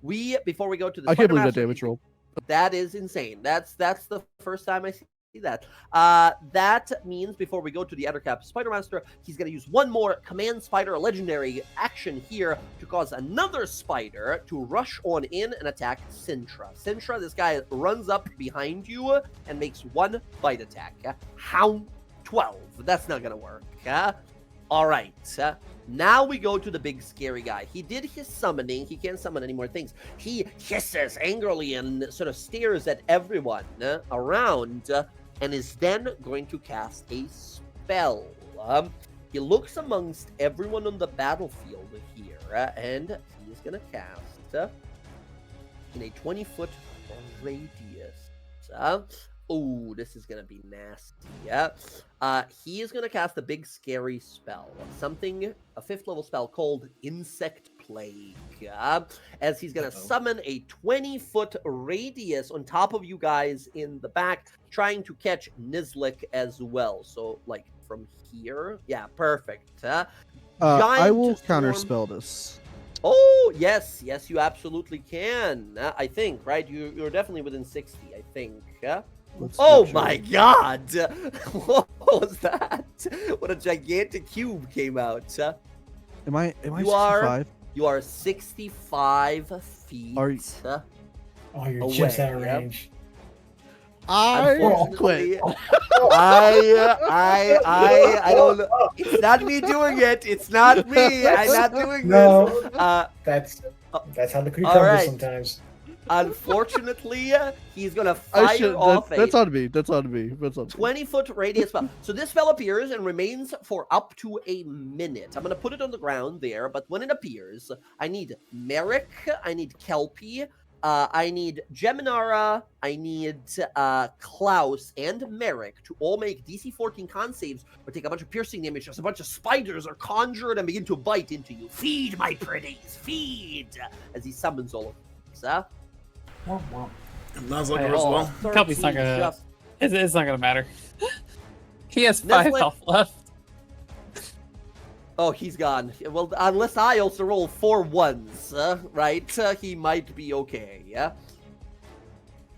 Before we go to the I can't believe that Spider-Master, damage roll. that is insane. That's the first time I see that. That means before we go to the Ettercap Spider-Master, he's going to use one more Command Spider legendary action here to cause another spider to rush on in and attack Sintra. Sintra, this guy runs up behind you and makes one bite attack. How 12. That's not going to work. All right. Now we go to the big scary guy. He did his summoning. He can't summon any more things. He hisses angrily and sort of stares at everyone around and is then going to cast a spell. He looks amongst everyone on the battlefield here and he is going to cast in a 20-foot radius. Oh, this is going to be nasty. Yeah. He is going to cast a big scary spell. A 5th level spell called Insect Plague. As he's going to summon a 20-foot radius on top of you guys in the back, trying to catch Nizlik as well. So, like, from here. Yeah, perfect. I will Giant counterspell this. Oh, yes, you absolutely can. I think, right? You're definitely within 60, I think. Let's Oh make sure. my god! What was that? What a gigantic cube came out. Am I You are- 65? You are 65 feet. Are you- Oh, you're Away, just out of yep. range. I quit. Unfortunately, I don't. It's not me doing it. It's not me. I'm not doing No. this. That's how the crew all comes right. sometimes. Unfortunately, he's gonna I fire should. off That's a on me. That's on me. That's on me. 20-foot radius spell. So this spell appears and remains for up to a minute. I'm going to put it on the ground there, but when it appears, I need Merrick, I need Kelpie, I need Geminara, I need Klaus, and Merrick to all make DC 14 con saves or take a bunch of piercing damage as a bunch of spiders are conjured and begin to bite into you. Feed, my pretties, feed! As he summons all of these. Nuzlocke Hey, as well. Kelpie's not 13 gonna. just- It's not gonna matter. He has 5 Nestle- health left. Oh, he's gone. Well, unless I also roll 4 ones, right? He might be okay, yeah?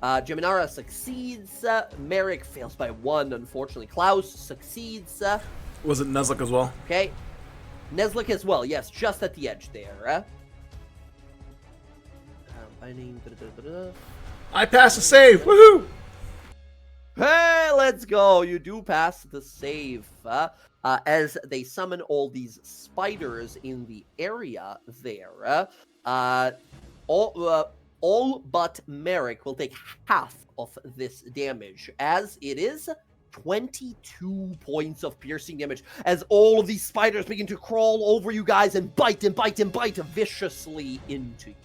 Geminara succeeds. Merrick fails by 1, unfortunately. Klaus succeeds. Was it Nuzlocke as well? Okay. Neslick as well, yes, just at the edge there. Binding, I passed the save. Woohoo! Hey, let's go. You do pass the save. As they summon all these spiders in the area there. All but Merrick will take half of this damage, as it is 22 points of piercing damage, as all of these spiders begin to crawl over you guys and bite and bite and bite viciously into you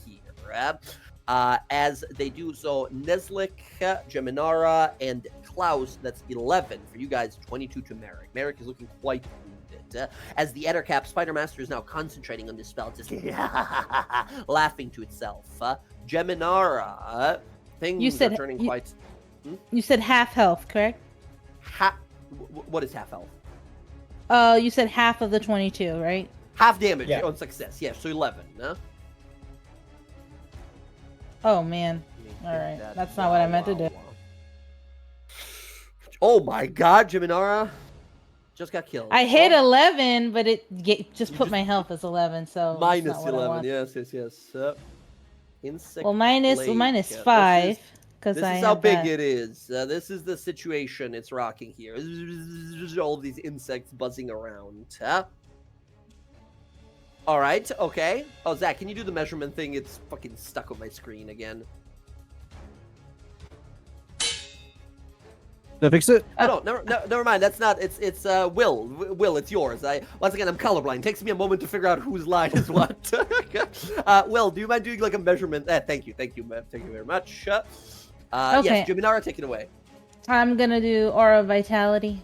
here. As they do so, Neslick, Geminara, and Klaus, that's 11 for you guys, 22 to Merrick. Merrick is looking quite wounded. As the Ettercap Spider Master is now concentrating on this spell, just laughing to itself. Geminara, things are turning quite... You said half health, correct? What is half health? You said half of the 22, right? Half damage on success, yes, so 11. Oh, man. All right. That's not what I meant to do. Oh my god, Geminara just got killed. I hit 11, but it just put my health as 11, so minus 11. Yes. Insect well, minus plague. 5 because This I is how big that. it is. This is the situation it's rocking here. All of these insects buzzing around. All right, okay. Oh, Zach, can you do the measurement thing? It's fucking stuck on my screen again. Did I fix it? Oh, no, never mind. That's not. It's Will. Will, it's yours. Once again, I'm colorblind. It takes me a moment to figure out whose line is what. Will, do you mind doing like a measurement? Thank you, ma'am. Thank you very much. Okay. Yes, Geminara, take it away. I'm gonna do Aura of Vitality.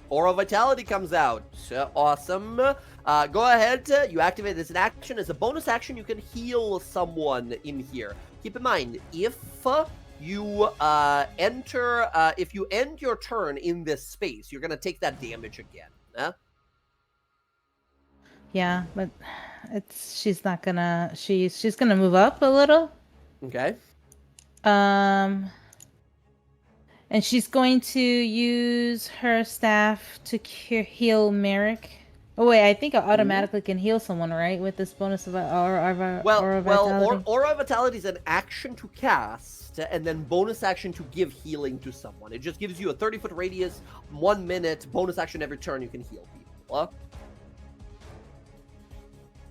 Aura of Vitality comes out. Awesome. Go ahead. You activate this in action. As a bonus action, you can heal someone in here. Keep in mind, if you if you end your turn in this space, you're gonna take that damage again. Yeah, but she's not gonna. She's gonna move up a little. Okay. And she's going to use her staff to heal Merrick. Oh wait, I think I automatically can heal someone, right? With this bonus of Aura Vitality. Aura Vitality is an action to cast, and then bonus action to give healing to someone. It just gives you a 30-foot radius, 1 minute, bonus action every turn you can heal people.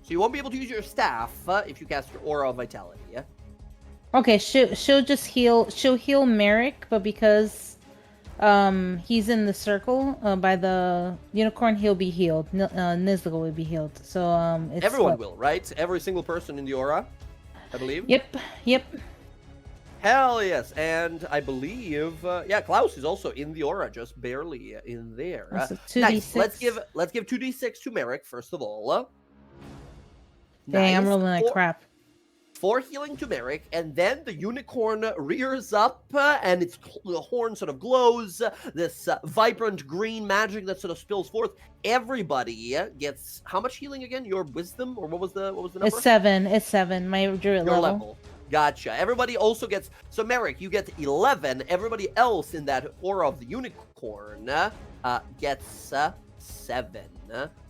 So you won't be able to use your staff if you cast your Aura of Vitality, yeah? Okay, she'll just heal. She'll heal Merrick, but because he's in the circle by the unicorn, he'll be healed. Nizligal will be healed. So it's everyone will, right? Every single person in the aura, I believe. Yep. Hell yes, and I believe Klaus is also in the aura, just barely in there. Nice. Let's give 2d6 to Merrick first of all. Dang, nice. I'm rolling like crap. 4 healing to Merrick, and then the unicorn rears up, and its horn sort of glows. This vibrant green magic that sort of spills forth. Everybody gets how much healing again? Your wisdom, or what was the number? It's 7. It's 7. My druid Your level. Gotcha. Everybody also gets. So Merrick, you get 11. Everybody else in that aura of the unicorn gets 7,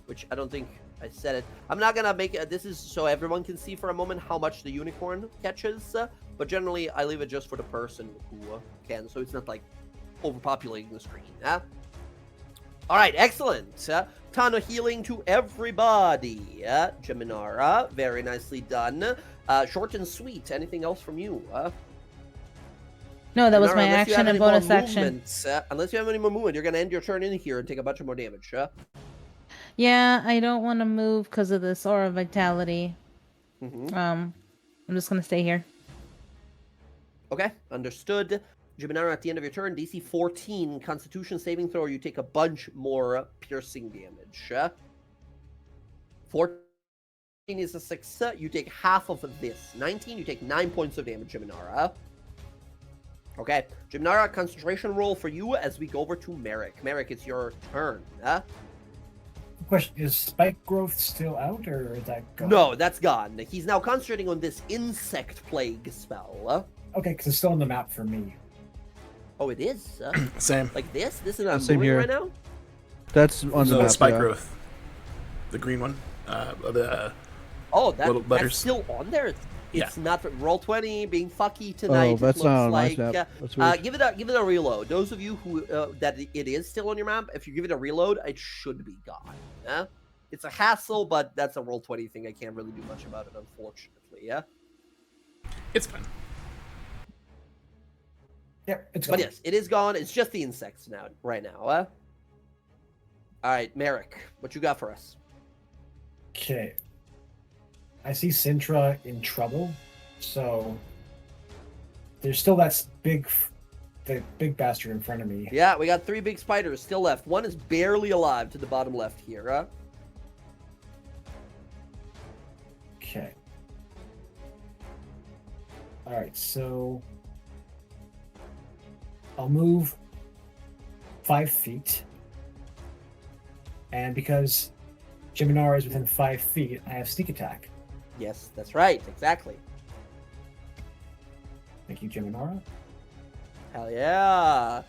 which I don't think. I said it. I'm not gonna make it. This is so everyone can see for a moment how much the unicorn catches, but generally I leave it just for the person who can, so it's not like overpopulating the screen. All right, excellent. Ton of healing to everybody. Geminara, very nicely done. Short and sweet. Anything else from you? No, that was Geminara, my action and bonus action. Unless you have any more movement, you're gonna end your turn in here and take a bunch of more damage. Yeah, I don't want to move because of this Aura Vitality. I'm just gonna stay here. Okay, understood. Jiminara, at the end of your turn, DC 14 Constitution saving throw, you take a bunch more piercing damage. 14 is a 6, you take half of this. 19, you take 9 points of damage, Jiminara. Okay, Jiminara, concentration roll for you as we go over to Merrick. Merrick, it's your turn. Question, is spike growth still out, or is that gone? No, that's gone. He's now concentrating on this insect plague spell. Okay, because it's still on the map for me. Oh, it is? Same. Like this? This is not Same moving here. right now? That's on the So map. spike yeah. growth. The green one. Oh, Little that's letters. still on there? Yeah. It's not roll 20 being fucky tonight. Oh, that's it not on my looks map. like. That's weird. Give it a reload. Those of you who that it is still on your map, if you give it a reload, it should be gone. It's a hassle, but that's a roll 20 thing. I can't really do much about it, unfortunately. Yeah. It's fine. Yeah, it's But gone. yes, it is gone. It's just the insects now, right now. All right, Merrick, what you got for us? Okay. I see Sintra in trouble, so there's still the big bastard in front of me. Yeah, we got 3 big spiders still left. One is barely alive to the bottom left here. Okay. All right, so I'll move 5 feet, and because Jiminara is within 5 feet, I have sneak attack. Yes, that's right. Exactly. Thank you, Jiminara. Hell yeah.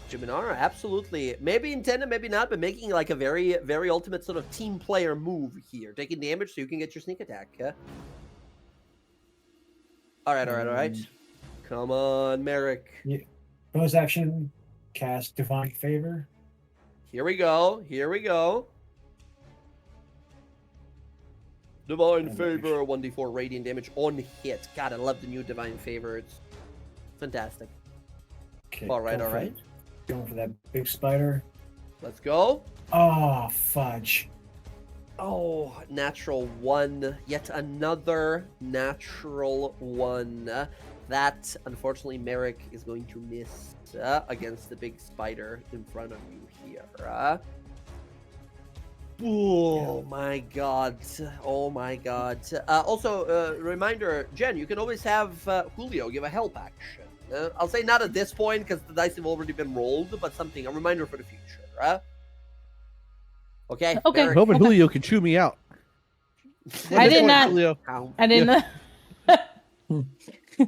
Jiminara, absolutely. Maybe intended, maybe not, but making like a very, very ultimate sort of team player move here. Taking damage so you can get your sneak attack. All right. Come on, Merrick. Bonus action, cast Divine Favor. Here we go. Divine And Favor, 1d4 radiant damage on hit. God, I love the new Divine Favor. It's fantastic. Okay, All right. Going for that big spider. Let's go. Oh, fudge. Oh, natural 1. Yet another natural 1. That, unfortunately, Merrick is going to miss against the big spider in front of you here. Oh my god. Also, reminder, Jen, you can always have Julio give a help action. I'll say not at this point because the dice have already been rolled, but a reminder for the future. Okay. Okay. I'm Merrick, hoping Julio can chew me out. I did not. Julio. how- I didn't.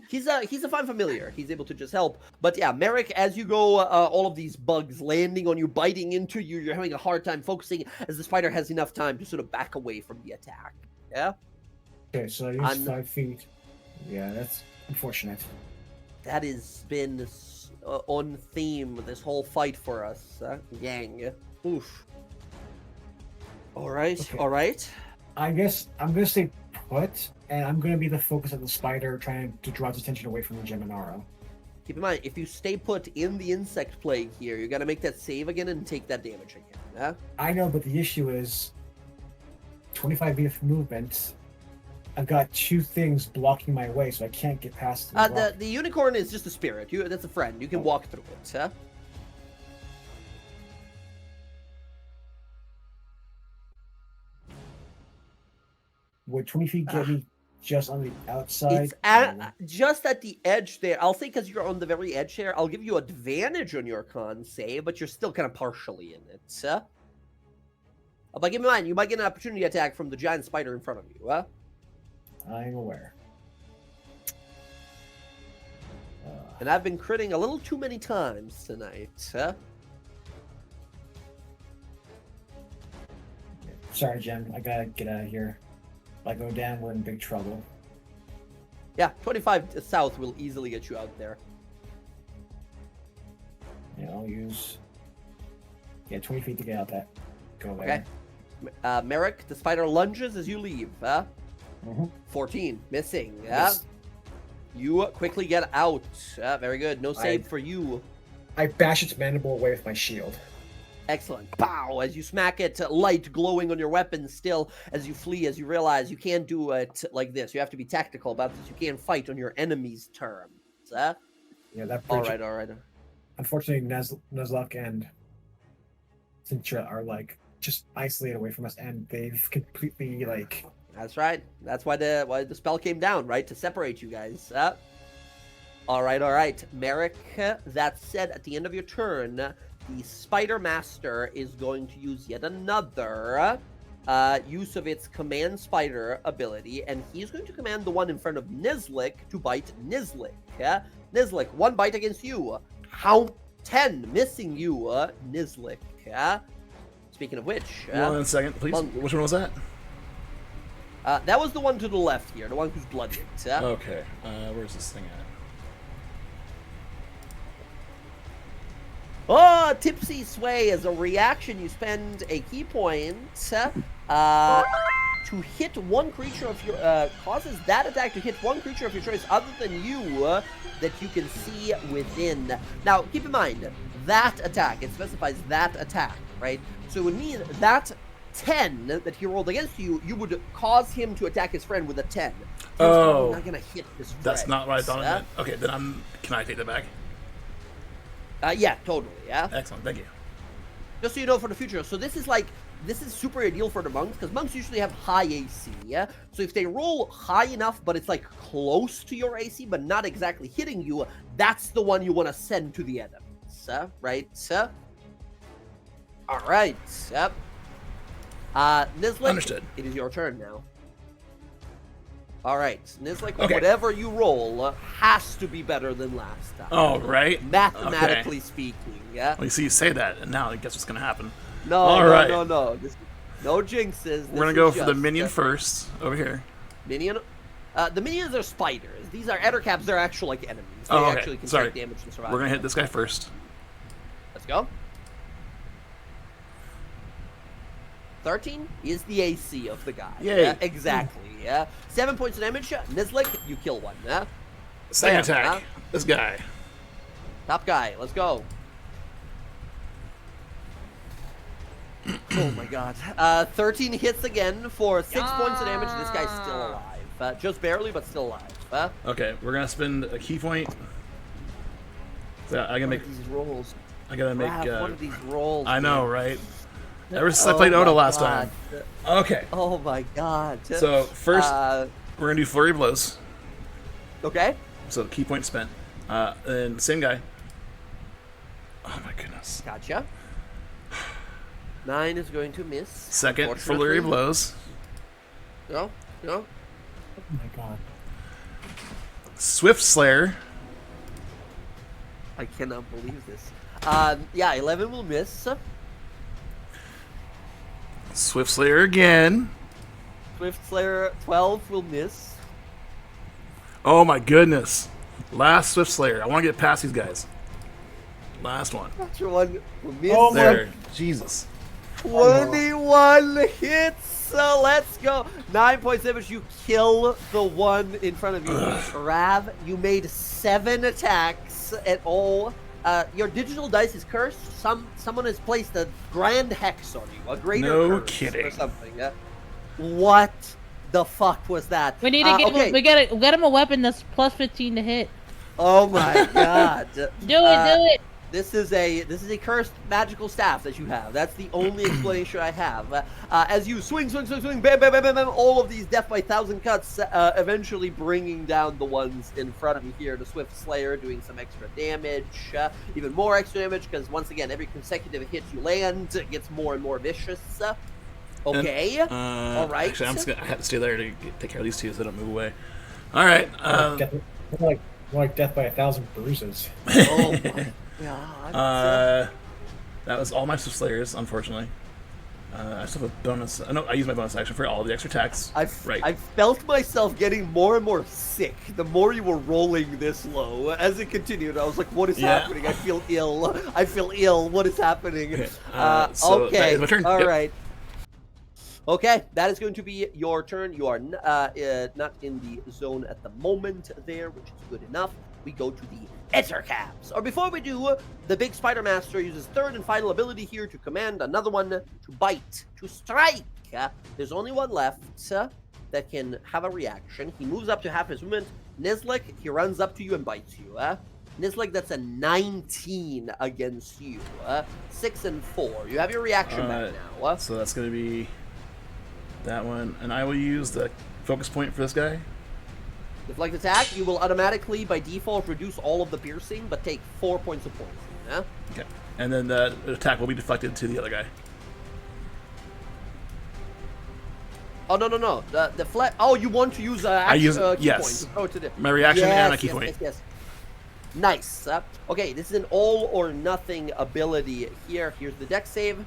He's a fine familiar. He's able to just help. But yeah, Merrick, as you go, all of these bugs landing on you, biting into you, you're having a hard time focusing as the spider has enough time to sort of back away from the attack. Yeah? Okay, so I use 5 feet. Yeah, that's unfortunate. That has been on theme this whole fight for us. Yang. Oof. Okay. All right. I guess I'm gonna stay put, and I'm gonna be the focus of the spider, trying to draw its attention away from the Geminaro. Keep in mind, if you stay put in the insect plague here, you gotta make that save again and take that damage again. Yeah? I know, but the issue is 25 feet of movement. I've got 2 things blocking my way, so I can't get past the rock. The unicorn is just a spirit. That's a friend. You can walk through it. Huh? Would 20 feet get me just on the outside? It's just at the edge there. I'll say because you're on the very edge there, I'll give you advantage on your con save, but you're still kind of partially in it. But keep in mind, you might get an opportunity attack from the giant spider in front of you. I'm aware. And I've been critting a little too many times tonight. Sorry, Jen. I gotta get out of here. If I go down, we're in big trouble. Yeah, 25 south will easily get you out there. Yeah, I'll use... Yeah, 20 feet to get out that. Go there. Okay. Merrick, the spider lunges as you leave. Mm-hmm. 14, missing. Yes. You quickly get out. Very good. No save for you. I bash its mandible away with my shield. Excellent. Pow! As you smack it, light glowing on your weapon still as you flee, as you realize you can't do it like this. You have to be tactical about this. You can't fight on your enemy's terms. Yeah, that All bridge. right. Unfortunately, Nuzlocke and Sintra are like just isolated away from us, and they've completely like. That's right. That's why the spell came down, right? To separate you guys. All right. Merrick, that said, at the end of your turn, the Spider Master is going to use yet another use of its Command Spider ability, and he's going to command the one in front of Nizlik to bite Nizlik. Nizlik, 1 bite against you. Count 10, missing you, Nizlik. Speaking of which... 1 second, please. Which one was that? That was the one to the left here, the one who's bludgeoned. Okay, where's this thing at? Oh, Tipsy Sway. As a reaction, you spend a key point to hit one creature of your... causes that attack to hit one creature of your choice other than you that you can see within. Now, keep in mind, that attack, it specifies that attack, right? So it would mean that 10 that he rolled against you, you would cause him to attack his friend with a 10. Oh. Not going to hit his friend. That's not what I thought it meant. Okay, then can I take that back? Yeah, totally, yeah. Excellent, thank you. Just so you know for the future, so this is super ideal for the monks, because monks usually have high AC, yeah? So if they roll high enough, but it's like close to your AC, but not exactly hitting you, that's the one you want to send to the enemies, right? All right, yep. Nizlik, Understood. it is your turn now. All right, Nizlik, Okay. whatever you roll has to be better than last time. Oh, right. Mathematically speaking, yeah? Well, you see, you say that, and now I guess what's going to happen. No, All no, right. no. No jinxes. We're going to go for the minion first, over here. Minion? The minions are spiders. These are ettercaps. They're actual, like, enemies. They Oh, okay. actually can Sorry. take damage and survive. We're going to hit this guy first. Let's go. 13 is the AC of the guy. Yay. Yeah, exactly. Yeah. 7 points of damage. Nizlik, you kill one. Yeah. Second Bam, attack. This guy. Top guy. Let's go. Oh my god. 13 hits again for 6 points of damage. This guy's still alive. Just barely, but still alive. Okay, we're going to spend a key point. So I gotta make these rolls. I gotta make one of these rolls. I know, man. right? Ever since I played Oda last God. time. Okay. Oh my god. So first we're gonna do flurry of blows. Okay. So key point spent. And same guy. Oh my goodness. Gotcha. 9 is going to miss. Second flurry of blows. No. Oh my god. Swift Slayer. I cannot believe this. Yeah, 11 will miss. Swift Slayer again. Swift Slayer 12 will miss. Oh my goodness. Last Swift Slayer. I want to get past these guys. Last one. Natural 1 will miss. Oh my- There. Jesus. 21 hits. Let's go. 9 points damage. You kill the one in front of you. Rav, you made 7 attacks at all. Your digital dice is cursed. Someone has placed a grand hex on you, a greater No curse kidding. or something. What the fuck was that? We need to get okay. we get him a weapon that's plus 15 to hit. Oh my god. Do it. This is a cursed magical staff that you have. That's the only explanation I have. As you swing, bam, bam, bam, bam, bam, all of these death by 1,000 cuts, eventually bringing down the ones in front of you here. The Swift Slayer doing some extra damage, even more extra damage, because once again, every consecutive hit you land gets more and more vicious. Okay, all right. Actually, I have to stay there to take care of these two so they don't move away. All right. More like death by 1,000 bruises. Oh my god. That was all my Swift Slayers, unfortunately. I still have a bonus. No, I use my bonus action for all the extra attacks. I felt myself getting more and more sick the more you were rolling this low. As it continued, I was like, what is happening? I feel ill. What is happening? Okay. Okay. That is my turn. All Yep. right. Okay, that is going to be your turn. You are not in the zone at the moment there, which is good enough. we go to the Ettercaps. Or before we do, the big Spider Master uses third and final ability here to command another one to bite, to strike. There's only one left that can have a reaction. He moves up to half his movement. Nizlik, he runs up to you and bites you. Nizlik, that's a 19 against you. 6 and 4. You have your reaction back now. So that's going to be that one. And I will use the focus point for this guy. With flank attack, you will automatically, by default, reduce all of the piercing, but take 4 points of poison. Okay. And then the attack will be deflected to the other guy. Oh, no. Oh, you want to use I use key yes. point to throw to My reaction and a key yes, point. Yes. Nice. Okay, this is an all or nothing ability here. Here's the deck save.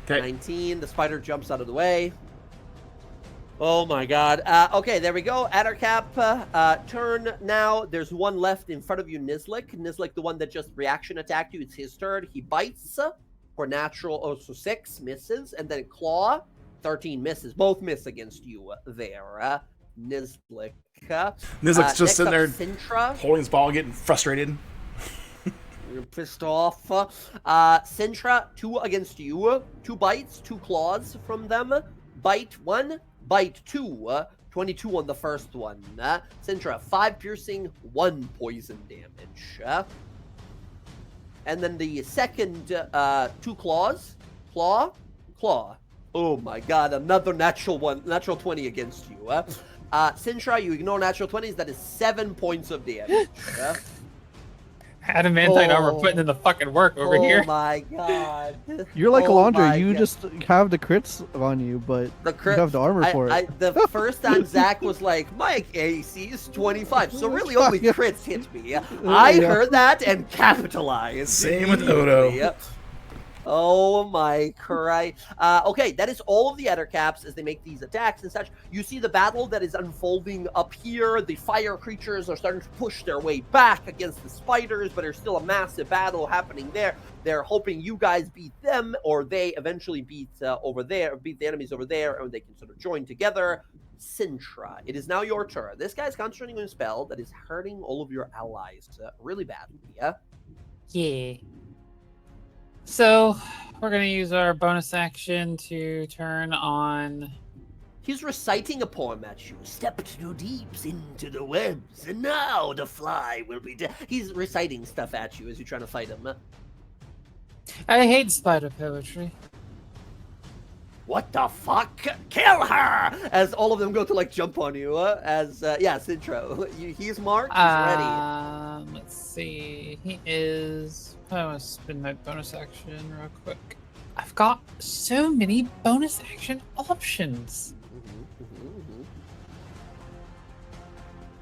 Okay. 19. The spider jumps out of the way. Oh my god. Okay, there we go. Addercap, turn now. There's one left in front of you, Nizlik. Nizlik, the one that just reaction attacked you. It's his turn. He bites for natural, so 6 misses. And then claw, 13 misses. Both miss against you there. Nizlik. Nizlik's just sitting there Sintra. holding his ball, getting frustrated. You're pissed off. Sintra, 2 against you. 2 bites, 2 claws from them. Bite 1. Bite 2, 22 on the first one. Sintra, 5 piercing, 1 poison damage. And then the second 2 claws. Claw. Oh my god, another natural 20 against you. Sintra, you ignore natural 20s, that is 7 points of damage. Adamantine armor putting in the fucking work over here. Oh my god. You're like Alondra, you God. just have the crits on you, but you have the armor for it. The first time Zach was like, my AC is 25, so really only crits hit me. I heard that and capitalized. Same with Odo. Yep. Oh my Christ. Okay, that is all of the Ettercaps as they make these attacks and such. You see the battle that is unfolding up here. The fire creatures are starting to push their way back against the spiders, but there's still a massive battle happening there. They're hoping you guys beat them, or they eventually beat the enemies over there, and they can sort of join together. Sintra, it is now your turn. This guy's concentrating on a spell that is hurting all of your allies really badly. Yeah. So, we're going to use our bonus action to turn on... He's reciting a poem at you. Stepped too deep into the webs, and now the fly will be dead. He's reciting stuff at you as you're trying to fight him. I hate spider poetry. What the fuck? Kill her! As all of them go to, like, jump on you. Sintra. He's marked. He's ready. Let's see. He is... I want to spin my bonus action real quick. I've got so many bonus action options.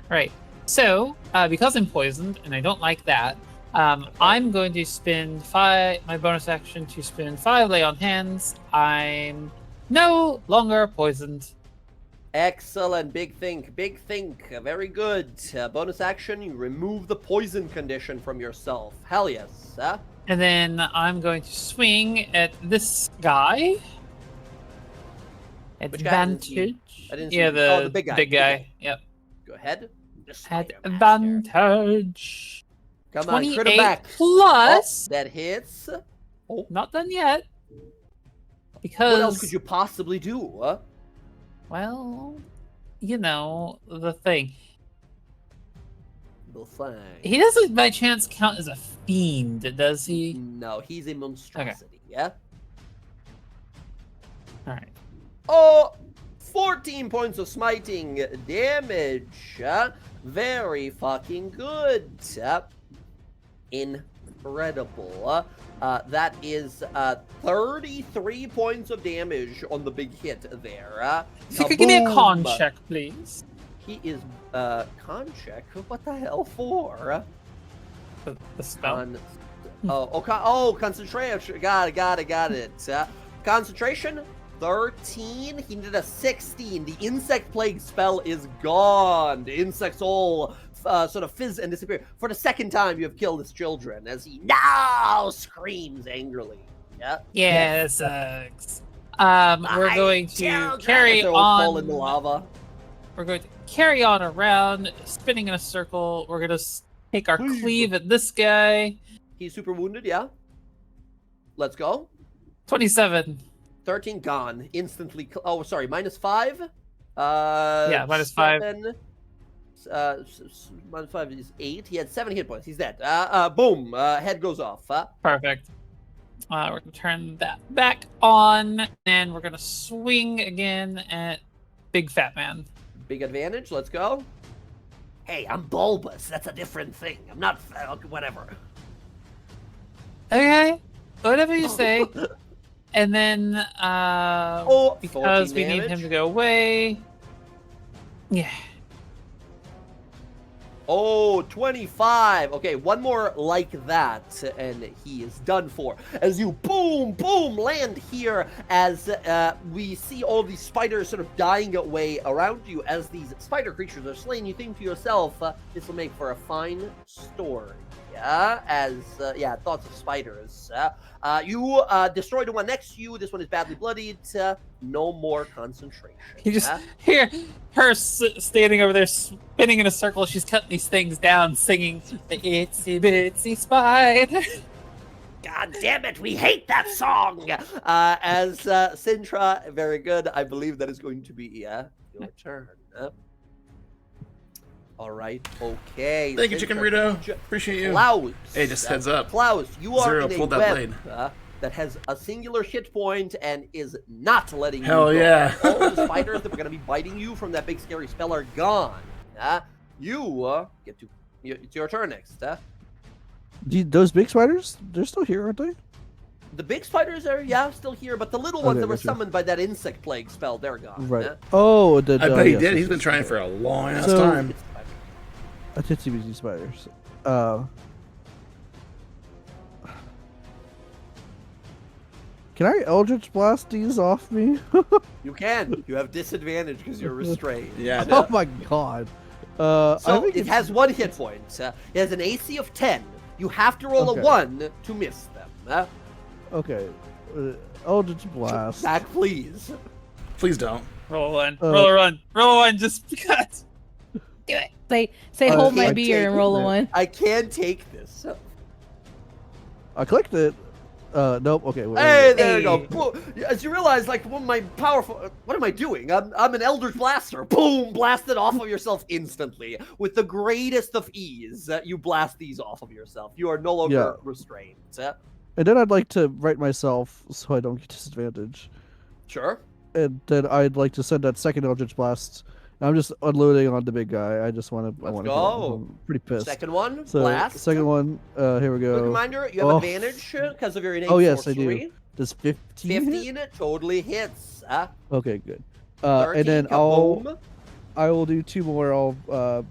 Right. So, because I'm poisoned, and I don't like that, I'm going to spend my bonus action to spend 5 lay on hands. I'm no longer poisoned. Excellent. Big think. Very good. Bonus action, you remove the poison condition from yourself. Hell yes. And then I'm going to swing at this guy. Which guy? Advantage. I didn't see the big guy. Big guy. Yep. Go ahead. At advantage. Come on, crit him 28 back. plus. Oh, that hits. Oh. Not done yet. Because. What else could you possibly do? Well, you know, the thing. The thing. He doesn't by chance count as a fiend, does he? No, he's a monstrosity, yeah? Alright. Oh, 14 points of smiting damage. Very fucking good. Incredible. That is 33 points of damage on the big hit there. If you could give me a con Kaboom. check, please. He is con check. What the hell for? The spell. Concentration. Got it. Concentration. 13. He did a 16. The insect plague spell is gone. The insects all sort of fizz and disappear. For the second time, you have killed his children as he now screams angrily. Yeah. Yeah, it sucks. We're going to carry They're all fall on. in the lava. We're going to carry on around, spinning in a circle. We're gonna take our cleave at this guy. He's super wounded, yeah. Let's go. 27. 13 gone. Instantly. Oh, sorry. -5. Yeah, -5. 7, -5 is 8. He had 7 hit points. He's dead. Boom. Head goes off. Perfect. We're gonna turn that back on, and we're gonna swing again at Big Fat Man. Big advantage. Let's go. Hey, I'm bulbous. That's a different thing. I'm not. Whatever. Okay, whatever you say. And then, because we need him to go away. Yeah. Oh, 25. Okay, one more like that, and he is done for. As you boom, boom, land here, as we see all these spiders sort of dying away around you. As these spider creatures are slain, you think to yourself, this will make for a fine story. Yeah, thoughts of spiders. You destroy the one next to you. This one is badly bloodied. No more concentration. You just hear her standing over there, spinning in a circle. She's cutting these things down, singing the itsy bitsy spider. God damn it, we hate that song! As Sintra, very good. I believe that is going to be your turn. All right, okay. Thank you, Chicken Burrito. Appreciate you. Klaus. Hey, just heads up. Klaus, you are Zero in a pulled that web blade. that has a singular hit point and is not letting Hell you go. yeah. All the spiders that were going to be biting you from that big scary spell are gone. You get to... It's your turn next. Those big spiders, they're still here, aren't they? The big spiders are, still here, but the little ones that were summoned by that insect plague spell, they're gone. Right. Oh, I bet he yes, did. yes, He's been yes, trying yes. for a long ass So- time. A titsy bitty spiders. Can I Eldritch Blast these off me? You can. You have disadvantage because you're restrained. Yeah. Oh my god. I So think it has 1 hit point. It has an AC of 10. You have to roll Okay. a 1 to miss them. Okay. Eldritch Blast. Back, please. Please don't. Roll one. Roll a run. Roll a one just because. Do it. Say I hold my can't beer take and roll a it. one. I can take this. I clicked it. Nope. Okay. Wait, Hey, wait. there you go. Boom. As you realize, like, one of my powerful... What am I doing? I'm an Eldritch Blaster. Boom! Blast it off of yourself instantly. With the greatest of ease, you blast these off of yourself. You are no longer restrained. And then I'd like to write myself so I don't get disadvantage. Sure. And then I'd like to send that second Eldritch Blast. I'm just unloading on the big guy. I just want to. Let's I go. want to. I'm pretty pissed. Second one, So blast. second one. Here we Quick go. reminder, you have Oh. advantage because of your innate Oh yes, I sorcery. do. Does 15? hit? 15 totally hits. Okay, good. 13, And then kaboom. I will do 2 more. I'll quick What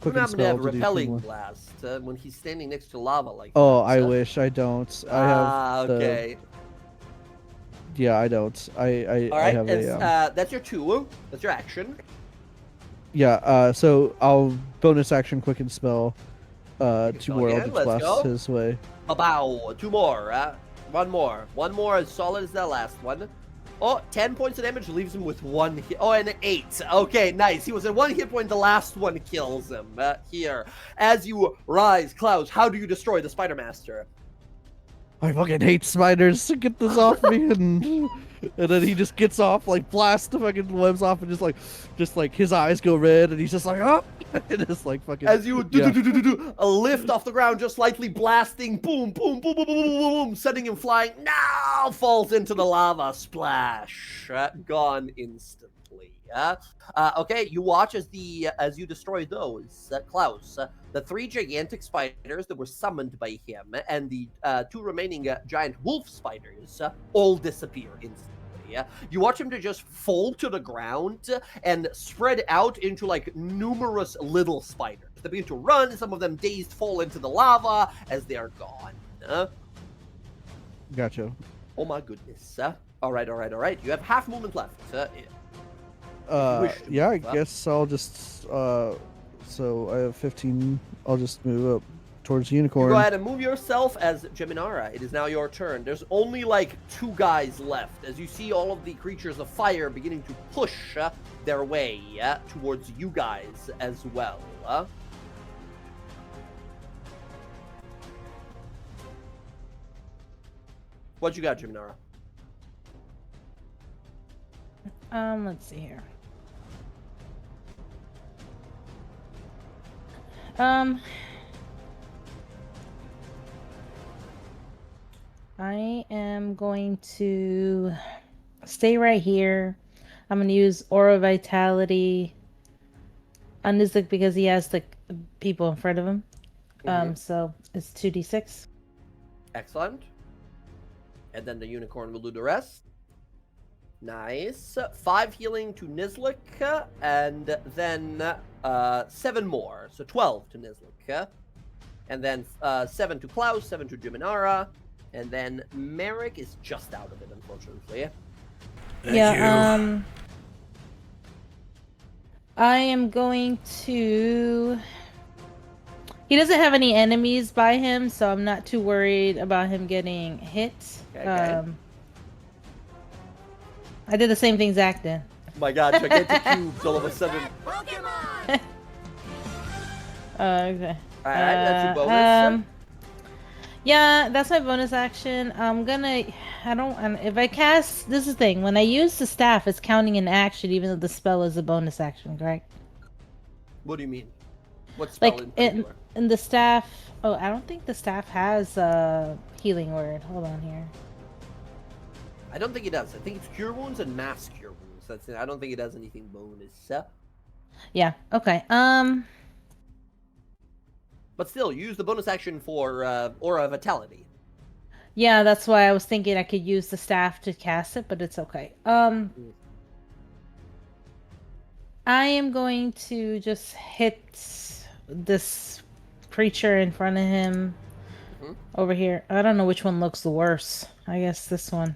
and happened to have spell to do 2 repelling more. blast when he's standing next to lava like Oh, that? I wish I don't. I have. okay. Yeah, I don't. I All right, have it's, a. that's your 2. That's your action. Yeah. So I'll bonus action quick and spell. 2 spell more again, Eldritch let's Blasts go. his way. Bow. 2 more. 1 more. 1 more as solid as that last one. Oh, 10 points of damage leaves him with 1 hit. Oh, and an 8. Okay, nice. He was at 1 hit point. The last one kills him. Here. As you rise, Klaus, how do you destroy the Spider Master? I fucking hate spiders. Get this off me, and then he just gets off, like blast the fucking webs off, and just like his eyes go red, and he's just like, oh, and just like fucking. As you yeah. a lift off the ground, just lightly blasting, boom, boom, boom, boom, boom, boom, boom, sending him flying. Now falls into the lava, splash, gone instantly. Okay, you watch as you destroy those, Klaus. The 3 gigantic spiders that were summoned by him, and the 2 remaining giant wolf spiders all disappear instantly. You watch him to just fall to the ground and spread out into like numerous little spiders. They begin to run. Some of them dazed fall into the lava as they are gone. Gotcha. Oh my goodness. All right. You have half movement left. wish to Yeah, I move up. guess I'll just. So I have 15. I'll just move up towards the You unicorn. go ahead and move yourself as Geminara. It is now your turn. There's only like 2 guys left as you see all of the creatures of fire beginning to push their way towards you guys as well. What you got, Geminara? Let's see here. I am going to stay right here. I'm going to use Aura Vitality on Nizik because he has the people in front of him. So it's 2d6. Excellent. And then the unicorn will do the rest. Nice. 5 healing to Nizlik, and then 7 more. So 12 to Nizlik. And then 7 to Klaus, 7 to Jiminara. And then Merrick is just out of it, unfortunately. Thank you. I am going to... He doesn't have any enemies by him, so I'm not too worried about him getting hit. Okay. I did the same thing Zach did. Oh my god, gigantic cubes all of a sudden. Pokemon! Okay. Alright, that's your bonus. Yeah, that's my bonus action. If I cast, this is the thing, when I use the staff, it's counting an action even though the spell is a bonus action, correct? What do you mean? What spell Like, in particular? in the staff, oh, I don't think the staff has a healing word. Hold on here. I don't think it does. I think it's Cure Wounds and Mass Cure Wounds. That's it. I don't think it has anything bonus. Yeah, okay. But still, use the bonus action for Aura Vitality. Yeah, that's why I was thinking I could use the staff to cast it, but it's okay. I am going to just hit this creature in front of him over here. I don't know which one looks the worse. I guess this one.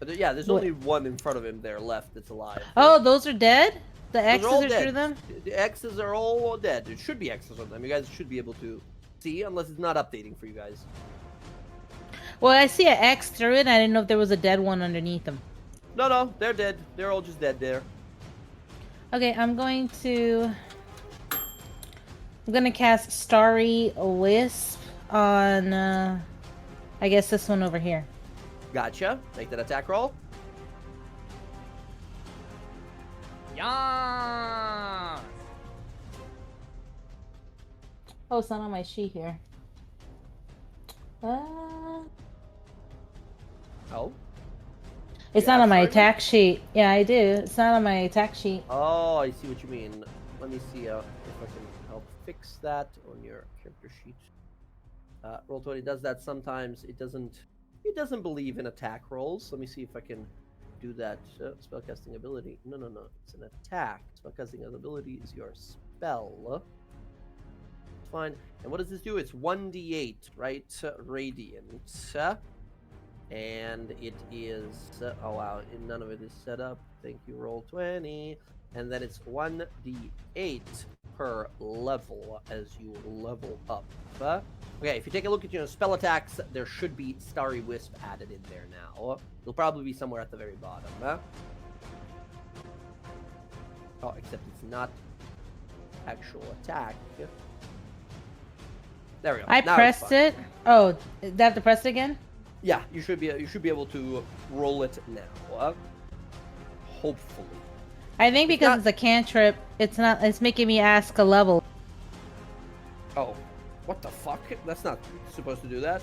But yeah, there's only one in front of him there left that's alive. Oh, those are dead? The Those X's all are dead. through them? The X's are all dead. It should be X's on them. You guys should be able to see, unless it's not updating for you guys. Well, I see an X through it. I didn't know if there was a dead one underneath them. No, they're dead. They're all just dead there. Okay, I'm going to cast Starry Wisp on, I guess this one over here. Gotcha. Make that attack roll. Yes! Oh, it's not on my sheet here. Oh. It's Yeah, not on my sorry. attack sheet. Yeah, I do. It's not on my attack sheet. Oh, I see what you mean. Let me see if I can help fix that on your character sheet. Roll20 does that sometimes. It doesn't believe in attack rolls. Let me see if I can do that. Spellcasting ability. No. It's an attack. Spellcasting ability is your spell. Fine. And what does this do? It's 1d8, right? Radiant. And it is... oh, wow. None of it is set up. Thank you, Roll20. And then it's 1d8 per level as you level up. Okay, if you take a look at your spell attacks, there should be Starry Wisp added in there now. It'll probably be somewhere at the very bottom. Oh, except it's not actual attack. There we go. I Now it's pressed fine. it. Oh, do I have to press it again? Yeah, you should be able to roll it now. Hopefully. I think because it's a cantrip, it's making me ask a level. Oh, what the fuck? That's not supposed to do that.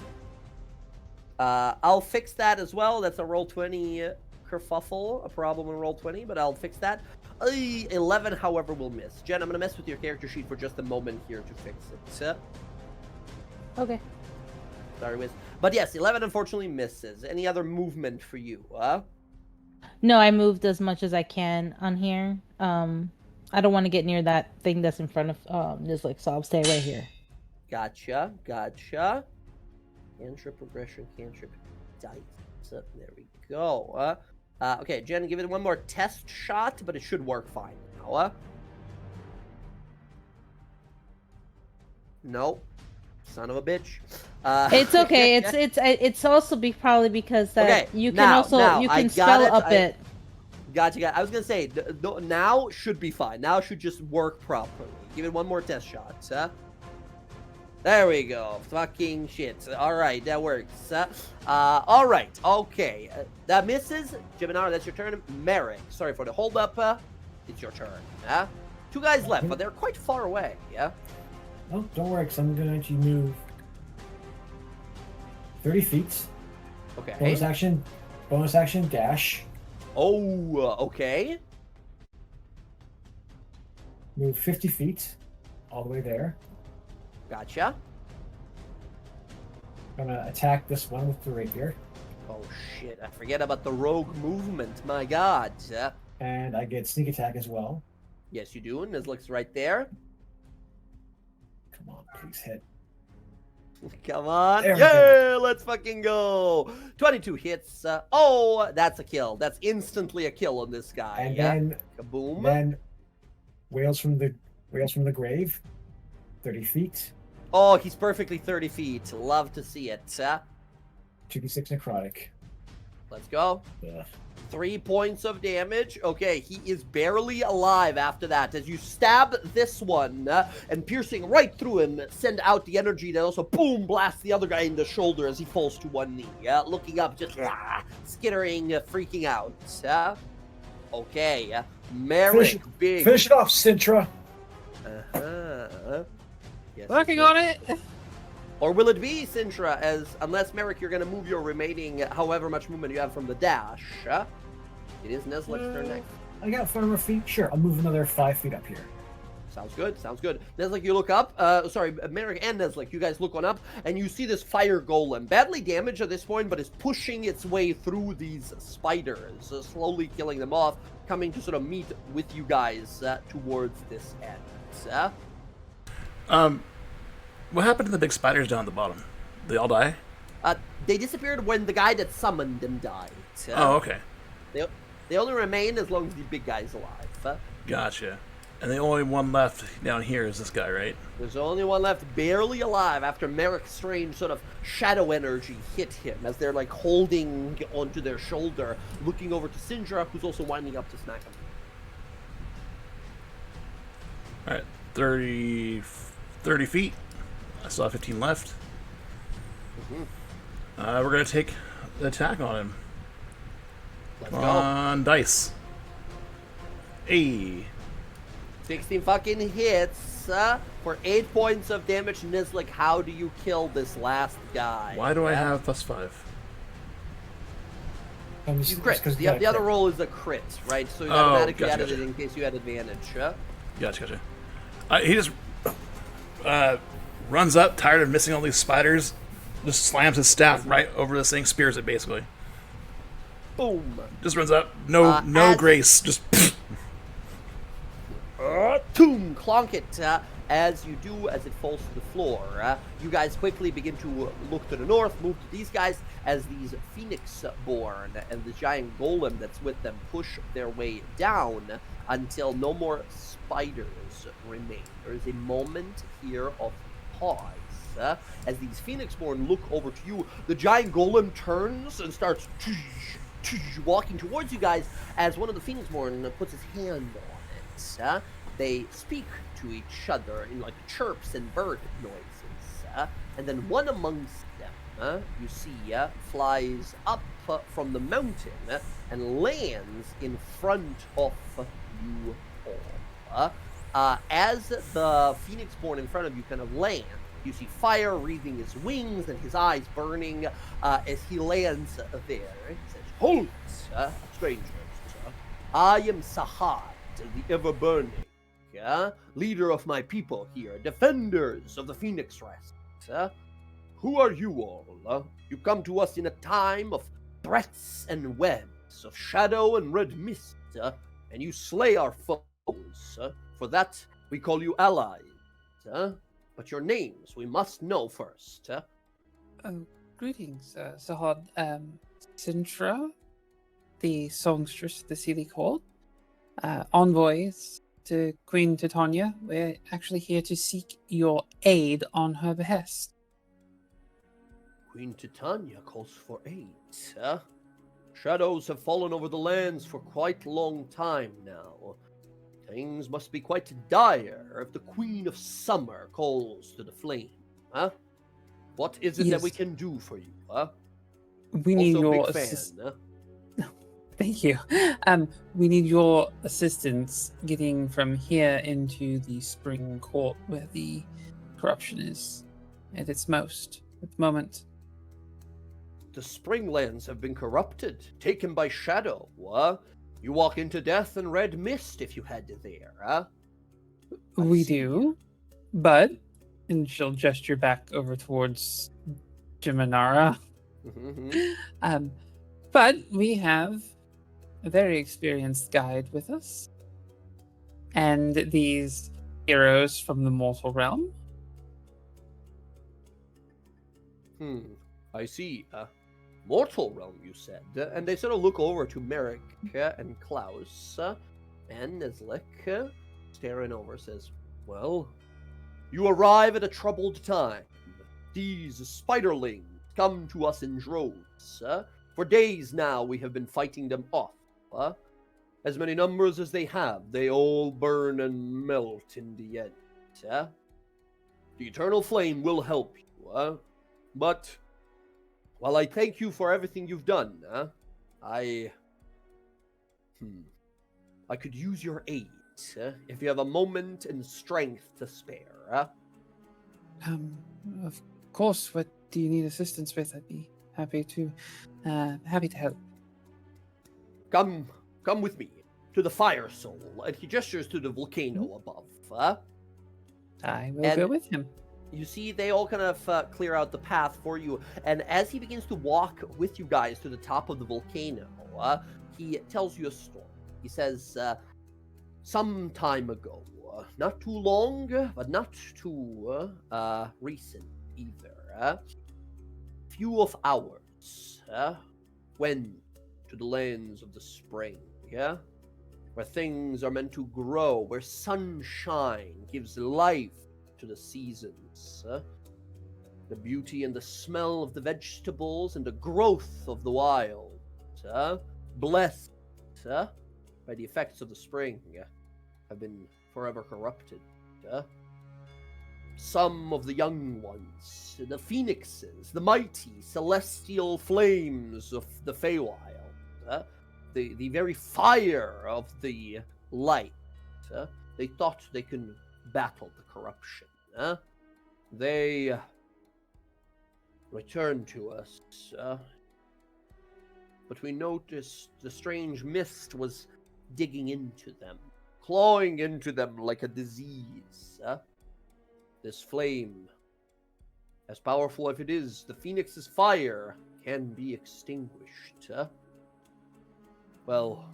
I'll fix that as well. That's a Roll20 kerfuffle, a problem in Roll20, but I'll fix that. 11, however, will miss. Jen, I'm gonna mess with your character sheet for just a moment here to fix it. Okay. Sorry, Wiz. But yes, 11 unfortunately misses. Any other movement for you? No, I moved as much as I can on here. I don't want to get near that thing that's in front of Nizlik, so I'll stay right here. Gotcha. Cantrip progression, cantrip dice. So, there we go. Okay, Jen, give it one more test shot, but it should work fine now. Nope. son of a bitch. It's okay. It's also probably because that Okay, you can now you I can got spell it, up it. Gotcha. I was gonna say now should be fine. Now should just work properly. Give it one more test shot. There we go. Fucking shit. All right, that works. All right. Okay. That misses. Geminar, that's your turn. Merrick, sorry for the hold up. It's your turn. 2 guys left, but they're quite far away. Yeah. No, don't worry, because I'm going to actually move 30 feet. Okay. Bonus action, dash. Oh, okay. Move 50 feet, all the way there. Gotcha. I'm going to attack this one with the rapier. Oh shit! I forget about the rogue movement. My God. And I get sneak attack as well. Yes, you do. And this looks right there. Come on, please hit. Come on. There we Yeah, go. let's fucking go. 22 hits. Oh, that's a kill. That's instantly a kill on this guy. And yeah. then, Kaboom. then Wails from the grave, 30 feet. Oh, he's perfectly 30 feet. Love to see it. 2d6 necrotic. Let's go. Ugh. 3 points of damage. Okay, he is barely alive after that. As you stab this one and piercing right through him, send out the energy that also boom blasts the other guy in the shoulder as he falls to one knee. Looking up, just skittering, freaking out. Okay, Merrick, big. Finish it off, Sintra. Yes, Working on it. Or will it be Sintra, unless Merrick, you're going to move your remaining however much movement you have from the dash. It is Neslick's turn next. I got 4 more feet. Sure, I'll move another 5 feet up here. Sounds good. Sounds good. Neslick, you look up. Sorry, Merrick and Neslick, you guys look on up, and you see this fire golem, badly damaged at this point, but is pushing its way through these spiders, slowly killing them off, coming to sort of meet with you guys towards this end. What happened to the big spiders down at the bottom? They all die? They disappeared when the guy that summoned them died. Oh, okay. They only remain as long as the big guy's alive. Gotcha. And the only one left down here is this guy, right? There's only one left barely alive after Merrick's strange sort of shadow energy hit him as they're like holding onto their shoulder, looking over to Sindra, who's also winding up to snack him. Alright, 30 feet. I still have 15 left. We're going to take the attack on him. Let's Come go. on, dice. Hey. 16 fucking hits for 8 points of damage. Nizlik, how do you kill this last guy? Why do I have +5? You crit. The other roll is a crit, right? So you automatically added it in case you had advantage. Gotcha. He just runs up, tired of missing all these spiders, just slams his staff right over this thing, spears it basically. Boom. Just runs up, no grace, just. Boom, clonk it. As you do, as it falls to the floor, you guys quickly begin to look to the north, move to these guys, as these Phoenix-born and the giant golem that's with them push their way down until no more spiders remain. There is a moment here of pause. As these Phoenix-born look over to you, the giant golem turns and starts walking towards you guys as one of the Phoenix-born puts his hand on it. They speak to each other in like chirps and bird noises, and then one amongst them, you see, flies up from the mountain and lands in front of you all. As the Phoenix-born in front of you kind of land, you see fire wreathing his wings and his eyes burning as he lands there. He says, "Hold, strangers. I am Sahad, the ever-burning, leader of my people here, defenders of the Phoenix Rest. Who are you all? You come to us in a time of threats and webs, of shadow and red mist, and you slay our foes. For that, we call you allies. But your names we must know first. Greetings, Sahad. Sintra, the songstress of the Sealy Court, envoys to Queen Titania. We're actually here to seek your aid on her behest. Queen Titania calls for aid, huh? Shadows have fallen over the lands for quite a long time now. Things must be quite dire if the Queen of Summer calls to the flame, huh? What is it that we Yes. can do for you, huh? We need Also, your big fan, assistance. huh? Thank you. We need your assistance getting from here into the spring court where the corruption is at its most at the moment. The Springlands have been corrupted, taken by Shadow, huh? You walk into death and red mist if you head there, huh? I We see. do, but, and she'll gesture back over towards Jiminara. Mhm. But we have a very experienced guide with us, and these heroes from the mortal realm. I see. Mortal realm, you said. And they sort of look over to Merrick and Klaus and Neslik, staring over, says, well, you arrive at a troubled time. These spiderlings come to us in droves. For days now we have been fighting them off. As many numbers as they have, they all burn and melt in the end. The eternal flame will help you, but while I thank you for everything you've done, I could use your aid if you have a moment and strength to spare. Of course. What do you need assistance with? I'd be happy to help. Come with me to the Fire Soul, and he gestures to the volcano above. I will go with him. You see, they all kind of clear out the path for you, and as he begins to walk with you guys to the top of the volcano, he tells you a story. He says, some time ago, not too long, but not too recent either, few of ours went to the lands of the spring, where things are meant to grow, where sunshine gives life to the seasons, the beauty and the smell of the vegetables and the growth of the wild, blessed by the effects of the spring, have been forever corrupted. Some of the young ones, the phoenixes, the mighty celestial flames of the Feywild, the very fire of the light, they thought they could battle the corruption. They returned to us, but we noticed the strange mist was digging into them, clawing into them like a disease. This flame, as powerful as it is, the Phoenix's fire can be extinguished. Well,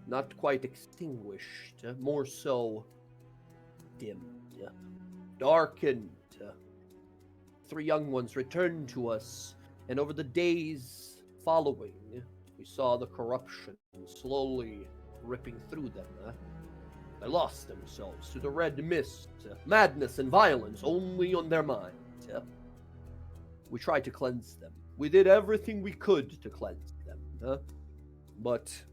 not quite extinguished, more so dimmed, darkened. Three young ones returned to us, and over the days following, we saw the corruption slowly ripping through them. They lost themselves to the red mist, madness and violence only on their mind. We tried to cleanse them. We did everything we could to cleanse them, but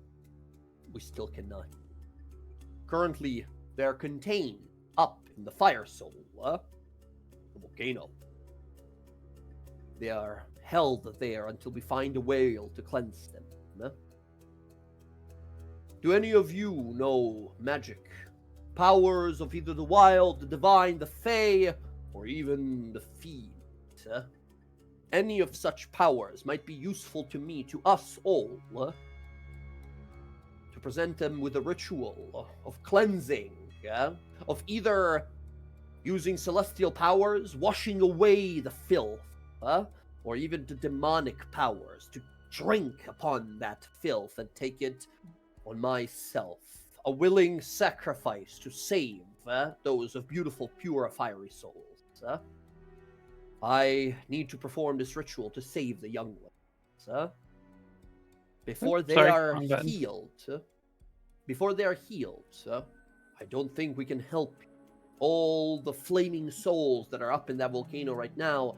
we still cannot. Currently, they are contained up in the Fire Soul, the volcano. They are held there until we find a way to cleanse them. Do any of you know magic? Powers of either the wild, the divine, the fey, or even the fiend? Any of such powers might be useful to me, to us all, to present them with a ritual of cleansing, of either using celestial powers, washing away the filth, or even the demonic powers, to drink upon that filth and take it on myself, a willing sacrifice to save those of beautiful, pure, fiery souls. I need to perform this ritual to save the young ones. Before they are healed, I don't think we can help you. All the flaming souls that are up in that volcano right now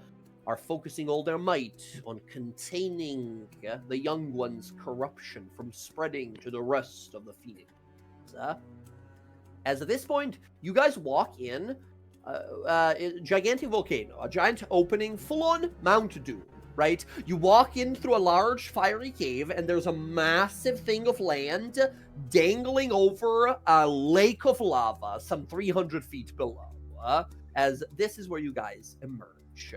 are focusing all their might on containing the young one's corruption from spreading to the rest of the Phoenix. As at this point, you guys walk in a gigantic volcano, a giant opening, full-on Mount Doom, right? You walk in through a large fiery cave, and there's a massive thing of land dangling over a lake of lava some 300 feet below, as this is where you guys emerge.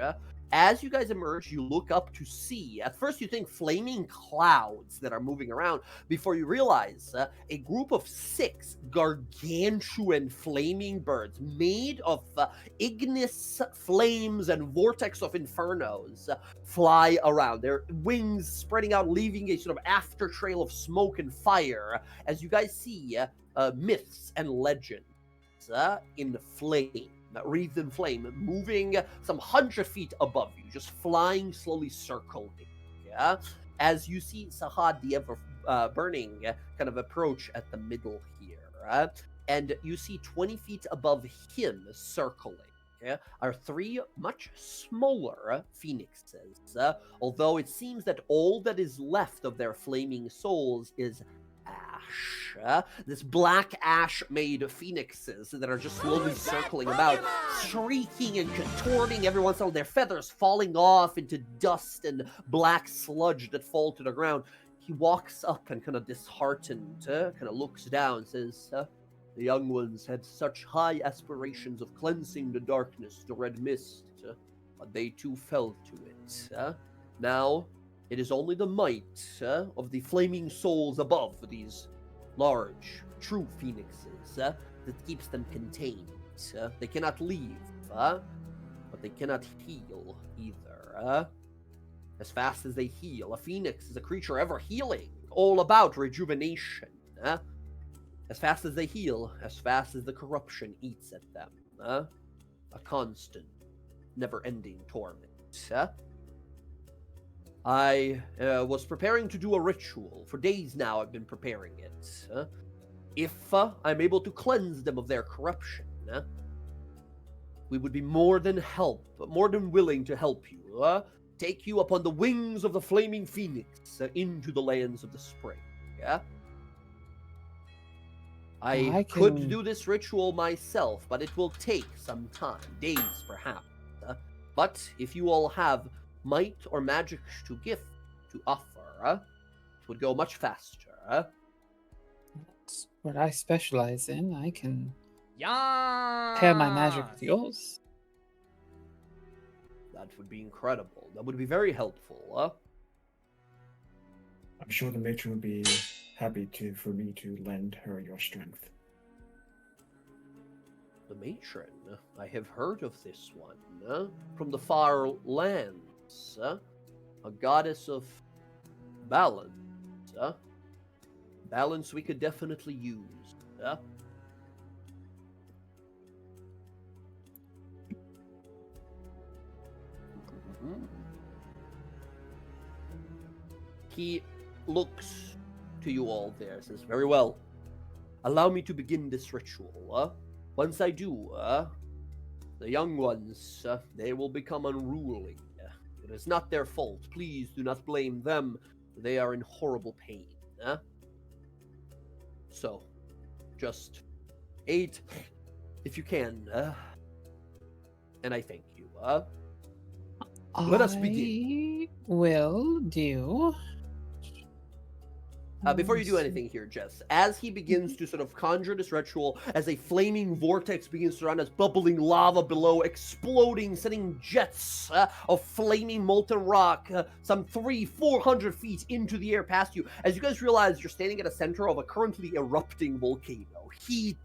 As you guys emerge, you look up to see. At first, you think flaming clouds that are moving around before you realize a group of 6 gargantuan flaming birds made of ignis flames and vortex of infernos fly around. Their wings spreading out, leaving a sort of after trail of smoke and fire as you guys see myths and legends in flame. Wreathed in flame, moving some 100 feet above you, just flying slowly, circling. Yeah, as you see Sahad the Ever Burning kind of approach at the middle here, and you see 20 feet above him circling. Are 3 much smaller phoenixes, although it seems that all that is left of their flaming souls is ash. This black ash-made phoenixes that are just slowly circling about, shrieking and contorting every once in a while, their feathers falling off into dust and black sludge that fall to the ground. He walks up and kind of disheartened, kind of looks down, says, the young ones had such high aspirations of cleansing the darkness, the red mist, but they too fell to it. Now, it is only the might of the flaming souls above these large, true phoenixes that keeps them contained. They cannot leave, but they cannot heal either. As fast as they heal, a phoenix is a creature ever healing, all about rejuvenation. As fast as they heal, as fast as the corruption eats at them. A constant, never-ending torment. I was preparing to do a ritual. For days now I've been preparing it. If I'm able to cleanse them of their corruption, we would be more than willing to help you. Take you upon the wings of the flaming phoenix into the lands of the spring. I could do this ritual myself, but it will take some time, days perhaps. But if you all have might or magic to offer, it would go much faster. That's what I specialize in. I can Yeah. pair my magic with yours. That would be incredible. That would be very helpful. I'm sure the matron would be happy for me to lend her your strength. The matron, I have heard of this one, from the far lands, a goddess of balance, balance we could definitely use. He looks to you all there, says, very well. Allow me to begin this ritual. Once I do, the young ones, they will become unruly. It is not their fault. Please do not blame them. They are in horrible pain. So, just aid if you can. And I thank you. Let us begin. Will do. Before you do anything here, Jess, as he begins to sort of conjure this ritual, as a flaming vortex begins to surround us, bubbling lava below, exploding, sending jets of flaming molten rock some 300-400 feet into the air past you, as you guys realize you're standing at the center of a currently erupting volcano. Heat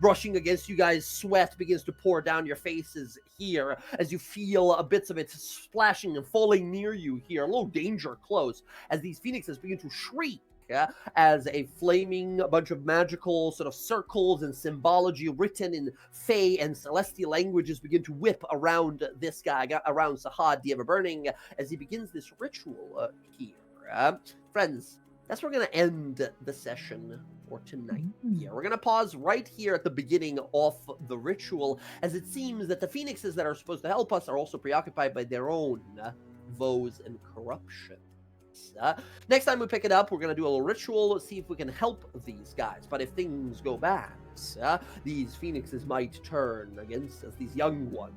brushing against you guys, sweat begins to pour down your faces here as you feel bits of it splashing and falling near you here, a little danger close, as these phoenixes begin to shriek as a flaming bunch of magical sort of circles and symbology written in Fey and Celestial languages begin to whip around this guy, around Sahad the Ever-Burning, as he begins this ritual here. Friends, that's where we're going to end the session for tonight. Here. We're going to pause right here at the beginning of the ritual, as it seems that the phoenixes that are supposed to help us are also preoccupied by their own woes and corruption. Next time we pick it up, we're going to do a little ritual, see if we can help these guys. But if things go bad, these phoenixes might turn against us, these young ones.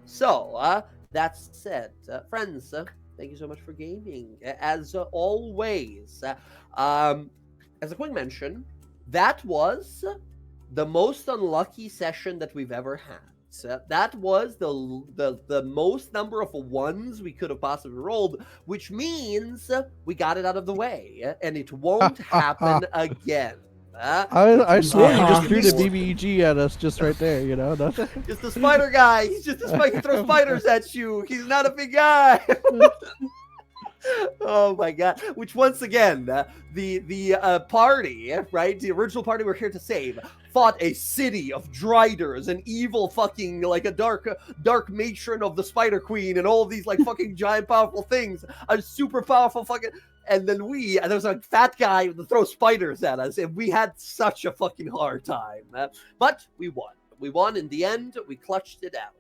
So, that said, friends, thank you so much for gaming. As always, as a quick mention, that was the most unlucky session that we've ever had. That was the most number of ones we could have possibly rolled, which means we got it out of the way, and it won't happen again. I swear he just threw the Which- BBEG at us just right there, you know? Just the spider guy. He's just a spider. He throws spiders at you. He's not a big guy. Oh my god! Which once again, the party, right? The original party we're here to save fought a city of driders, an evil fucking like a dark matron of the Spider Queen, and all of these like fucking giant powerful things. A super powerful fucking. And then there was a fat guy that throws spiders at us, and we had such a fucking hard time. But we won. We won in the end. We clutched it out.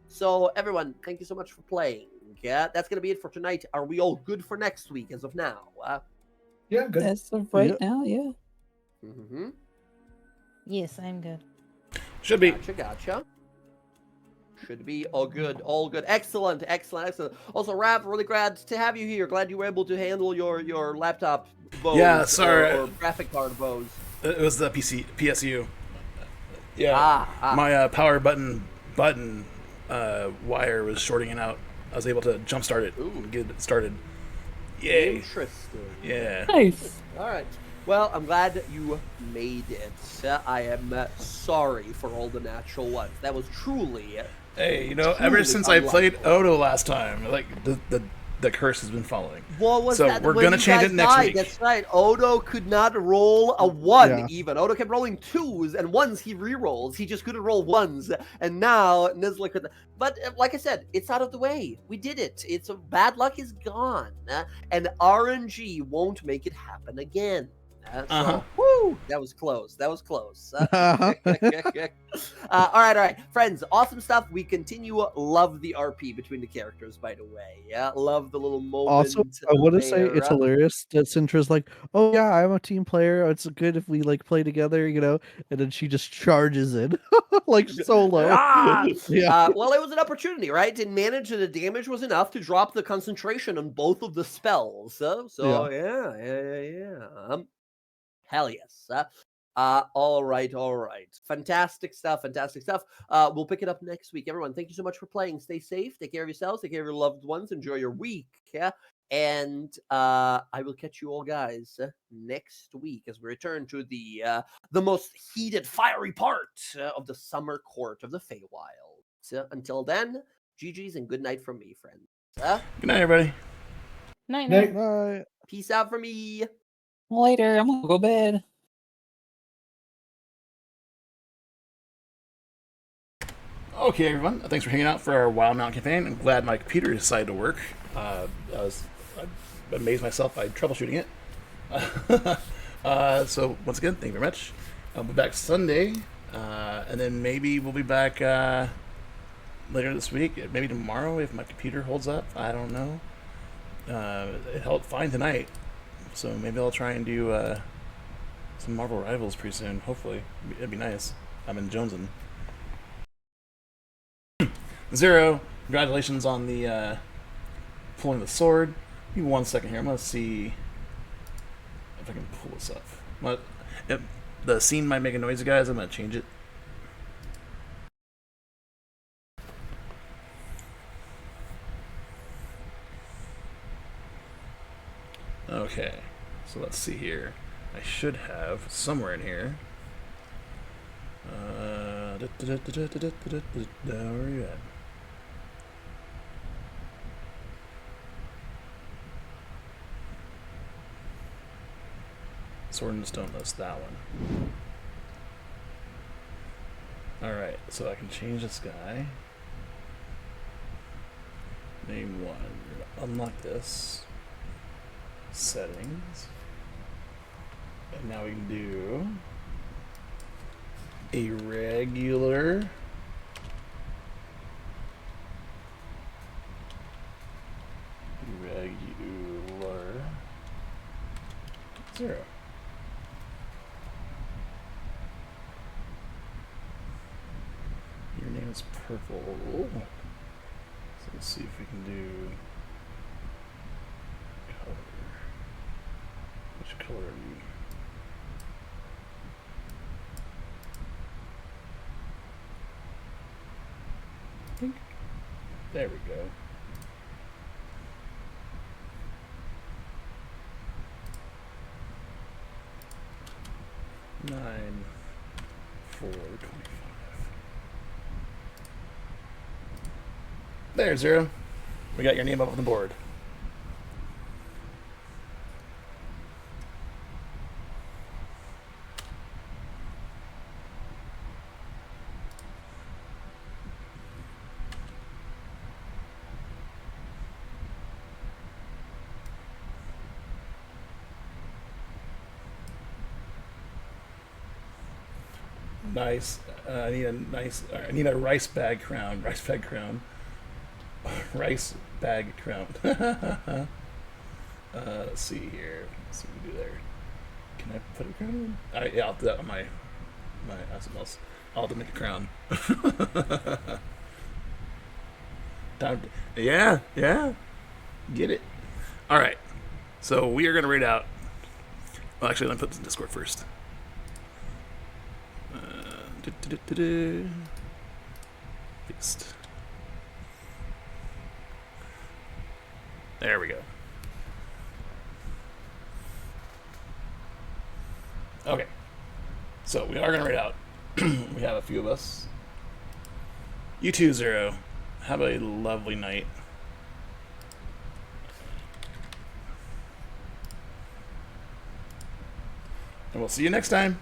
So everyone, thank you so much for playing. Yeah, that's gonna be it for tonight. Are we all good for next week as of now? Yeah, good. As of right Yep. now, yeah. Mm-hmm. Yes, I'm good. Should be. Gotcha. Should be all good, all good. Excellent. Also, Rav, really glad to have you here. Glad you were able to handle your laptop woes. Yeah, sorry. Or graphic card woes. It was the PSU. Yeah. My power button wire was shorting it out. I was able to jump start it and get it started. Yay. Interesting. Yeah. Nice. All right. Well, I'm glad you made it. I am sorry for all the natural ones. That was truly. Hey, ever truly since I played unlikely. Odo last time, like the curse has been following. What was So that? we're when gonna you change guys it next died? week. That's right. Odo could not roll a 1 Yeah. even. Odo kept rolling 2s, and 1s he re-rolls. He just couldn't roll 1s. And now Nizla could. But like I said, it's out of the way. We did it. It's bad luck is gone, and RNG won't make it happen again. So, woo, that was close. All right, friends. Awesome stuff. We continue. Love the RP between the characters, by the way. Yeah, love the little moment. Also, I want to say there. it's hilarious that Sintra's like, "Oh yeah, I'm a team player. It's good if we like play together, you know." And then she just charges in like solo. Ah! Yeah. Well, it was an opportunity, right? Didn't manage, and the damage was enough to drop the concentration on both of the spells. So yeah. Hell yes. All right. Fantastic stuff. We'll pick it up next week. Everyone, thank you so much for playing. Stay safe. Take care of yourselves. Take care of your loved ones. Enjoy your week. Yeah. And I will catch you all guys next week as we return to the most heated, fiery part of the summer court of the Feywild. Until then, GG's and good night from me, friends. Good night, everybody. Night, Night. Bye. Peace out from me. Later. I'm gonna go to bed. Okay, everyone. Thanks for hanging out for our Wildemount campaign. I'm glad my computer decided to work. I amazed myself by troubleshooting it. So once again, thank you very much. I'll be back Sunday, and then maybe we'll be back later this week. Maybe tomorrow if my computer holds up. I don't know. It held fine tonight, so maybe I'll try and do some Marvel Rivals pretty soon. Hopefully, it'd be nice. I'm in Jonesin. Zero, congratulations on the pulling the sword. Give me 1 second here. I'm gonna see if I can pull this up. If the scene might make a noise, guys. I'm gonna change it. Okay, so let's see here. I should have somewhere in here. Where are you at? Sword and Stone list, that one. Alright, so I can change this guy. Name one. Unlock this. Settings. And now we can do a regular. Regular 0. Your name is purple. So let's see if we can do color. Which color are you? Pink. There we go. Nine, 4, 25. There, 0. We got your name up on the board. Nice. I need a rice bag crown. Rice bag crown. Rice bag crown. Let's see here. Let's see what we do there. Can I put a crown in? Yeah, I'll do that on my something else. I'll have to make a crown. Yeah. Get it. All right. So we are going to read out. Well, actually, let me put this in Discord first. Paste. There we go. Okay. So we are going to read out. We have a few of us. You too, 0. Have a lovely night. And we'll see you next time.